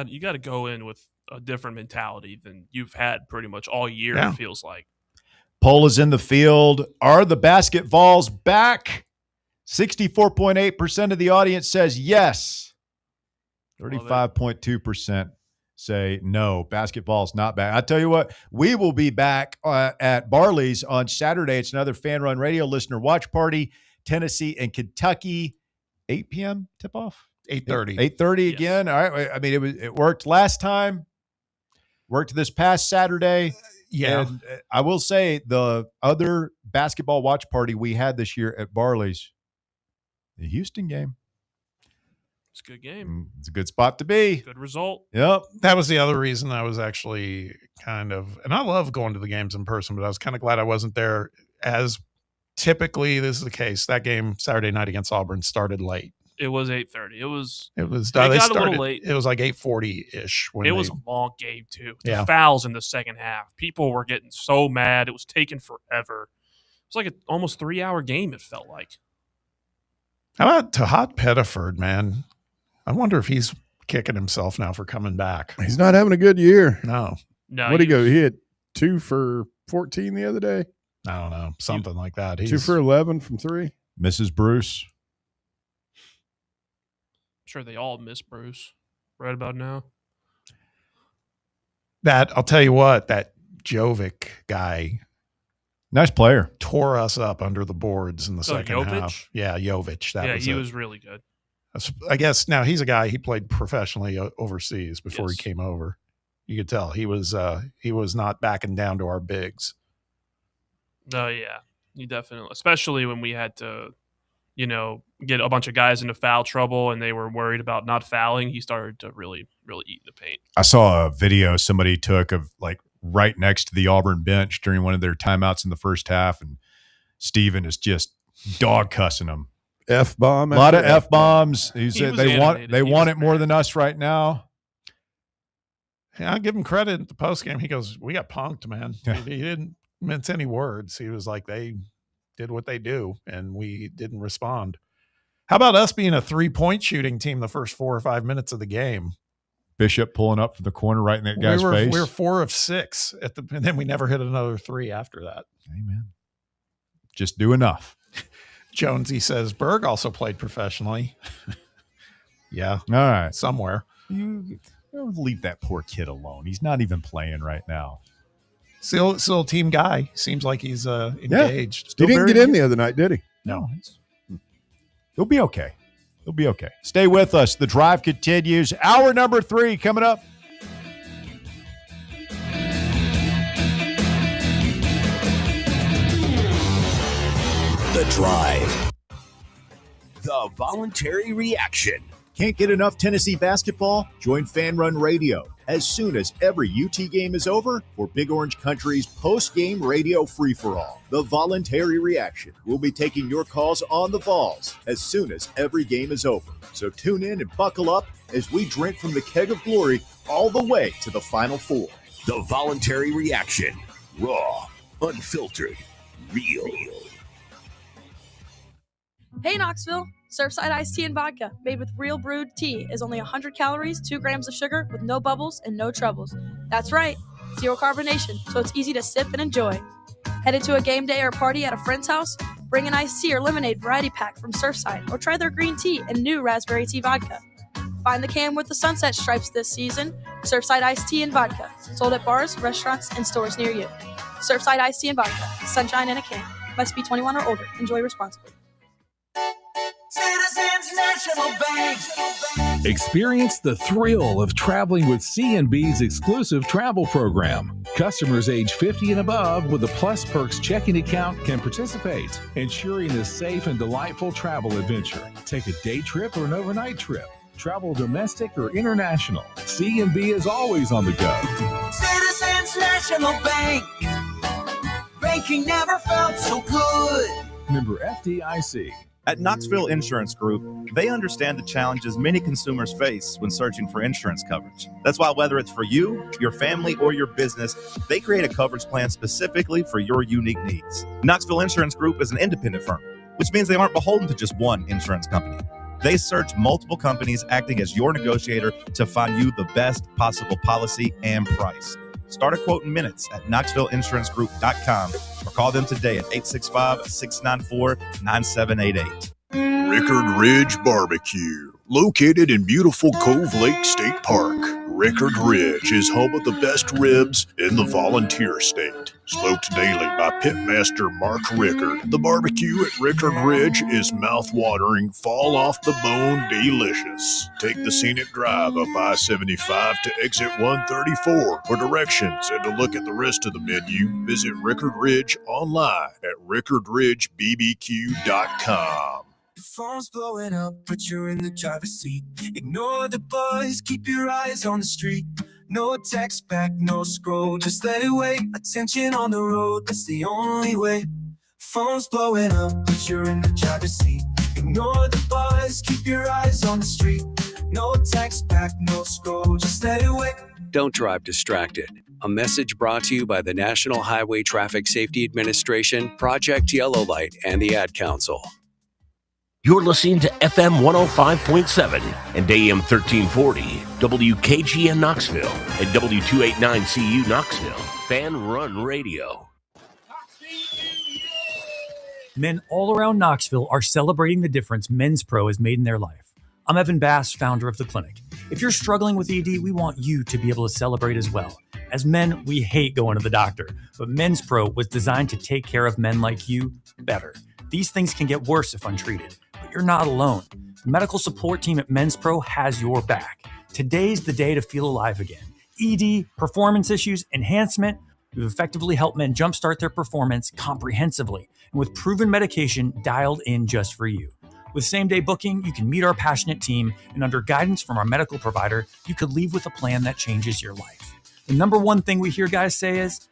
You got to go in with a different mentality than you've had pretty much all year. Yeah. It feels like. Poll is in the field. Are the basketballs back? 64.8% of the audience says yes. 35.2% say no. Basketball's not back. I tell you what, we will be back at Barley's on Saturday. It's another Fan Run Radio listener watch party. Tennessee and Kentucky, 8 p.m. tip off. 8:30. 8:30 again. All right. I mean, it worked last time. Worked this past Saturday. Yeah. And I will say the other basketball watch party we had this year at Barley's, the Houston game. It's a good game. It's a good spot to be. Good result. Yep. That was the other reason I was actually kind of, and I love going to the games in person, but I was kind of glad I wasn't there, as typically this is the case. That game Saturday night against Auburn started late. It was 8:30. It was they got a little late. It was like 8:40-ish. It was a long game, too. The Yeah. fouls in the second half. People were getting so mad. It was taking forever. It was like an almost 3-hour game, it felt like. How about Tahat Pettiford, man? I wonder if he's kicking himself now for coming back. He's not having a good year. No. What'd he go? He hit 2 for 14 the other day. I don't know. Something like that. 2 for 11 from 3. Mrs. Bruce. I'm sure they all miss Bruce right about now. I'll tell you what, that Jovic guy, nice player, tore us up under the boards in the second Jovic? half. Yeah, Jovic. He was really good. I guess now he's a guy, he played professionally overseas before Yes. he came over. You could tell he was not backing down to our bigs. Oh, yeah. You definitely, especially when we had to, get a bunch of guys into foul trouble and they were worried about not fouling. He started to really, really eat in the paint. I saw a video somebody took of like right next to the Auburn bench during one of their timeouts in the first half, and Steven is just dog cussing them. F-bomb. A lot of F-bombs. He He said was they animated. want it more than us right now. Yeah, I'll give him credit at the post game. He goes, "We got punked, man." Yeah. He didn't mince any words. He was like, they did what they do, and we didn't respond. How about us being a 3-point shooting team the first 4 or 5 minutes of the game? Bishop pulling up from the corner right in that guy's face. We were 4 of 6 and then we never hit another 3 after that. Amen. Just do enough. Jonesy says Berg also played professionally. Yeah. All right. Somewhere. You leave that poor kid alone. He's not even playing right now. Still team guy. Seems like he's engaged. He didn't get in the other night, did he? No. He'll be okay. He'll be okay. Stay with us. The drive continues. Hour number 3 coming up. The Drive. The voluntary reaction. Can't get enough Tennessee basketball? Join Fan Run Radio as soon as every UT game is over for Big Orange Country's post-game radio free-for-all. The voluntary reaction. We'll be taking your calls on the Vols as soon as every game is over. So tune in and buckle up as we drink from the keg of glory all the way to the Final Four. The voluntary reaction. Raw, unfiltered, real. Hey Knoxville, Surfside iced tea and vodka made with real brewed tea is only 100 calories, 2 grams of sugar with no bubbles and no troubles. That's right, zero carbonation, so it's easy to sip and enjoy. Headed to a game day or party at a friend's house? Bring an iced tea or lemonade variety pack from Surfside or try their green tea and new raspberry tea vodka. Find the can with the sunset stripes this season. Surfside iced tea and vodka, sold at bars, restaurants, and stores near you. Surfside iced tea and vodka, sunshine in a can. Must be 21 or older. Enjoy responsibly. Citizens National Bank. Experience the thrill of traveling with C&B's exclusive travel program. Customers age 50 and above with a Plus Perks checking account can participate, ensuring a safe and delightful travel adventure. Take a day trip or an overnight trip. Travel domestic or international. C&B is always on the go. Citizens National Bank. Banking never felt so good. Member FDIC. At Knoxville Insurance Group, they understand the challenges many consumers face when searching for insurance coverage. That's why whether it's for you, your family, or your business, they create a coverage plan specifically for your unique needs. Knoxville Insurance Group is an independent firm, which means they aren't beholden to just one insurance company. They search multiple companies acting as your negotiator to find you the best possible policy and price. Start a quote in minutes at KnoxvilleInsuranceGroup.com or call them today at 865-694-9788. Rickard Ridge Barbecue, located in beautiful Cove Lake State Park. Rickard Ridge is home of the best ribs in the Volunteer State. Smoked daily by pitmaster Mark Rickard, the barbecue at Rickard Ridge is mouth-watering, fall-off-the-bone delicious. Take the scenic drive up I-75 to exit 134 for directions and to look at the rest of the menu. Visit Rickard Ridge online at rickardridgebbq.com. The phone's blowing up, but you're in the driver's seat. Ignore the buzz, keep your eyes on the street. No text back, no scroll, just let it wait. Attention on the road, that's the only way. Phone's blowing up, but you're in the driver's seat. Ignore the buzz, keep your eyes on the street. No text back, no scroll, just let it wait. Don't drive distracted. A message brought to you by the National Highway Traffic Safety Administration, Project Yellow Light, and the Ad Council. You're listening to FM 105.7 and AM 1340, WKGN Knoxville, and W289CU Knoxville, Fan Run Radio. Men all around Knoxville are celebrating the difference Men's Pro has made in their life. I'm Evan Bass, founder of the clinic. If you're struggling with ED, we want you to be able to celebrate as well. As men, we hate going to the doctor, but Men's Pro was designed to take care of men like you better. These things can get worse if untreated. You're not alone. The medical support team at Men's Pro has your back. Today's the day to feel alive again. ED, performance issues, enhancement. We've effectively helped men jumpstart their performance comprehensively and with proven medication dialed in just for you. With same-day booking, you can meet our passionate team, and under guidance from our medical provider, you could leave with a plan that changes your life. The number one thing we hear guys say is,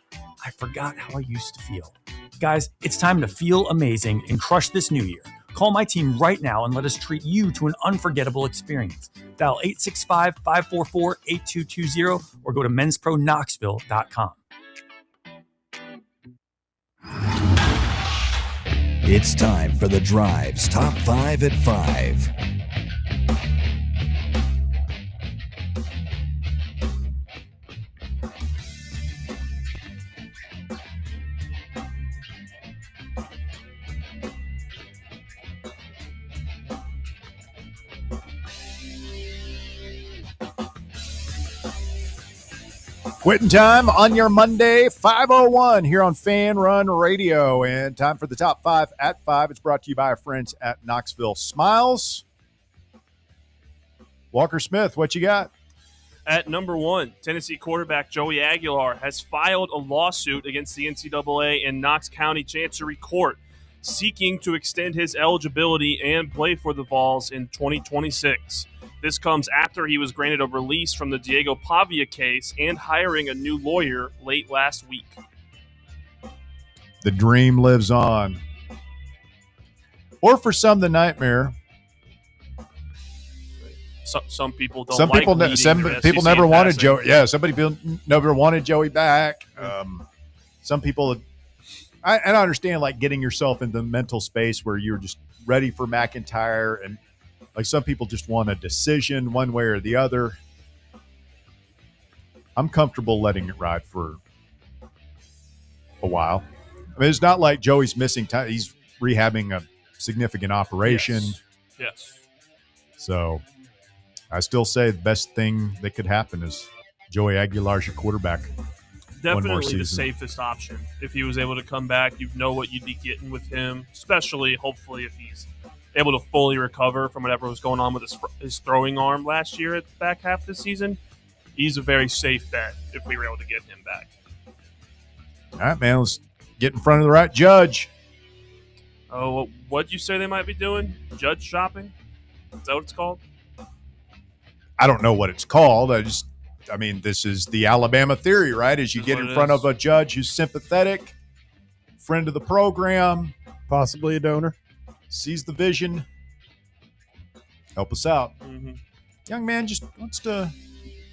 I forgot how I used to feel. Guys, it's time to feel amazing and crush this new year. Call my team right now and let us treat you to an unforgettable experience. Dial 865-544-8220 or go to menspronknoxville.com. It's time for the Drive's Top 5 at 5. Quitting time on your Monday, 5:01 here on Fan Run Radio. And time for the top 5 at 5. It's brought to you by our friends at Knoxville Smiles. Walker Smith, what you got? At number 1, Tennessee quarterback Joey Aguilar has filed a lawsuit against the NCAA in Knox County Chancery Court, seeking to extend his eligibility and play for the Vols in 2026. This comes after he was granted a release from the Diego Pavia case and hiring a new lawyer late last week. The dream lives on. Or for some, the nightmare. Some people don't. Some like people, people never wanted Joey. Yeah, people never wanted Joey back. Some people, I understand, like getting yourself in the mental space where you're just ready for McIntyre, and like some people just want a decision one way or the other. I'm comfortable letting it ride for a while. I mean, it's not like Joey's missing time. He's rehabbing a significant operation. Yes. So I still say the best thing that could happen is Joey Aguilar's your quarterback. Definitely the safest option. If he was able to come back, you know what you'd be getting with him, especially, hopefully, if he's able to fully recover from whatever was going on with his throwing arm last year at the back half of the season. He's a very safe bet if we were able to get him back. All right, man, let's get in front of the right judge. Oh, what'd you say they might be doing? Judge shopping? Is that what it's called? I don't know what it's called. I mean, this is the Alabama theory, right? As you get in front of a judge who's sympathetic, friend of the program, possibly a donor, sees the vision, help us out. Mm-hmm. Young man just wants to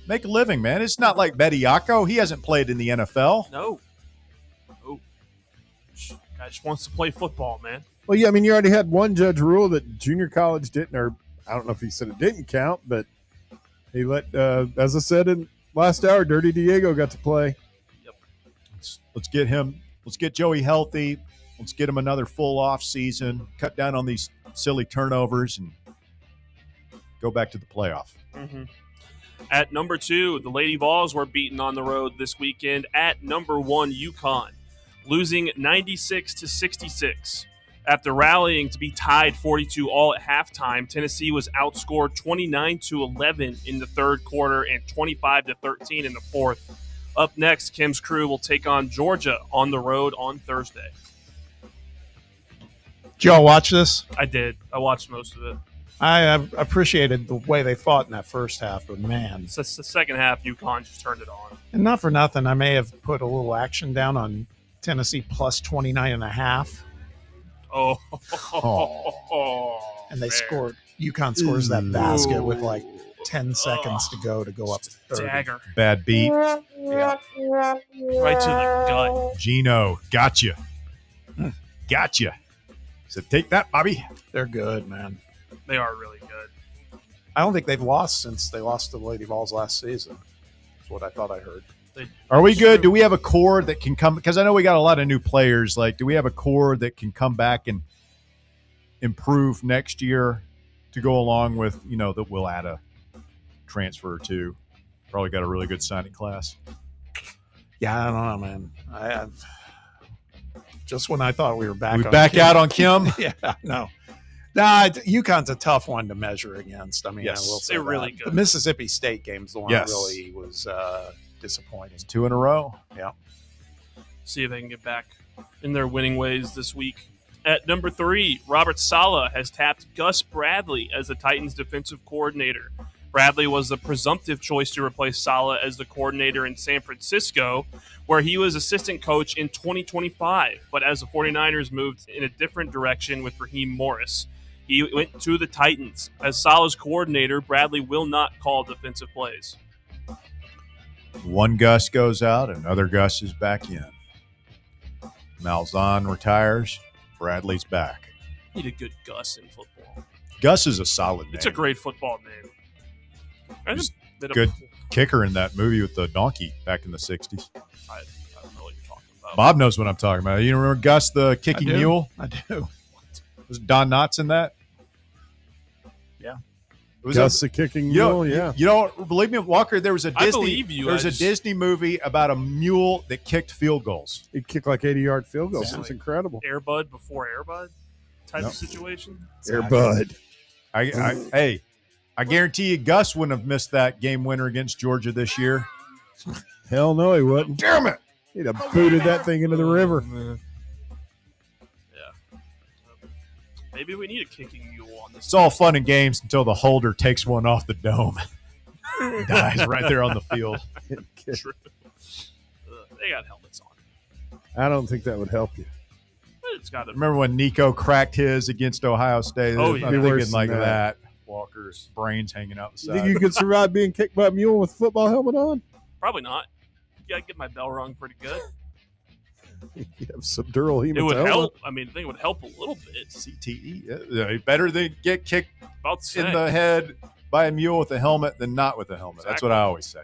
make a living, man. It's not like Betty Yako. He hasn't played in the NFL. No. Guy just wants to play football, man. Well, yeah, I mean, you already had one judge rule that junior college didn't, or I don't know if he said it didn't count, but he let, as I said in last hour, Dirty Diego got to play. Yep. Let's get him. Let's get Joey healthy. Let's get him another full off season. Cut down on these silly turnovers and go back to the playoff. Mm-hmm. At number 2, the Lady Vols were beaten on the road this weekend at number 1, UConn, losing 96-66. After rallying to be tied 42 all at halftime, Tennessee was outscored 29-11 in the third quarter and 25-13 in the fourth. Up next, Kim's crew will take on Georgia on the road on Thursday. Did y'all watch this? I did. I watched most of it. I appreciated the way they fought in that first half, but man. It's the second half, UConn just turned it on. And not for nothing, I may have put a little action down on Tennessee plus 29.5. Oh. And they scored. UConn scores that basket with like 10 seconds to go up 30. Dagger. Bad beat. Yeah. Right to the gut. Gino, gotcha. Gotcha. So take that, Bobby. They're good, man. They are really good. I don't think they've lost since they lost to the Lady Vols last season. That's what I thought I heard. Are we good? Do we have a core that can come? Because I know we got a lot of new players. Like, do we have a core that can come back and improve next year to go along with, that we'll add a transfer or two? Probably got a really good signing class. Yeah, I don't know, man. I've just when I thought we were back. We back out on Kim? Yeah, no. Nah, UConn's a tough one to measure against. I mean, Yes. I will say They're really that. good. The Mississippi State game's the one Yes. that really was disappointing. It's 2 in a row. Yeah. See if they can get back in their winning ways this week. At number 3, Robert Saleh has tapped Gus Bradley as the Titans' defensive coordinator. Bradley was the presumptive choice to replace Saleh as the coordinator in San Francisco, where he was assistant coach in 2025. But as the 49ers moved in a different direction with Raheem Morris, he went to the Titans. As Saleh's coordinator, Bradley will not call defensive plays. One Gus goes out, another Gus is back in. Malzahn retires, Bradley's back. Need a good Gus in football. Gus is a solid name. It's a great football name. And He's a bit of- good kicker in that movie with the donkey back in the 60s. I don't know what you're talking about. Bob knows what I'm talking about. You remember Gus the kicking I do. mule? I do. Was Don Knotts in that? Yeah. It was Gus the kicking mule, yeah. You don't believe me, Walker? There was a I Disney. believe you. There was I a just- Disney movie about a mule that kicked field goals. He kicked like 80-yard field goals. Yeah. It's incredible. Air Bud before Air Bud type Yep. of situation. Air Bud. Hey, I guarantee you, Gus wouldn't have missed that game winner against Georgia this year. Hell no, he wouldn't. Damn it! He'd have booted that thing into the river. Yeah. Maybe we need a kicking mule on this. It's all fun and games until the holder takes one off the dome. Dies right there on the field. True. They got helmets on. I don't think that would help you. It's got to. Remember when Nico cracked his against Ohio State? Oh, yeah. I'm Be thinking worse like than that. Walker's brains hanging out the You think side. you could survive being kicked by a mule with a football helmet on? Probably not. Yeah, I get my bell rung pretty good. You'd have subdural hematoma. It would help. I mean, I think it would help a little bit. CTE. Yeah, better than get kicked About to say. in the head by a mule with a helmet than not with a helmet. That's what I always say.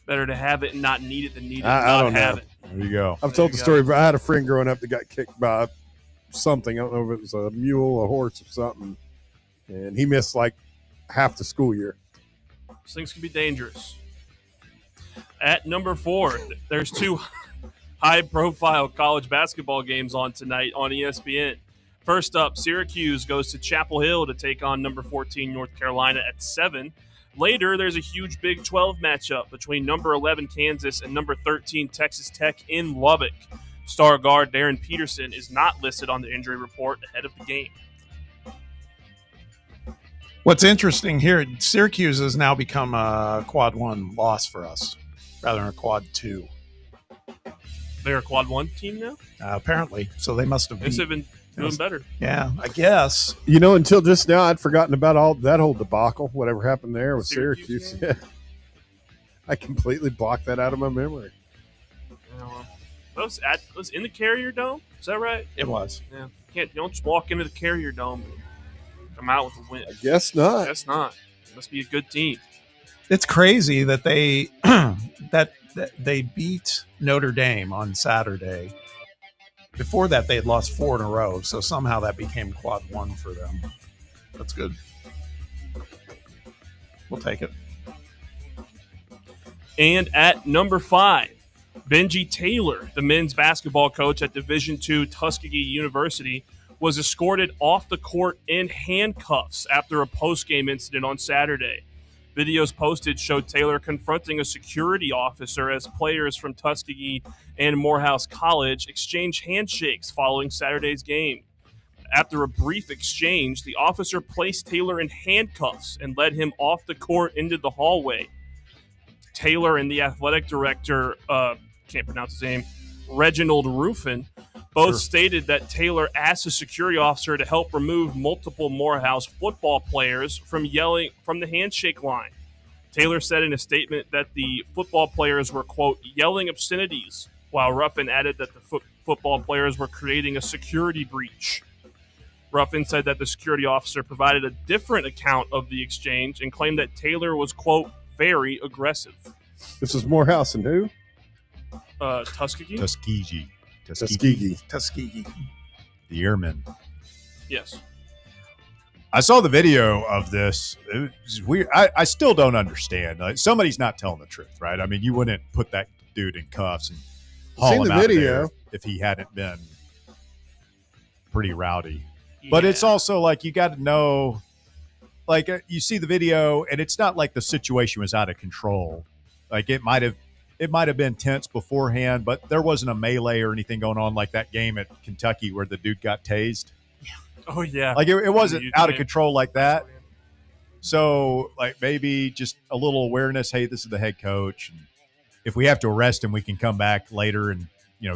Better to have it and not need it than need it and I not don't know. have it. There you go. I've told the story, but I had a friend growing up that got kicked by something. I don't know if it was a mule, a horse, or something. And he missed like half the school year. These things can be dangerous. At number 4, there's 2 high-profile college basketball games on tonight on ESPN. First up, Syracuse goes to Chapel Hill to take on number 14 North Carolina at 7. Later, there's a huge Big 12 matchup between number 11 Kansas and number 13 Texas Tech in Lubbock. Star guard Darren Peterson is not listed on the injury report ahead of the game. What's interesting here, Syracuse has now become a quad 1 loss for us rather than a quad 2. They're a quad 1 team now? Apparently. So they must have They've been doing better. Yeah, I guess. You know, until just now, I'd forgotten about all that whole debacle, whatever happened there with Syracuse Syracuse. Yeah. I completely blocked that out of my memory. That was in the Carrier Dome? Is that right? It was. Yeah. You don't just walk into the Carrier Dome and come out with a win. I guess not. Guess not. It must be a good team. It's crazy that they that they beat Notre Dame on Saturday. Before that, they had lost 4 in a row, so somehow that became quad 1 for them. That's good. We'll take it. And at number 5, Benji Taylor, the men's basketball coach at Division II Tuskegee University, was escorted off the court in handcuffs after a post-game incident on Saturday. Videos posted showed Taylor confronting a security officer as players from Tuskegee and Morehouse College exchanged handshakes following Saturday's game. After a brief exchange, the officer placed Taylor in handcuffs and led him off the court into the hallway. Taylor and the athletic director, can't pronounce his name, Reginald Ruffin, both stated that Taylor asked the security officer to help remove multiple Morehouse football players from yelling from the handshake line. Taylor said in a statement that the football players were, quote, yelling obscenities, while Ruffin added that the football players were creating a security breach. Ruffin said that the security officer provided a different account of the exchange and claimed that Taylor was, quote, very aggressive. This is Morehouse and who? Tuskegee? Tuskegee. The Airmen. Yes. I saw the video of this. It was weird. I still don't understand. Like, somebody's not telling the truth, right? I mean, you wouldn't put that dude in cuffs and haul him out there if he hadn't been pretty rowdy. Yeah. But it's also like you got to know, like you see the video, and it's not like the situation was out of control. Like it might have been tense beforehand, but there wasn't a melee or anything going on like that game at Kentucky where the dude got tased. Oh, yeah. Like it wasn't out of control like that. So, like, maybe just a little awareness. Hey, this is the head coach. And if we have to arrest him, we can come back later and,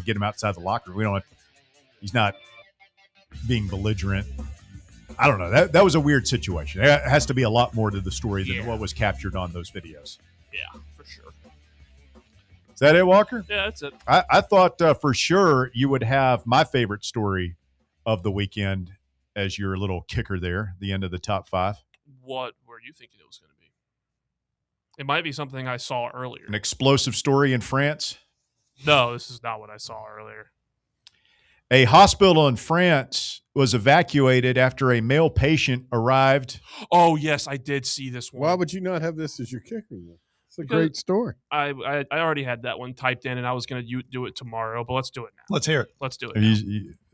get him outside the locker room. We don't have to, he's not being belligerent. I don't know. That was a weird situation. There has to be a lot more to the story than what was captured on those videos. Yeah, for sure. Is that it, Walker? Yeah, that's it. I thought for sure you would have my favorite story of the weekend as your little kicker there, the end of the top 5. What were you thinking it was going to be? It might be something I saw earlier. An explosive story in France? No, this is not what I saw earlier. A hospital in France was evacuated after a male patient arrived. Oh, yes, I did see this one. Why would you not have this as your kicker? It's a great story. I already had that one typed in, and I was going to do it tomorrow, but let's do it now. Let's hear it. Let's do it now.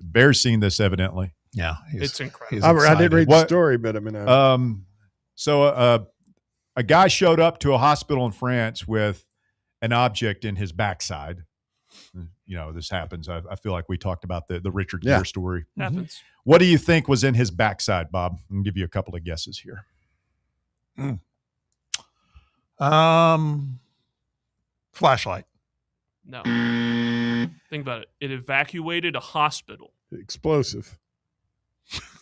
Bear's seen this, evidently. Yeah. It's incredible. I didn't read the story, but I mean. So a guy showed up to a hospital in France with an object in his backside. This happens. I feel like we talked about the Richard Gere story. Happens. What do you think was in his backside, Bob? I'll give you a couple of guesses here. Flashlight. No. Think about it. It evacuated a hospital. Explosive.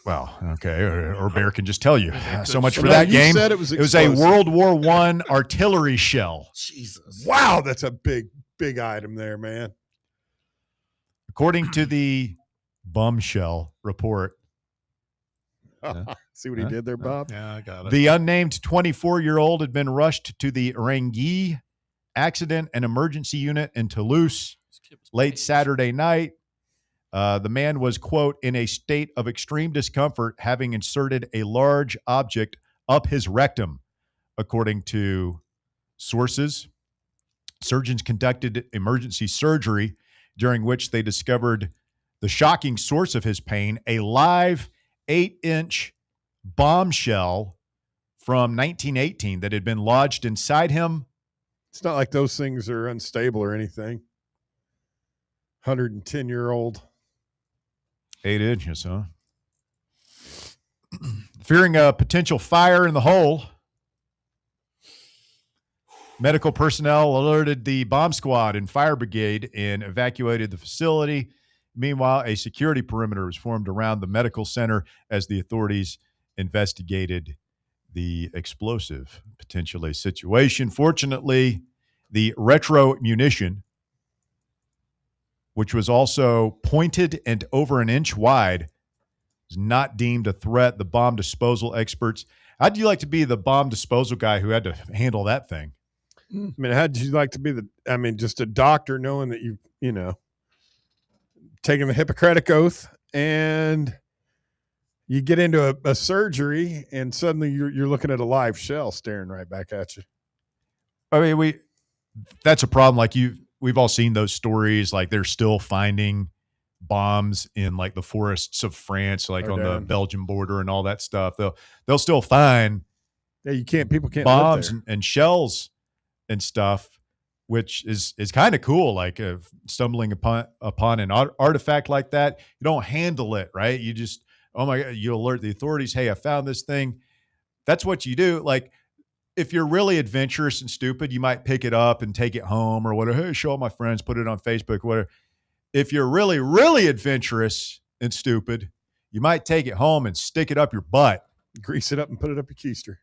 Well, okay, or Bear can just tell you. So much for No, that you game. said it was a explosive. World War I artillery shell. Jesus. Wow, that's a big item there, man. According to the Bombshell report. See what he did there, Bob? Yeah, I got it. The unnamed 24-year-old had been rushed to the Rangis Accident and Emergency Unit in Toulouse late Saturday night. The man was, quote, in a state of extreme discomfort, having inserted a large object up his rectum, according to sources. Surgeons conducted emergency surgery, during which they discovered the shocking source of his pain, a live 8-inch bombshell from 1918 that had been lodged inside him. It's not like those things are unstable or anything. 110-year-old. 8 inches, huh? Fearing a potential fire in the hole, medical personnel alerted the bomb squad and fire brigade and evacuated the facility. Meanwhile, a security perimeter was formed around the medical center as the authorities investigated the explosive, potentially situation. Fortunately, the retro munition, which was also pointed and over an inch wide, is not deemed a threat. The bomb disposal experts. How'd you like to be the bomb disposal guy who had to handle that thing? I mean, how'd you like to be just a doctor knowing that taking the Hippocratic Oath and you get into a surgery and suddenly you're looking at a live shell staring right back at you. I mean, that's a problem. Like we've all seen those stories. Like they're still finding bombs in like the forests of France, like on the Belgian border and all that stuff. They'll still find people can't bombs live there. and shells and stuff, which is kind of cool. Like stumbling upon an artifact like that, you don't handle it right. You just, oh my God, you alert the authorities. Hey, I found this thing. That's what you do. Like if you're really adventurous and stupid, you might pick it up and take it home or whatever. Hey, show all my friends, put it on Facebook, whatever. If you're really, really adventurous and stupid, you might take it home and stick it up your butt. Grease it up and put it up your keister.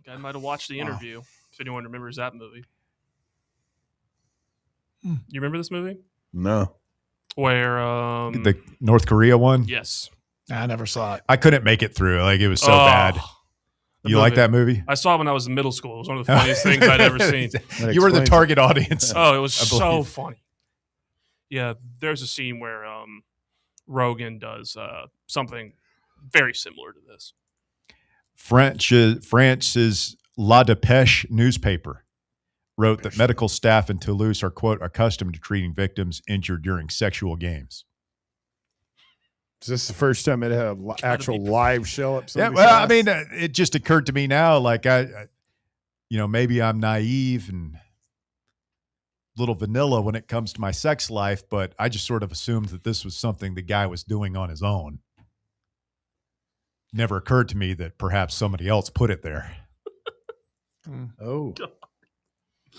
Guy might have watched The Interview, if anyone remembers that movie. You remember this movie? No. Where the North Korea one? Yes. I never saw it. I couldn't make it through. Like it was so bad. You like that movie? I saw it when I was in middle school. It was one of the funniest things I'd ever seen. You were the target audience. Oh, it was so funny. Yeah, there's a scene where Rogan does something very similar to this. France's La Dépêche newspaper wrote that medical staff in Toulouse are, quote, accustomed to treating victims injured during sexual games. Is this the first time it had an actual live shell up? Yeah, well, I mean, it just occurred to me now, like maybe I'm naive and little vanilla when it comes to my sex life, but I just sort of assumed that this was something the guy was doing on his own. Never occurred to me that perhaps somebody else put it there. Oh.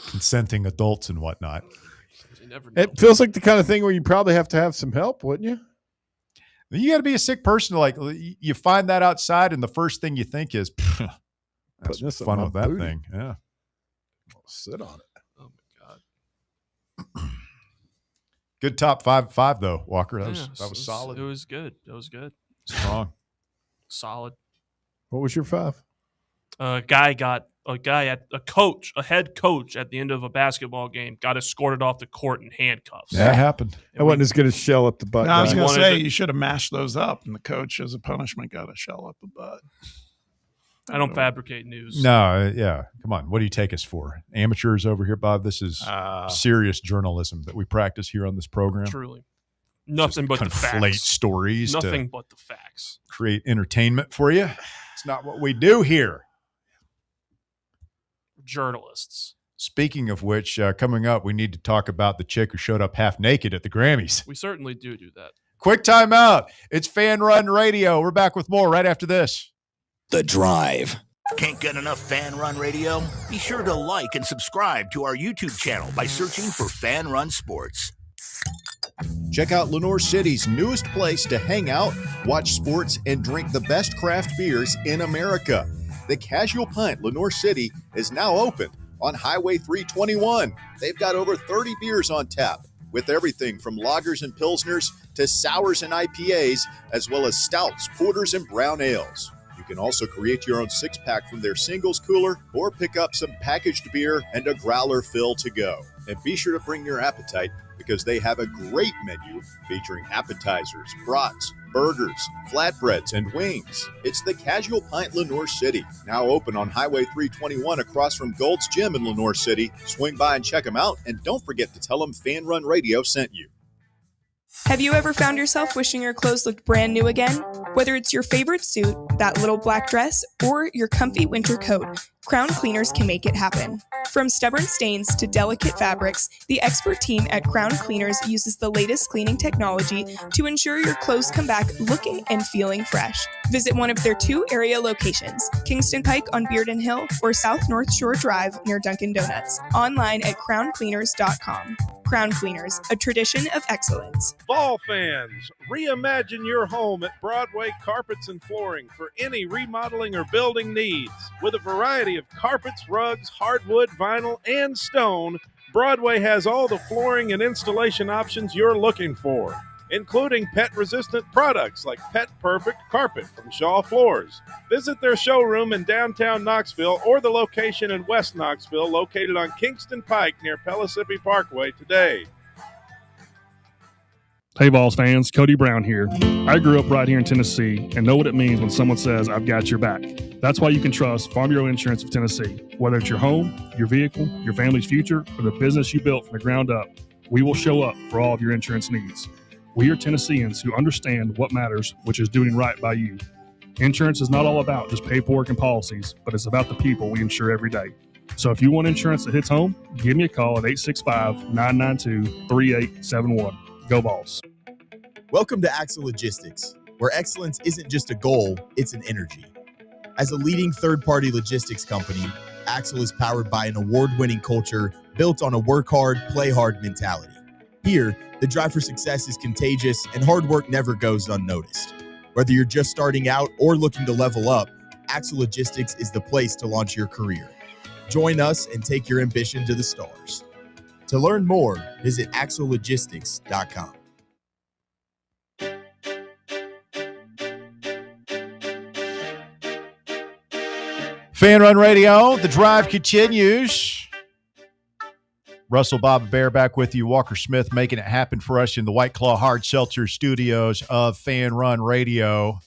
Consenting adults and whatnot. It feels like the kind of thing where you probably have to have some help, wouldn't you? You got to be a sick person. Like you find that outside, and the first thing you think is, "That's fun with that thing." Yeah, I'll sit on it. Oh my god! Good top five though, Walker. That was solid. It was good. It was good. Strong, solid. What was your 5? A head coach at the end of a basketball game got escorted off the court in handcuffs. That happened. I wasn't as good as shell up the butt. No, I was going to say you should have mashed those up, and the coach, as a punishment, got a shell up the butt. I don't fabricate news. No, yeah. Come on. What do you take us for? Amateurs over here, Bob? This is serious journalism that we practice here on this program. Truly. Nothing but the facts. Conflate stories. Nothing but the facts. Create entertainment for you. It's not what we do here. Journalists. Speaking of which, coming up, we need to talk about the chick who showed up half naked at the Grammys. We certainly do that. Quick timeout. It's Fan Run Radio. We're back with more right after this. The Drive. Can't get enough Fan Run Radio? Be sure to like and subscribe to our YouTube channel by searching for Fan Run Sports. Check out Lenore City's newest place to hang out, watch sports, and drink the best craft beers in America. The Casual Pint Lenore City is now open on Highway 321. They've got over 30 beers on tap, with everything from lagers and pilsners to sours and IPAs, as well as stouts, porters, and brown ales. You can also create your own six-pack from their singles cooler or pick up some packaged beer and a growler fill to go. And be sure to bring your appetite because they have a great menu featuring appetizers, brats, burgers, flatbreads, and wings. It's the Casual Pint Lenore City, now open on Highway 321 across from Gold's Gym in Lenore City. Swing by and check them out, and don't forget to tell them Fan Run Radio sent you. Have you ever found yourself wishing your clothes looked brand new again? Whether it's your favorite suit, that little black dress, or your comfy winter coat, Crown Cleaners can make it happen. From stubborn stains to delicate fabrics, the expert team at Crown Cleaners uses the latest cleaning technology to ensure your clothes come back looking and feeling fresh. Visit one of their 2 area locations, Kingston Pike on Bearden Hill or South North Shore Drive near Dunkin' Donuts. Online at crowncleaners.com. Crown Cleaners, a tradition of excellence. Fall fans, reimagine your home at Broadway Carpets and Flooring for any remodeling or building needs. With a variety of carpets, rugs, hardwood, vinyl, and stone, Broadway has all the flooring and installation options you're looking for, including pet-resistant products like Pet Perfect Carpet from Shaw Floors. Visit their showroom in downtown Knoxville or the location in West Knoxville located on Kingston Pike near Pellissippi Parkway today. Hey, Vols fans, Cody Brown here. I grew up right here in Tennessee and know what it means when someone says, I've got your back. That's why you can trust Farm Bureau Insurance of Tennessee. Whether it's your home, your vehicle, your family's future, or the business you built from the ground up, we will show up for all of your insurance needs. We are Tennesseans who understand what matters, which is doing right by you. Insurance is not all about just paperwork and policies, but it's about the people we insure every day. So if you want insurance that hits home, give me a call at 865-992-3871. Go Vols. Welcome to Axle Logistics, where excellence isn't just a goal, it's an energy. As a leading third-party logistics company, Axle is powered by an award-winning culture built on a work hard, play hard mentality. Here, the drive for success is contagious and hard work never goes unnoticed. Whether you're just starting out or looking to level up, Axle Logistics is the place to launch your career. Join us and take your ambition to the stars. To learn more, visit axlelogistics.com. Fan Run Radio, the drive continues. Russell Bob Bear back with you. Walker Smith making it happen for us in the White Claw Hard Seltzer studios of Fan Run Radio.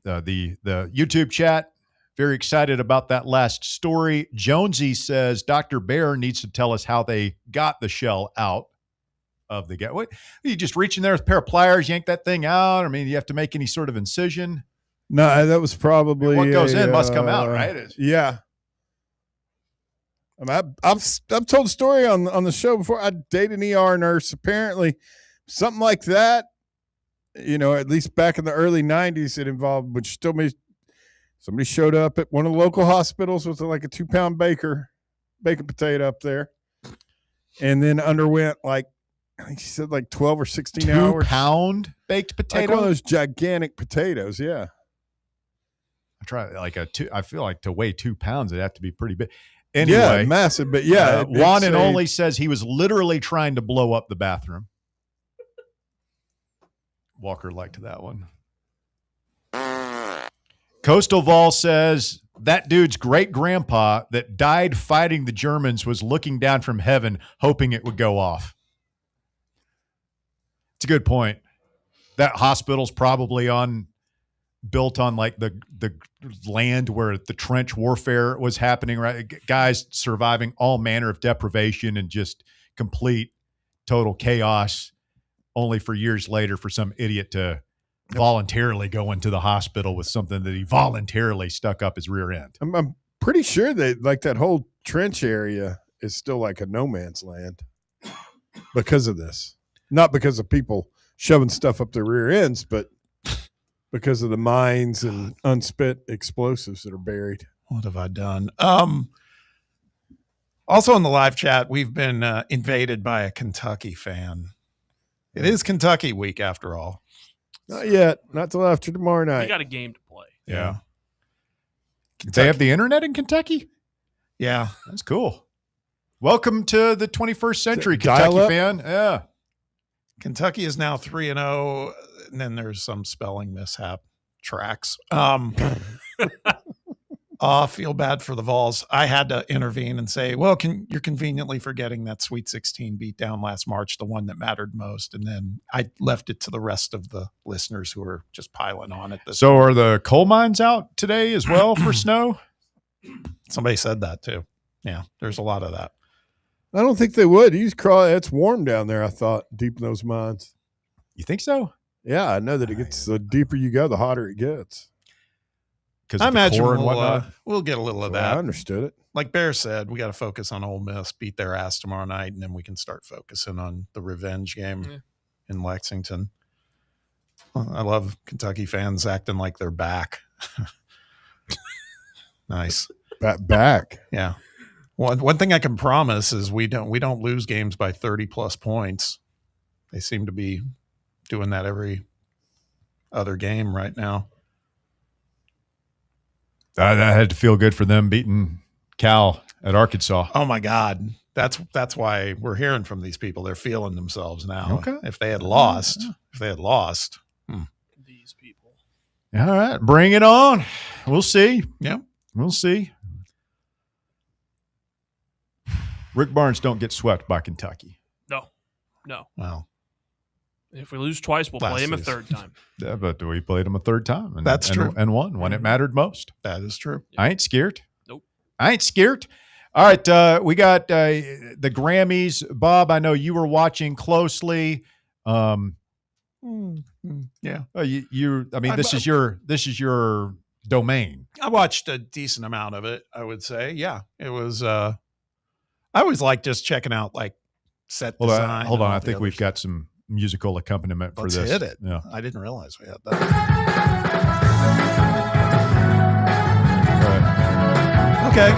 The YouTube chat, very excited about that last story. Jonesy says Dr. Bear needs to tell us how they got the shell out of the guy. What? You just reach in there with a pair of pliers, yank that thing out? I mean, you have to make any sort of incision? No, that was probably what goes in must come out, right? Yeah. I've told a story on the show before. I dated an ER nurse. Apparently, something like that. You know, at least back in the early '90s, it involved. Which still me. Somebody showed up at one of the local hospitals with like a 2-pound bacon potato up there, and then underwent I think she said 12 or 16 hours. 2-pound baked potato. Like one of those gigantic potatoes. Yeah. I feel like to weigh 2 pounds, it'd have to be pretty big. Anyway, yeah, massive, but yeah. Juan and Only says he was literally trying to blow up the bathroom. Walker liked that one. Coastal Vol says that dude's great grandpa that died fighting the Germans was looking down from heaven, hoping it would go off. It's a good point. That hospital's probably built on the land where the trench warfare was happening, right? Guys surviving all manner of deprivation and just complete total chaos, only for years later for some idiot to voluntarily go into the hospital with something that he voluntarily stuck up his rear end. I'm pretty sure that that whole trench area is still like a no man's land because of this. Not because of people shoving stuff up their rear ends, but because of the mines and unspent explosives that are buried. What have I done? Also in the live chat, we've been invaded by a Kentucky fan. It is Kentucky week after all. Not yet. Not till after tomorrow night. We got a game to play. Yeah. They have the internet in Kentucky? Yeah. That's cool. Welcome to the 21st century, Kentucky fan. Yeah. Kentucky is now 3-0, and then there's some spelling mishap tracks. I feel bad for the Vols. I had to intervene and say, well, you're conveniently forgetting that Sweet 16 beat down last March, the one that mattered most. And then I left it to the rest of the listeners who are just piling on at this So point. are the coal mines out today as well for snow? Somebody said that too. Yeah, there's a lot of that. I don't think they would. It's warm down there, I thought, deep in those mines. You think so? Yeah, I know that it gets the deeper you go, the hotter it gets. I imagine we'll get a little of that. I understood it. Like Bear said, we got to focus on Ole Miss, beat their ass tomorrow night, and then we can start focusing on the revenge game in Lexington. I love Kentucky fans acting like they're back. Nice. Back. Yeah. One thing I can promise is we don't lose games by 30+ points. They seem to be doing that every other game right now. I had to feel good for them beating Cal at Arkansas. Oh my God. That's why we're hearing from these people. They're feeling themselves now. Okay. If they had lost, These people. All right, bring it on. We'll see. Yeah. We'll see. Rick Barnes don't get swept by Kentucky. No. No. Well, if we lose twice, we'll play him a third time. Yeah, but we played him a third time. And, That's true. And won when it mattered most. That is true. I ain't scared. Nope. I ain't scared. All right. We got the Grammys. Bob, I know you were watching closely. Yeah. This is your domain. I watched a decent amount of it, I would say. Yeah. It was, I always like just checking out like set design. Hold on. I think we've got some musical accompaniment for Let's this. hit it. Yeah. I didn't realize we had that. Okay.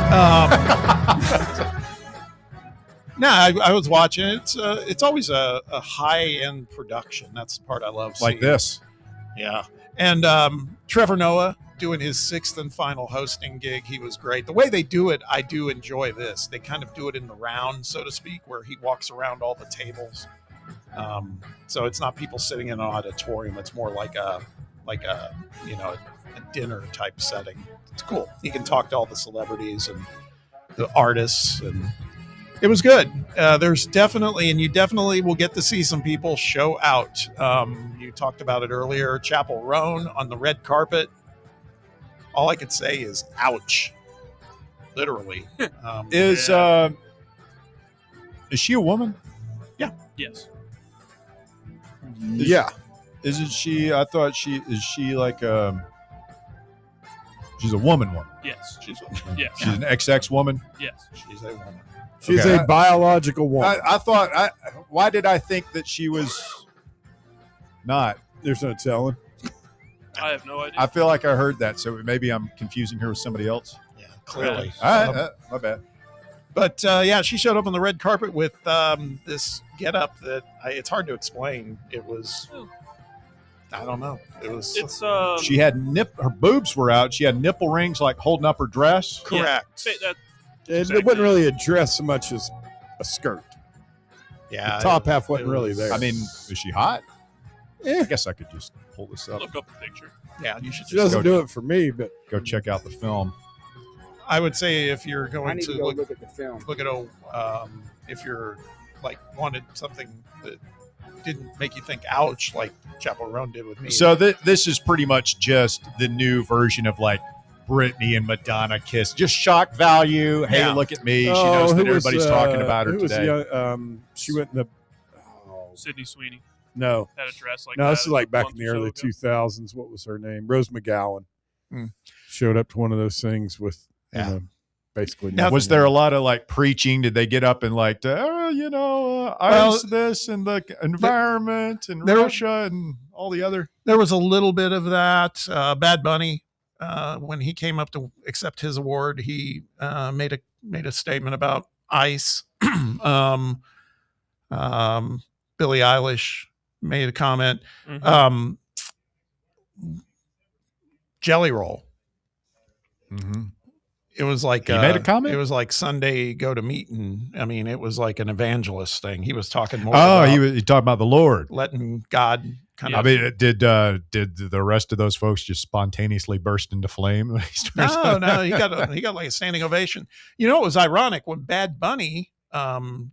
No, I was watching it. It's always a high-end production. That's the part I love. Like this. Yeah. And Trevor Noah doing his 6th and final hosting gig. He was great. The way they do it, I do enjoy this. They kind of do it in the round, so to speak, where he walks around all the tables. So it's not people sitting in an auditorium. It's more like a dinner type setting. It's cool. You can talk to all the celebrities and the artists, and it was good. There's definitely, and you definitely will get to see some people show out. You talked about it earlier, Chapel Roan on the red carpet. All I could say is ouch. Literally. Is she a woman? Yeah. Yes. Isn't she? I thought she like she's a woman. Yes. She's an XX woman. Yes. She's a woman. She's a biological woman. I thought. Why did I think that she was not? There's no telling. I have no idea. I feel like I heard that, so maybe I'm confusing her with somebody else. Yeah, clearly. All right, my bad. But she showed up on the red carpet with this getup that it's hard to explain. It was, I don't know. It was. It's she had her boobs were out. She had nipple rings like holding up her dress. Correct. It wasn't really a dress so much as a skirt. Yeah, the top half wasn't really there. I mean, is she hot? I guess I could just pull this up. Look up the picture. Yeah, you should. She doesn't do it for me, but go check out the film. I would say if you're going to look at the film, look at if you're like wanted something that didn't make you think ouch, like Chapel Roan did with me. So this is pretty much just the new version of like Britney and Madonna kiss, just shock value. Hey, look at me. She knows that everybody's talking about her today. She went in the Sydney Sweeney. No, had a dress like no. that This is like back in month the or so early ago. 2000s. What was her name? Rose McGowan. Showed up to one of those things with basically. Was there a lot of like preaching? Did they get up and like, ice this and the environment and Russia and all the other? There was a little bit of that. Bad Bunny, when he came up to accept his award, he made a statement about ice. Billie Eilish made a comment. Jelly Roll. Mm-hmm. It was like he made a comment. It was like Sunday go to meeting. I mean, it was like an evangelist thing. He was talking more. He talked about the Lord, letting God kind of. I mean, did the rest of those folks just spontaneously burst into flame? No, he got like a standing ovation. You know, it was ironic when Bad Bunny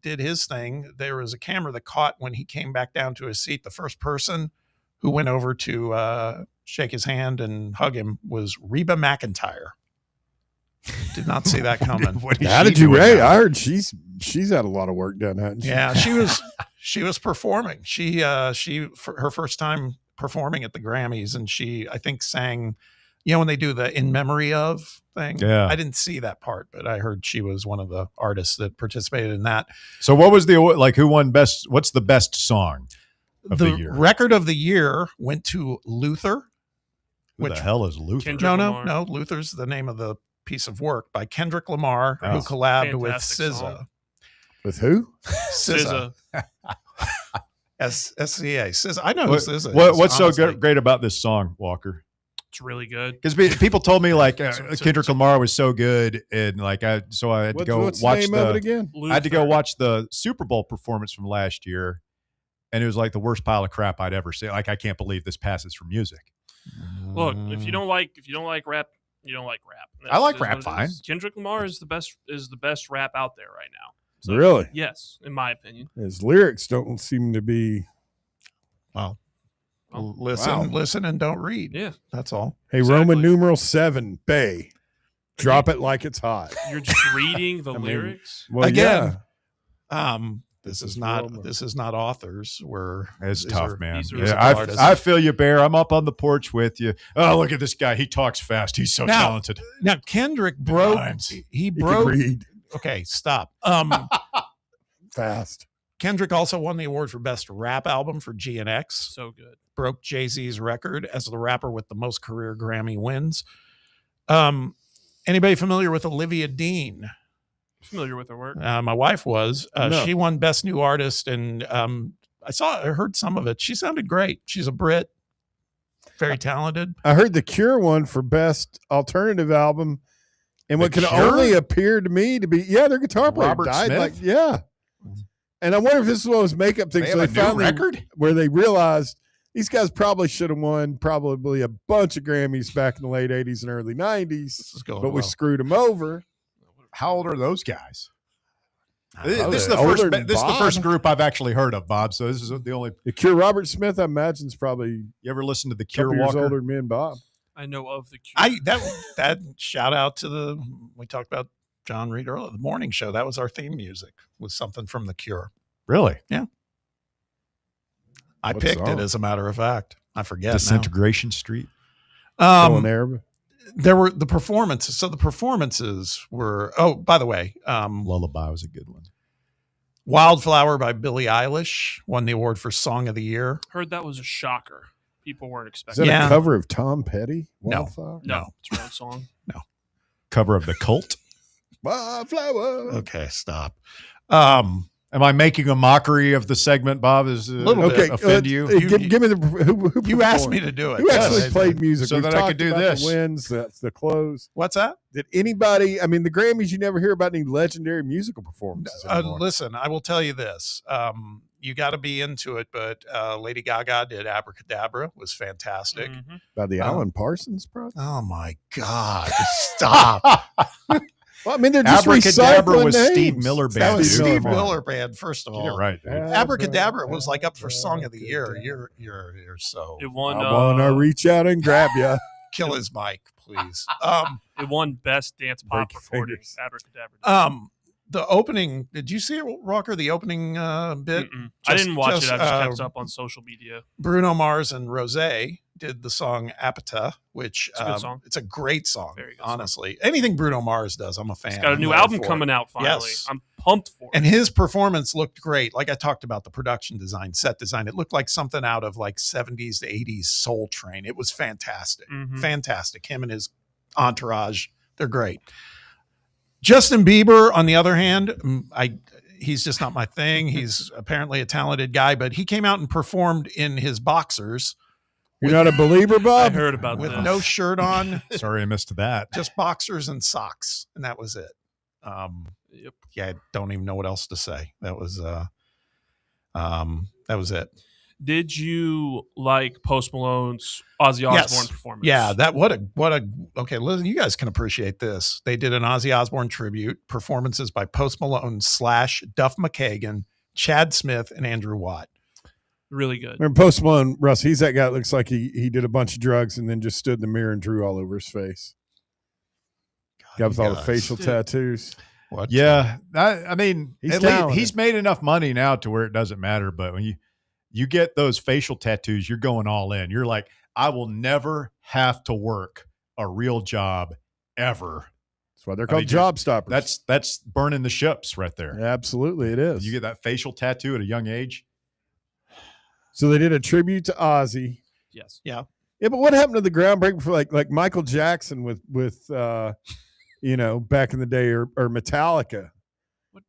did his thing. There was a camera that caught when he came back down to his seat. The first person who went over to shake his hand and hug him was Reba McEntire. Did not see that coming. How did you rate? I heard she's had a lot of work done, hasn't she? Yeah, she was performing. She for her first time performing at the Grammys, and she I think sang, when they do the in memory of thing. Yeah, I didn't see that part, but I heard she was one of the artists that participated in that. So what was who won best? What's the best song of the year? Record of the year went to Luther. Who the hell is Luther? No. Luther's the name of the piece of work by Kendrick Lamar, who collabed with SZA. Song. With who? SZA. SCA. SZA. I know who SZA is. What's so great about this song, Walker? It's really good. Because people told me like Kendrick Lamar was so good, and like I had to go what's watch the name of it again? I had to go watch the Super Bowl performance from last year, and it was like the worst pile of crap I'd ever seen. Like I can't believe this passes for music. Look, if you don't like rap, you don't like rap. I like rap fine. Kendrick Lamar is the best rap out there right now. So, Really? Yes, in my opinion. His lyrics don't seem to be. Well, Oh, listen, and don't read. Yeah. That's all. Hey, Roman numeral 7, Bay. Drop it like it's hot. You're just reading the lyrics? Well, Again, yeah. This is not authors. It's tough, man. These are Yeah, artists. I feel you, Bear. I'm up on the porch with you. Oh, look at this guy. He talks fast. He's so talented. Now Kendrick broke. He broke. read. Okay, stop. Fast. Kendrick also won the award for Best Rap Album for GNX. So good. Broke Jay-Z's record as the rapper with the most career Grammy wins. Anybody familiar with Olivia Dean? Familiar with her work? My wife was. No. She won Best New Artist, and I heard some of it. She sounded great. She's a Brit, very talented. I heard the Cure one for Best Alternative Album, and what The could Cure? only appear to me to be, their guitar player Robert died. Smith? And I wonder if this is one of those makeup things. They So have they a new finally, record? where they realized these guys probably should have won probably a bunch of Grammys back in the late 80s and early 90s, going but we well. screwed them over. How old are those guys? know. This is Older the than first Bob. group I've actually heard of, Bob. So this is the only. The Cure, Robert Smith, I imagine, is probably You ever listen to the a couple Cure years Walker? older than me and Bob. I know of the Cure. That shout out to we talked about John Reed earlier, the morning show. That was our theme music, was something from the Cure. Really? Yeah. I What picked song? it, as a matter of fact. I forget. Disintegration Street. Going Arab. There were the performances. So the performances were, by the way, Lullaby was a good one. Wildflower by Billie Eilish won the award for Song of the Year. Heard that was a shocker. People weren't Is expecting. that a cover of Tom Petty? No. Wildflower? No, it's her own song. No. Cover of The Cult. Wildflower. Okay, stop. Am I making a mockery of the segment, Bob? Is Little Okay, bit. offend you? Give me the who You asked performed? me to do it. Who Yes, actually I did. played music? So We've that I could talked do about this. The wins, that's the close. What's that? Did anybody? I mean, the Grammys. You never hear about any legendary musical performances anymore. Listen, I will tell you this. You got to be into it, but Lady Gaga did Abracadabra, was fantastic. Mm-hmm. By the Alan Parsons Project. Oh my God! Stop. Well, I mean, they're just Abracadabra recycling was names. Steve Miller Band. That was dude. Steve Come on. Miller Band. First of all, Get it right. dude. Abracadabra was like up for Song of the Year. You're so. It won. I wanna reach out and grab you. Kill his mic, please. It won Best Dance Pop Break your Recording. fingers. Abracadabra. The opening. Did you see it, Rocker? The opening bit. I didn't watch it. I just kept uh, up on social media. Bruno Mars and Rosé did the song Apata, which It's a good song. it's a great song. Very good song. Honestly, anything Bruno Mars does, I'm a fan. He's got a I'm new there album for coming it. out finally. Yes. I'm pumped for it. And his performance looked great. Like I talked about the production design, set design. It looked like something out of like 70s to 80s Soul Train. It was fantastic. Mhm. Fantastic. Him and his entourage, they're great. Justin Bieber, on the other hand, he's just not my thing. He's apparently a talented guy, but he came out and performed in his boxers. You're not a believer, I Bob? heard about With this. no shirt on, Sorry, I missed that. just boxers and socks, and that was it. Yep. Yeah, I don't even know what else to say. That was it. Did you like Post Malone's Ozzy Osbourne performance? Yeah, okay, listen, you guys can appreciate this. They did an Ozzy Osbourne tribute, performances by Post Malone / Duff McKagan, Chad Smith, and Andrew Watt. Really good. Remember Post Malone, Russ? He's that guy that looks like he did a bunch of drugs and then just stood in the mirror and drew all over his face. Guy with all the facial tattoos. What? Yeah, I mean, He's at least talented. he's made enough money now to where it doesn't matter. But when you get those facial tattoos, you're going all in. You're like, I will never have to work a real job ever. That's why they're called job stoppers. That's burning the ships right there. Absolutely, it is. You get that facial tattoo at a young age. So they did a tribute to Ozzy. Yes. Yeah. Yeah, but what happened to the groundbreaking for like Michael Jackson with back in the day or Metallica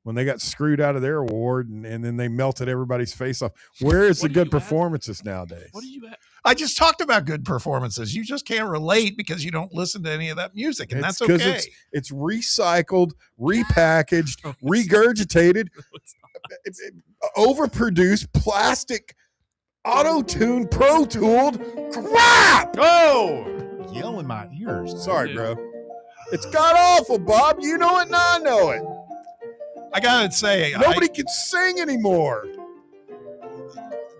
when they got screwed out of their award and then they melted everybody's face off? Where is the good performances nowadays? What do you at? I just talked about good performances. You just can't relate because you don't listen to any of that music, and It's that's okay. It's recycled, repackaged, regurgitated, overproduced, plastic, auto-tuned, pro-tooled crap. Oh, yell in my ears. Sorry, bro. It's god awful, Bob. You know it and I know it. I gotta say, Nobody can sing anymore.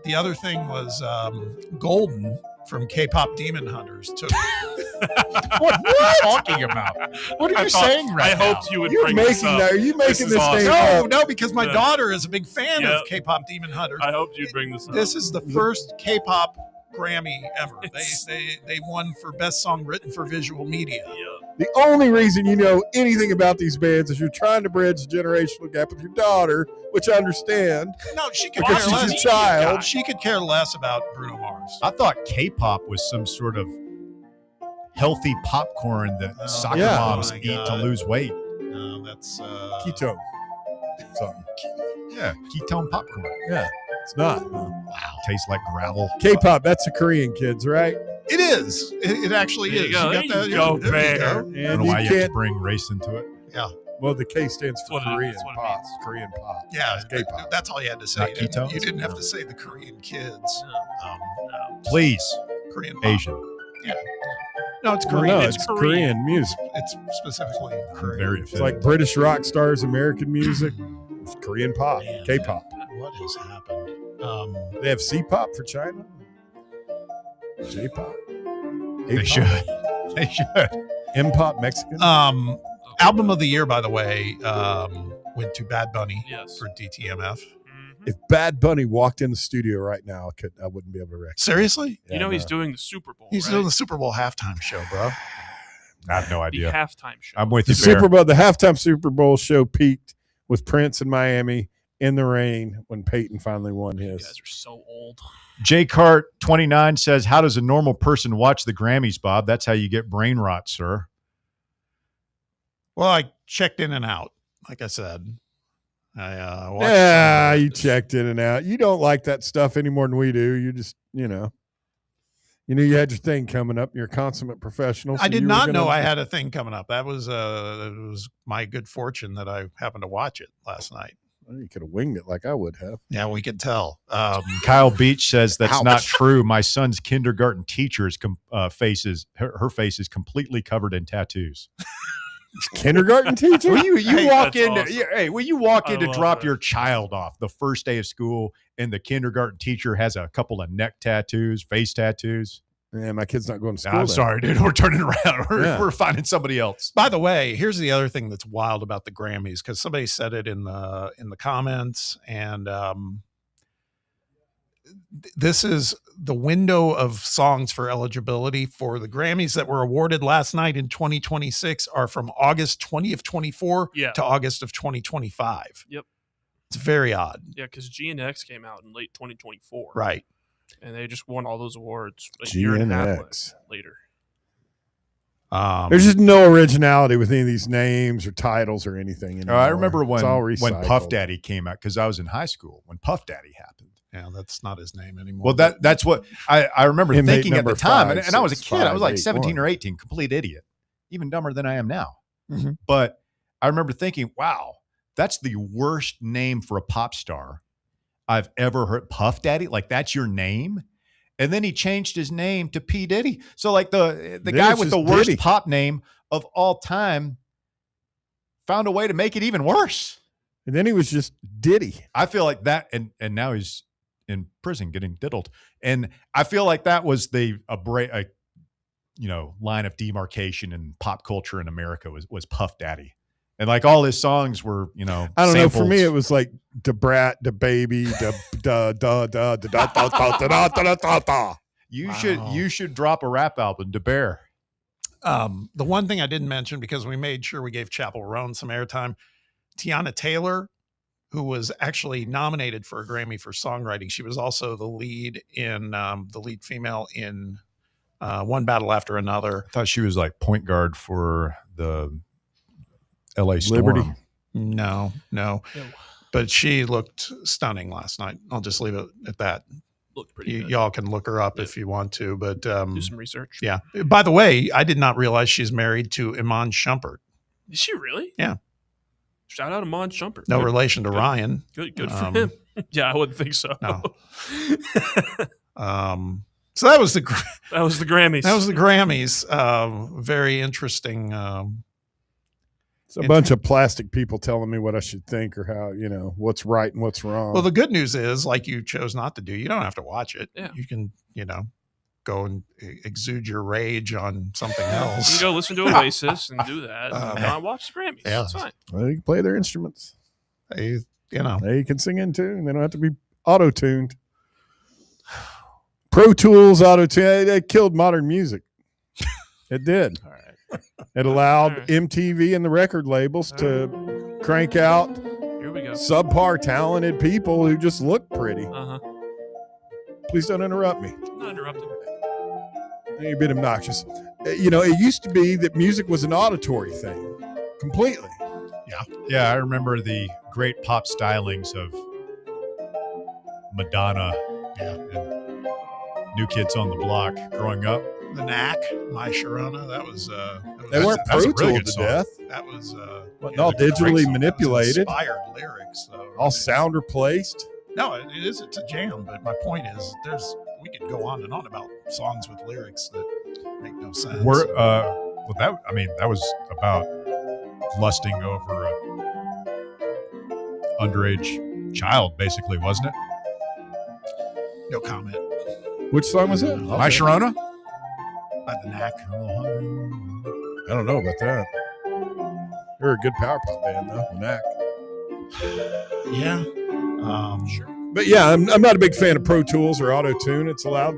The other thing was Golden from K-pop Demon Hunters took. What are you talking about? What are you saying right now? I hoped you would You're bring this making up. that. Are you making this awesome. name up? No, because my Yeah. daughter is a big fan Yeah. of K-pop Demon Hunters. I hoped you'd bring this up. This is the first K-pop Grammy ever. They won for best song written for visual media. The only reason you know anything about these bands is you're trying to bridge the generational gap with your daughter, which I understand. No, she could Because care she's less. your child. She could care less about Bruno Mars. I thought K-pop was some sort of healthy popcorn that soccer Yeah. moms Oh my eat to God. lose weight. No, that's Ketone. Something. Yeah, ketone popcorn. Yeah, it's not. Wow, tastes like gravel. K-pop, that's the Korean kids, right? It is. It actually There is. you go. got There you go, there Bear. you go. I don't And know you why you have to can't. bring race into it. Yeah. Well, the K stands for That's what it- Korean that's what it pop. means. Korean pop. Yeah, It's K-pop. that's all you had to say. Not You didn't- ketones? You didn't have to say the Korean kids. Please, Korean pop. Asian. Yeah. No, it's Well, Korean. no, it's it's Korean music. It's specifically Korean. Very It's offended. like British rock stars, American music. It's Korean pop, K-pop. What has happened? They have C-pop for China. J-pop. They A-pop. should. They should. M-pop Mexican. Album of the year, by the way, went to Bad Bunny Yes. for DTMF. If Bad Bunny walked in the studio right now, I wouldn't be able to recognize. Seriously? Yeah, You know he's no. doing the Super Bowl. He's right? doing the Super Bowl halftime show, bro. I have no the idea. halftime show. I'm with The you, Bear. Super Bowl, the halftime Super Bowl show peaked with Prince in Miami in the rain when Peyton finally won You his. guys are so old. J Cart 29 says, "How does a normal person watch the Grammys, Bob? That's how you get brain rot, sir." Well, I checked in and out, like I said. I watched Yeah, some of you it. checked in and out. You don't like that stuff any more than we do. You just, you knew you had your thing coming up. You're a consummate professional. I so did you were not gonna- know I had a thing coming up. That was it was my good fortune that I happened to watch it last night. Well, you could have winged it like I would have. Yeah, we could tell. Kyle Beach says that's Ouch. not true. My son's kindergarten teacher's faces, her face is completely covered in tattoos. Kindergarten teacher? Will you Hey, walk that's in? awesome. Hey, will you walk I in to love drop that. your child off the first day of school, and the kindergarten teacher has a couple of neck tattoos, face tattoos? Yeah, my kid's not going to school. I'm then. sorry, dude. We're turning around. Yeah. We're finding somebody else. By the way, here's the other thing that's wild about the Grammys, because somebody said it in the comments, and this is the window of songs for eligibility for the Grammys that were awarded last night in 2026 are from August 20th, 24 Yeah. to August of 2025. Yep. It's very odd. Yeah, because GNX came out in late 2024. Right. And they just won all those awards a year and a half GNX. later. There's just no originality with any of these names or titles or anything. I anymore. remember It's all when recycled. Puff Daddy came out, because I was in high school when Puff Daddy happened. Yeah, that's not his name anymore. Well, that's what I remember Inmate thinking at the number time, 5, and I was a 6, kid. I was like 5, 8, 17 or 1. 18, complete idiot, even dumber than I am now. Mhm. But I remember thinking, wow, that's the worst name for a pop star I've ever heard. Puff Daddy, like that's your name? And then he changed his name to P. Diddy. So like the Then guy it's with the just worst Diddy. pop name of all time found a way to make it even worse. And then he was just Diddy. I feel like that, and now he's in prison getting diddled. And I feel like that was a line of demarcation in pop culture in America was Puff Daddy. And like all his songs were, I don't know. For samples. me, it was like Da Brat, Da Baby, Da Da Da Da Da Da Da Da Da Da Da Da. You should drop a rap album, Da Bear. The one thing I didn't mention, because we made sure we gave Chapel Roan some airtime, Tiana Taylor, who was actually nominated for a Grammy for songwriting. She was also the lead female in One Battle After Another. I thought she was like point guard for the LA Storm. Liberty. No. No. But she looked stunning last night. I'll just leave it at that. Looked pretty good. Y'all can look her up if you want to, but Do some research. yeah. By the way, I did not realize she's married to Iman Shumpert. Is she really? Yeah. Shout out to Mon Shumpert. No Good- relation to good- Ryan. Good for him. Yeah, I wouldn't think so. No. So that was the That was the Grammys. That was the Grammys. Very interesting. It's a bunch of plastic people telling me what I should think or how, what's right and what's wrong. Well, the good news is, like you chose not to do, you don't have to watch it. Yeah. You can, go and exude your rage on something else. You can go listen to Oasis and do that. And not watch the Grammys. Yeah. It's fine. Well, you can play their instruments. They can sing in too, and they don't have to be auto-tuned. Pro Tools auto-tune, it killed modern music. It did. All right. It allowed MTV and the record labels to crank out Here we go. subpar talented people who just look pretty. Uh-huh. Please don't interrupt me. I'm not interrupting. You're a bit obnoxious. It used to be that music was an auditory thing, completely. Yeah, I remember the great pop stylings of Madonna and New Kids on the Block growing up. The Knack, My Sharona, that was They weren't that was a Pro really Tooled good to song. death. That was All digitally manipulated. Inspired lyrics. All sound replaced. No, it's a jam. But my point is, we could go on and on about songs with lyrics that make no sense. That was about lusting over a underage child, basically, wasn't it? No comment. Which song was it? My Sharona? By the Knack. I don't know about that. They're a good power pop band, though. The Knack. Yeah. Sure. But yeah, I'm not a big fan of Pro Tools or Auto Tune. It's allowed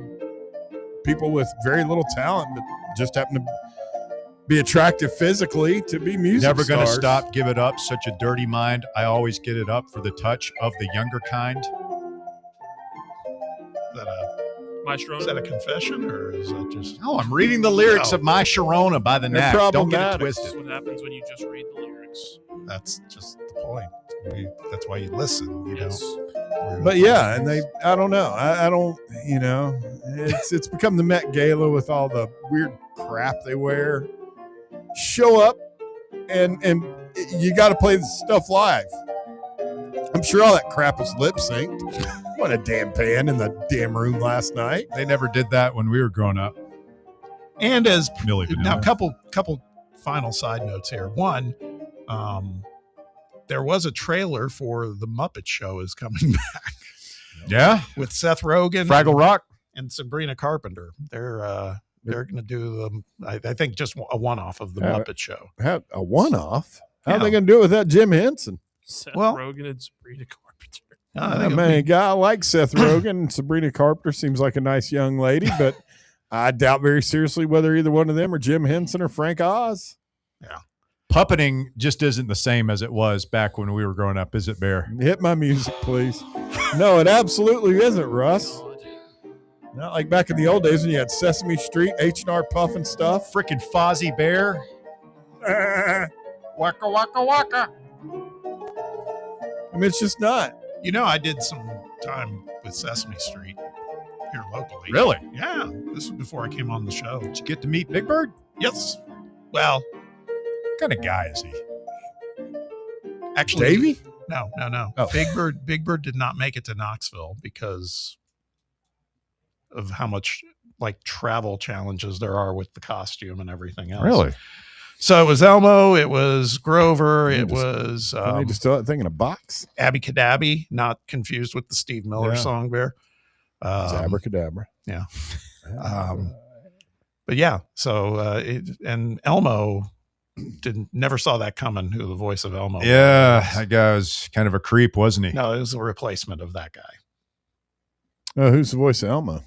people with very little talent, but just happen to be attractive physically to be music Never going to stars. stop, give it up. Such a dirty mind. I always get it up for the touch of the younger kind. Is that a confession, or is that just? No, I'm reading the lyrics of My Sharona by the Knack. Don't get it This is twisted. what happens when you just read the lyrics. That's just the point. That's why you listen. You don't. But yeah, and I don't know. I don't, it's become the Met Gala with all the weird crap they wear. Show up and you got to play the stuff live. I'm sure all that crap was lip synced. What a damn pan in the damn room last night. They never did that when we were growing up. And as Milli Vanilli. now, couple final side notes here. One, there was a trailer for the Muppet Show is coming back. Yeah, with Seth Rogen, Fraggle Rock, and Sabrina Carpenter. They're going to do I think just a one-off of the Muppet Show. A one-off? How are Yeah. they going to do it without Jim Henson? Seth Well- Rogen and Sabrina Carpenter. Guy like Seth Rogen. Sabrina Carpenter seems like a nice young lady, but I doubt very seriously whether either one of them are Jim Henson or Frank Oz. Yeah. Puppeting just isn't the same as it was back when we were growing up, is it, Bear? Hit my music, please. No, it absolutely isn't, Russ. Not like back in the old days when you had Sesame Street, H&R Puff and stuff. Freaking Fozzie Bear. Waka, waka, waka. I mean, it's just not. I did some time with Sesame Street here locally. Really? Yeah. This was before I came on the show. Did you get to meet Big Bird? Yes. Well, what kind of guy is he? Actually, Davey? No. Oh. Big Bird did not make it to Knoxville because of how much travel challenges there are with the costume and everything else. Really? So it was Elmo, it was Grover, it was Can they just throw that thing in a box? Abby Cadabby, not confused with the Steve Miller Yeah. song there. It's abracadabra. Yeah. But yeah, so and Elmo never saw that coming, who the voice of Elmo Yeah, was. that guy was kind of a creep, wasn't he? No, it was a replacement of that guy. Oh, who's the voice of Elmo?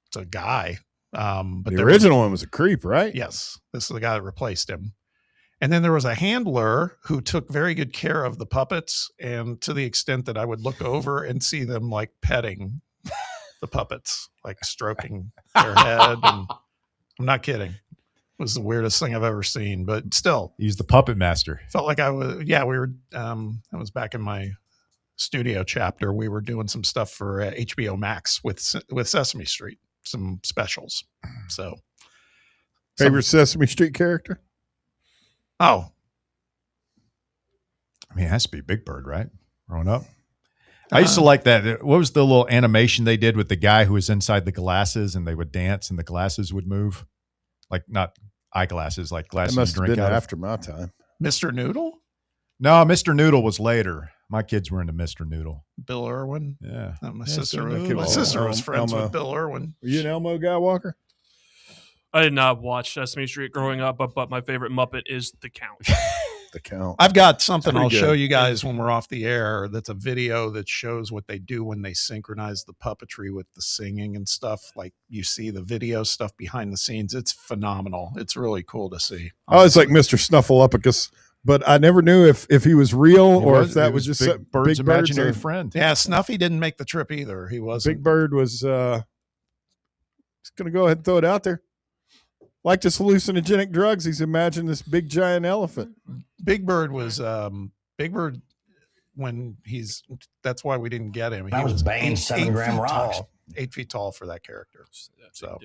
It's a guy. But The there original one was a creep, right? Yes, this is the guy that replaced him. And then there was a handler who took very good care of the puppets, and to the extent that I would look over and see them petting the puppets, stroking their head. And I'm not kidding. It was the weirdest thing I've ever seen, but still. He's the puppet master. Felt like I was, we were, I was back in my studio chapter. We were doing some stuff for HBO Max with Sesame Street, some specials. So, Favorite Sesame Street character? Oh, I mean, it has to be Big Bird, right? Growing up. I used to like that. What was the little animation they did with the guy who was inside the glasses and they would dance and the glasses would move? Not eyeglasses, like glasses That must you have drink been out of. after my time. Mr. Noodle? No, Mr. Noodle was later. My kids were into Mr. Noodle. Bill Irwin? Yeah. My Yeah, sister Mr. my Noodle. sister was friends Elmo. with Bill Irwin. Were you an Elmo guy, Walker? I did not watch Sesame Street growing up, but my favorite Muppet is the Count. The Count. I've got something Pretty I'll show good. you guys when we're off the air. That's a video that shows what they do when they synchronize the puppetry with the singing and stuff. Like you see the video stuff behind the scenes. It's phenomenal. It's really cool to see. Oh, it's like Mr. Snuffleupagus, but I never knew if he was real or if that was just Big Bird's imaginary friend. Yeah, Snuffy didn't make the trip either. He wasn't. Big Bird was just going to go ahead and throw it out there. Like this hallucinogenic drugs, he's imagined this big giant elephant. Big Bird was Big Bird when that's why we didn't get him. I was banging 7-gram rocks. 8 feet tall for that character. So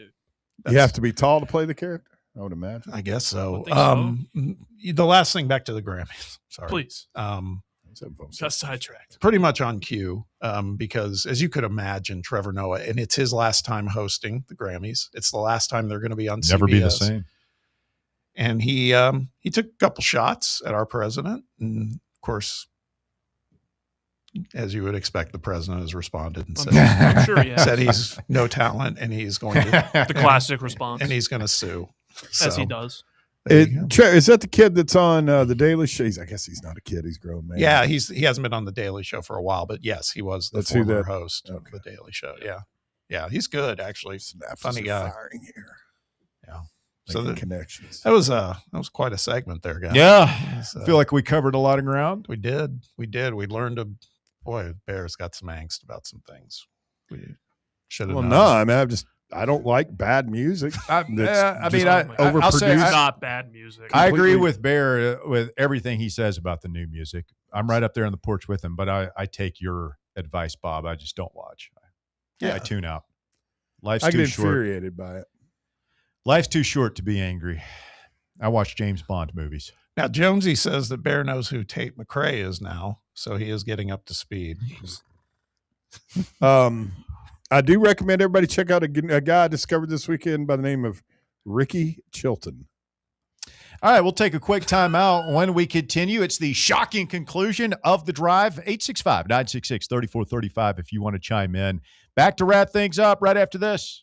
You have to be tall to play the character, I would imagine. I guess so. I think The last thing, back to the Grammys. Sorry. Please. Just sidetracked. Pretty much on cue, because as you could imagine, Trevor Noah, and it's his last time hosting the Grammys. It's the last time they're going to be on Never CBS. be the same. And he took a couple shots at our president, and of course, as you would expect, the president has responded and said, I'm sure he has. said he's no talent and he's going to The classic response. and he's going to sue, As he So, does. Is that the kid that's on the Daily Show? I guess he's not a kid; he's grown man. Yeah, he hasn't been on the Daily Show for a while, but yes, he was the Let's see former that. host of the Daily Show. Yeah, he's good actually. Funny guy. Firing here. Yeah. So So the connections. that was quite a segment there, guys. Yeah. So, I feel like we covered a lot of ground. we did. We learned Bear's got some angst about some things. We should have Well, known. no, I mean, I don't like bad music. I'll say overproduced. It's not bad music. I agree with Bear with everything he says about the new music. I'm right up there on the porch with him, but I take your advice, Bob. I just don't watch. I tune out. Life's I too get short. infuriated by it. Life's too short to be angry. I watch James Bond movies. Now Jonesy says that Bear knows who Tate McRae is now, so he is getting up to speed. I do recommend everybody check out a guy I discovered this weekend by the name of Ricky Chilton. All right, we'll take a quick time out. When we continue, it's the shocking conclusion of the drive. 865-966-3435 if you want to chime in. Back to wrap things up right after this.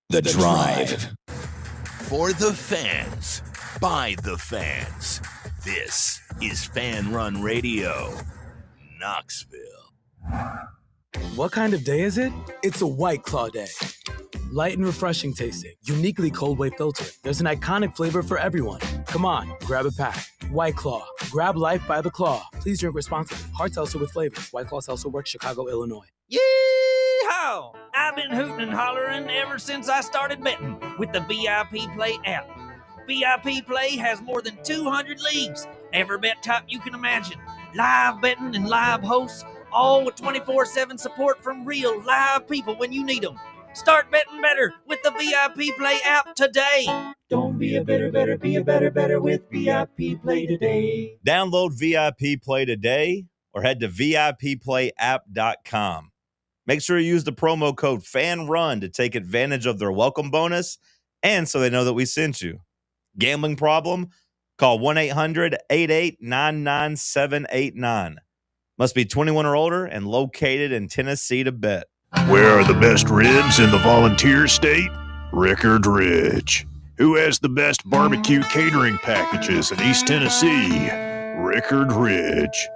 The Drive. For the fans, by the fans. This is Fan Run Radio, Knoxville. What kind of day is it? It's a White Claw day. Light and refreshing tasting, uniquely cold wave filtered. There's an iconic flavor for everyone. Come on, grab a pack. White Claw. Grab life by the claw. Please drink responsibly. Hard seltzer with flavor. White Claw Seltzer Works, Chicago, Illinois. Yeehaw! I've been hooting and hollering ever since I started betting with the VIP Play app. VIP Play has more than 200 leagues, every bet type you can imagine, live betting and live hosts, all with 24/7 support from real live people when you need them. Start betting better with the VIP Play app today. Don't be a better, be a better with VIP Play today. Download VIP Play today or head to VIPPlayApp.com. Make sure you use the promo code FANRUN to take advantage of their welcome bonus and so they know that we sent you. Gambling problem? Call 1-800-8899-789. Must be 21 or older and located in Tennessee to bet. Where are the best ribs in the volunteer state? Rickard Ridge. Who has the best barbecue catering packages in East Tennessee? Rickard Ridge.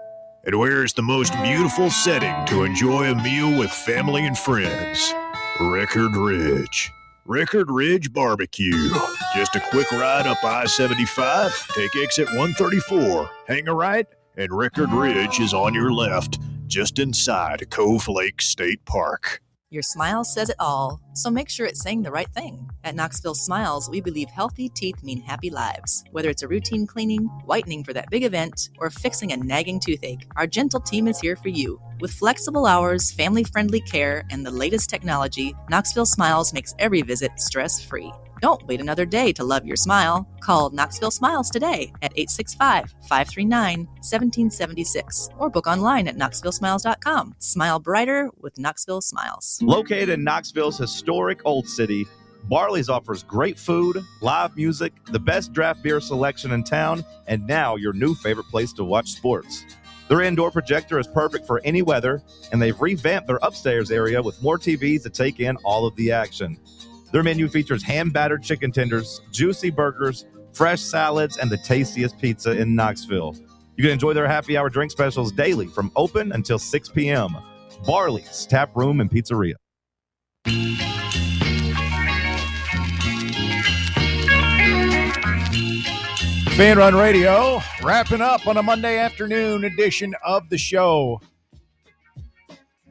And where is the most beautiful setting to enjoy a meal with family and friends? Rickard Ridge. Rickard Ridge Barbecue. Just a quick ride up I-75, take exit 134, hang a right, and Rickard Ridge is on your left, just inside Cove Lake State Park. Your smile says it all, so make sure it's saying the right thing. At Knoxville Smiles, we believe healthy teeth mean happy lives. Whether it's a routine cleaning, whitening for that big event, or fixing a nagging toothache, our gentle team is here for you. With flexible hours, family-friendly care, and the latest technology, Knoxville Smiles makes every visit stress-free. Don't wait another day to love your smile. Call Knoxville Smiles today at 865-539-1776 or book online at knoxvillesmiles.com. Smile brighter with Knoxville Smiles. Located in Knoxville's historic Old City, Barley's offers great food, live music, the best draft beer selection in town, and now your new favorite place to watch sports. Their indoor projector is perfect for any weather, and they've revamped their upstairs area with more TVs to take in all of the action. Their menu features hand-battered chicken tenders, juicy burgers, fresh salads, and the tastiest pizza in Knoxville. You can enjoy their happy hour drink specials daily from open until 6 p.m. Barley's Tap Room and Pizzeria. Fan Run Radio, wrapping up on a Monday afternoon edition of the show.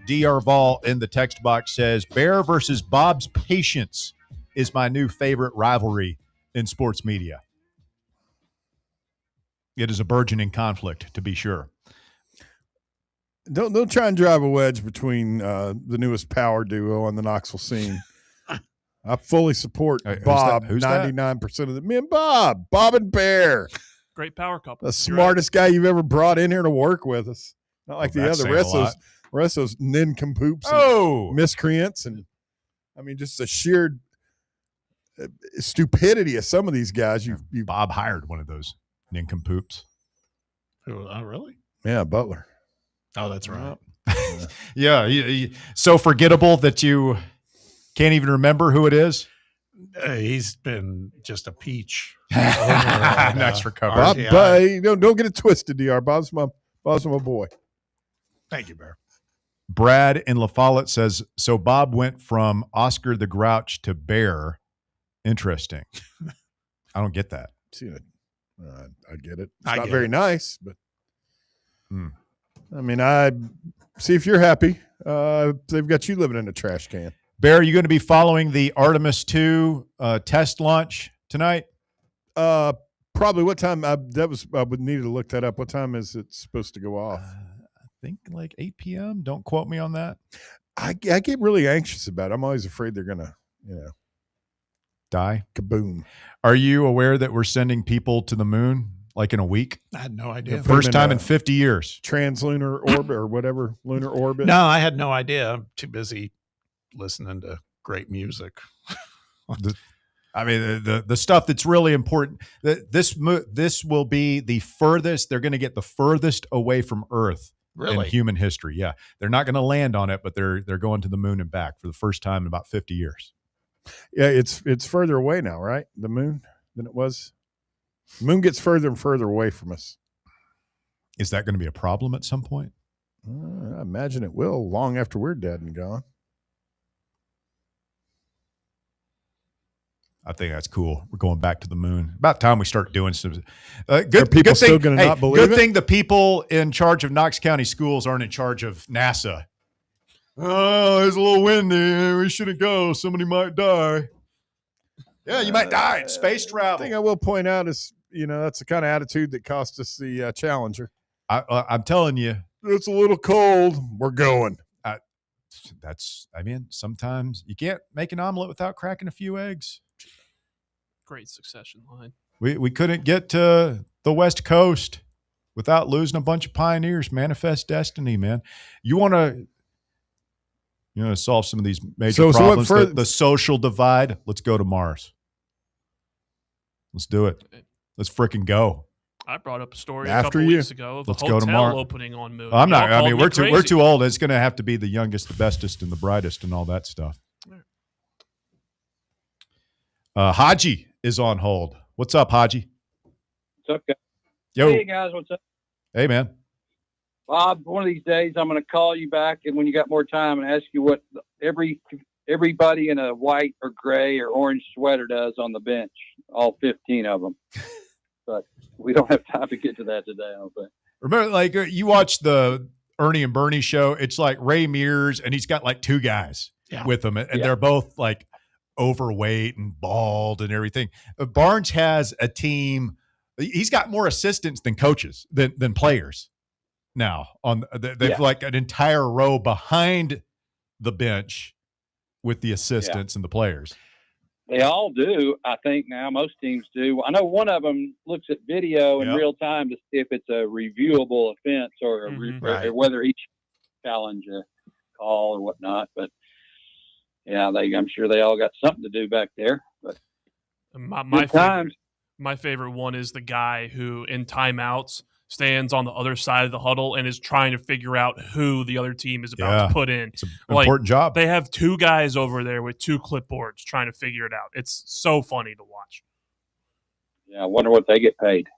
DR Vol in the text box says, Bear versus Bob's Patience is my new favorite rivalry in sports media. It is a burgeoning conflict, to be sure. Don't try and drive a wedge between the newest power duo on the Knoxville scene. I fully support Bob. Who's 99% of the men. Bob and Bear. Great power couple. The smartest guy you've ever brought in here to work with us. Not like the other rest of those nincompoops, miscreants, and I mean just the sheer stupidity of some of these guys. You Bob hired one of those nincompoops. Oh, really? Yeah, Butler. Oh, that's right. Yeah, so forgettable that you can't even remember who it is. He's been just a peach. Nice recovery. Bob, but don't get it twisted, DR. Bob's my boy. Thank you, Bear. Brad in La Follette says, so Bob went from Oscar the Grouch to Bear. Interesting. I don't get that. See, I get it. It's not very nice, but I mean, I see if you're happy. They've got you living in a trash can. Bear, are you going to be following the Artemis 2 test launch tonight? Probably. What time? I would need to look that up. What time is it supposed to go off? I think like 8 p.m. Don't quote me on that. I get really anxious about it. I'm always afraid they're going to, die. Kaboom. Are you aware that we're sending people to the moon like in a week? I had no idea. First time in 50 years. Translunar orbit or whatever, lunar orbit. No, I had no idea. I'm too busy listening to great music. I mean, the stuff that's really important. This will be the furthest. They're going to get the furthest away from Earth in human history. Yeah, they're not going to land on it, but they're going to the moon and back for the first time in about 50 years. Yeah, it's further away now, right? The moon than it was. The moon gets further and further away from us. Is that going to be a problem at some point? I imagine it will, long after we're dead and gone. I think that's cool. We're going back to the moon. About time we start doing some. Are people still going to not believe it? Good thing the people in charge of Knox County schools aren't in charge of NASA. Oh, it's a little windy. We shouldn't go. Somebody might die. Yeah, you might die in space travel. The thing I will point out is, that's the kind of attitude that cost us the Challenger. I'm telling you. It's a little cold. We're going. Sometimes you can't make an omelet without cracking a few eggs. Great Succession line. We couldn't get to the West Coast without losing a bunch of pioneers. Manifest destiny, man. You want to solve some of these major problems. The social divide. Let's go to Mars. Let's do it. Let's freaking go. I brought up a story a couple weeks ago of Let's a go to hotel Mars. opening on Moon. I'm not. I mean, we're too old. It's going to have to be the youngest, the bestest, and the brightest, and all that stuff. Haji is on hold. What's up, Haji? What's up, guys? Yo. Hey, guys. What's up? Hey, man. Bob, one of these days I'm going to call you back, and when you got more time, and ask you what everybody in a white or gray or orange sweater does on the bench, all 15 of them. But we don't have time to get to that today, I don't think. Remember, like, you watch the Ernie and Bernie show, it's like Ray Mears, and he's got like two guys with him, and they're both like overweight and bald and everything. Barnes has a team. He's got more assistants than coaches, than players now. They've like an entire row behind the bench with the assistants and the players. They all do, I think now. Most teams do. I know one of them looks at video in real time to see if it's a reviewable offense or, or whether each challenge a call or whatnot. But yeah, I'm sure they all got something to do back there. But my favorite one is the guy who in timeouts stands on the other side of the huddle and is trying to figure out who the other team is about to put in. It's an important job. They have two guys over there with two clipboards trying to figure it out. It's so funny to watch. Yeah, I wonder what they get paid.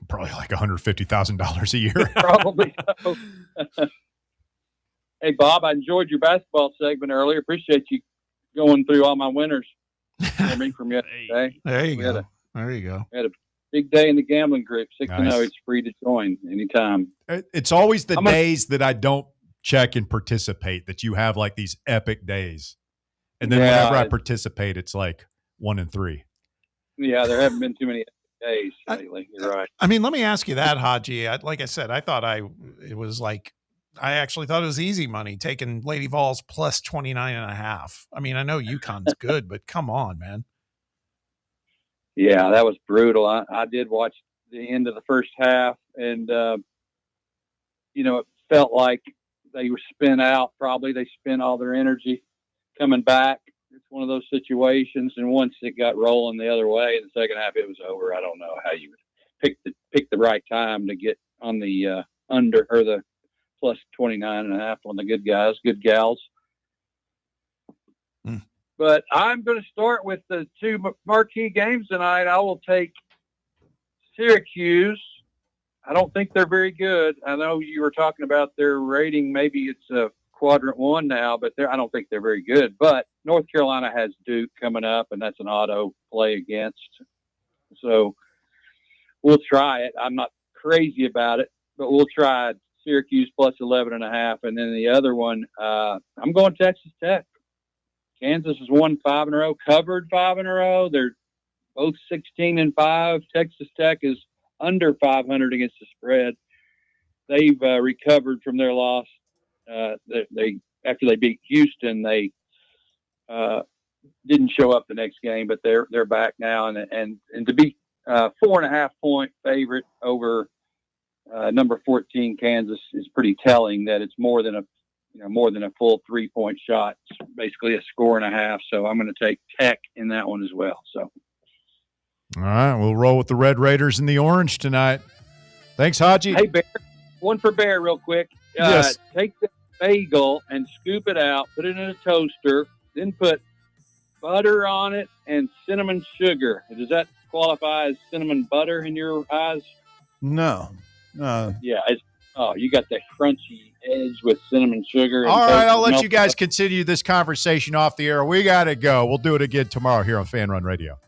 Probably like $150,000 a year. Probably so. Hey, Bob, I enjoyed your basketball segment earlier. Appreciate you going through all my winners for me from yesterday. There you go. There you go. We had a big day in the gambling group, 6-0. It's free to join anytime. It's always the days that I don't check and participate that you have like these epic days. And then whenever I participate, it's like 1-3. Yeah, there haven't been too many days lately. You're right. I mean, let me ask you that, Haji. Like I said, I actually thought it was easy money taking Lady Vols plus 29.5. I mean, I know UConn's good, but come on, man. Yeah, that was brutal. I did watch the end of the first half, and, it felt like they were spent out. Probably they spent all their energy coming back. It's one of those situations, and once it got rolling the other way in the second half, it was over. I don't know how you would pick the right time to get on the under or the plus 29.5 on the good guys, good gals. But I'm going to start with the two marquee games tonight. I will take Syracuse. I don't think they're very good. I know you were talking about their rating. Maybe it's a quadrant 1 now, but I don't think they're very good. But North Carolina has Duke coming up, and that's an auto play against. So we'll try it. I'm not crazy about it, but we'll try it. Syracuse plus 11.5. And then the other one, I'm going Texas Tech. Kansas has won 5 in a row, covered 5 in a row. They're both 16-5. Texas Tech is under 500 against the spread. They've recovered from their loss. They after they beat Houston, they didn't show up the next game, but they're back now. And to be 4.5 point favorite over number 14 Kansas is pretty telling that it's more than a full 3-point shot. It's basically a score and a half. So I'm going to take Tech in that one as well. So, all right, we'll roll with the Red Raiders and the Orange tonight. Thanks, Haji. Hey, Bear, one for Bear real quick. Yes. Take the bagel and scoop it out, put it in a toaster, then put butter on it and cinnamon sugar. Does that qualify as cinnamon butter in your eyes? No. Yeah. You got that crunchy edge with cinnamon sugar. All right, I'll let you guys continue this conversation off the air. We got to go. We'll do it again tomorrow here on Fan Run Radio.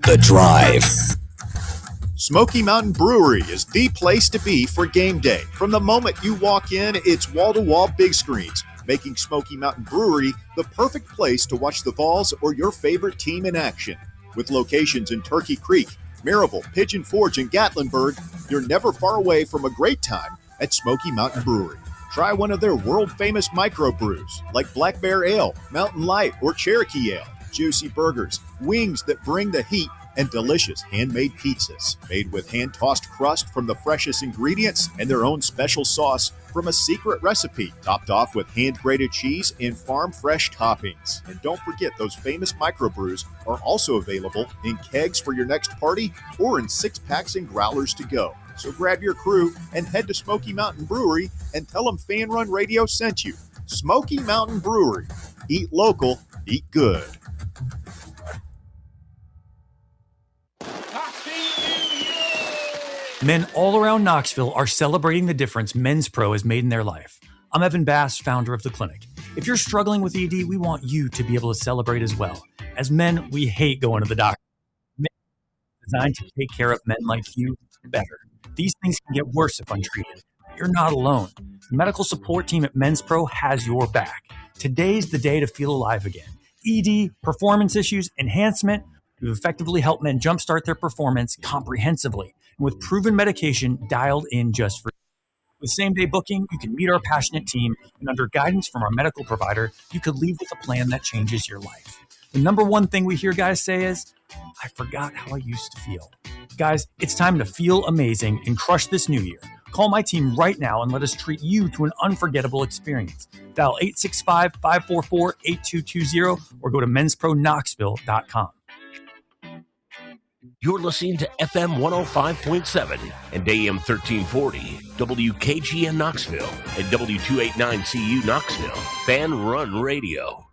The Drive. Smoky Mountain Brewery is the place to be for game day. From the moment you walk in, it's wall-to-wall big screens, making Smoky Mountain Brewery the perfect place to watch the Vols or your favorite team in action. With locations in Turkey Creek, Maryville, Pigeon Forge, and Gatlinburg, you're never far away from a great time at Smoky Mountain Brewery. Try one of their world-famous microbrews like Black Bear Ale, Mountain Light, or Cherokee Ale. Juicy burgers, wings that bring the heat, and delicious handmade pizzas made with hand-tossed crust from the freshest ingredients and their own special sauce from a secret recipe, topped off with hand-grated cheese and farm-fresh toppings. And don't forget, those famous microbrews are also available in kegs for your next party or in 6-packs and growlers to go. So grab your crew and head to Smoky Mountain Brewery and tell them Fan Run Radio sent you. Smoky Mountain Brewery. Eat local, eat good. Men all around Knoxville are celebrating the difference Men's Pro has made in their life. I'm Evan Bass, founder of the clinic. If you're struggling with ED, we want you to be able to celebrate as well. As men, we hate going to the doctor. Men are designed to take care of men like you better. These things can get worse if untreated. You're not alone. The medical support team at Men's Pro has your back. Today's the day to feel alive again. ED, performance issues, enhancement. We've effectively helped men jumpstart their performance comprehensively and with proven medication dialed in just for you. With same-day booking, you can meet our passionate team, and under guidance from our medical provider, you could leave with a plan that changes your life. The number one thing we hear guys say is, I forgot how I used to feel. Guys, it's time to feel amazing and crush this new year. Call my team right now and let us treat you to an unforgettable experience. Dial 865-544-8220 or go to menspronknoxville.com. You're listening to FM 105.7 and AM 1340, WKGN Knoxville, and W289CU Knoxville, Fan Run Radio.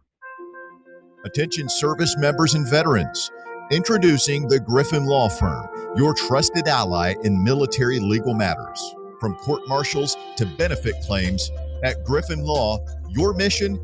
Attention service members and veterans. Introducing the Griffin Law Firm, your trusted ally in military legal matters. From court martials to benefit claims, at Griffin Law, your mission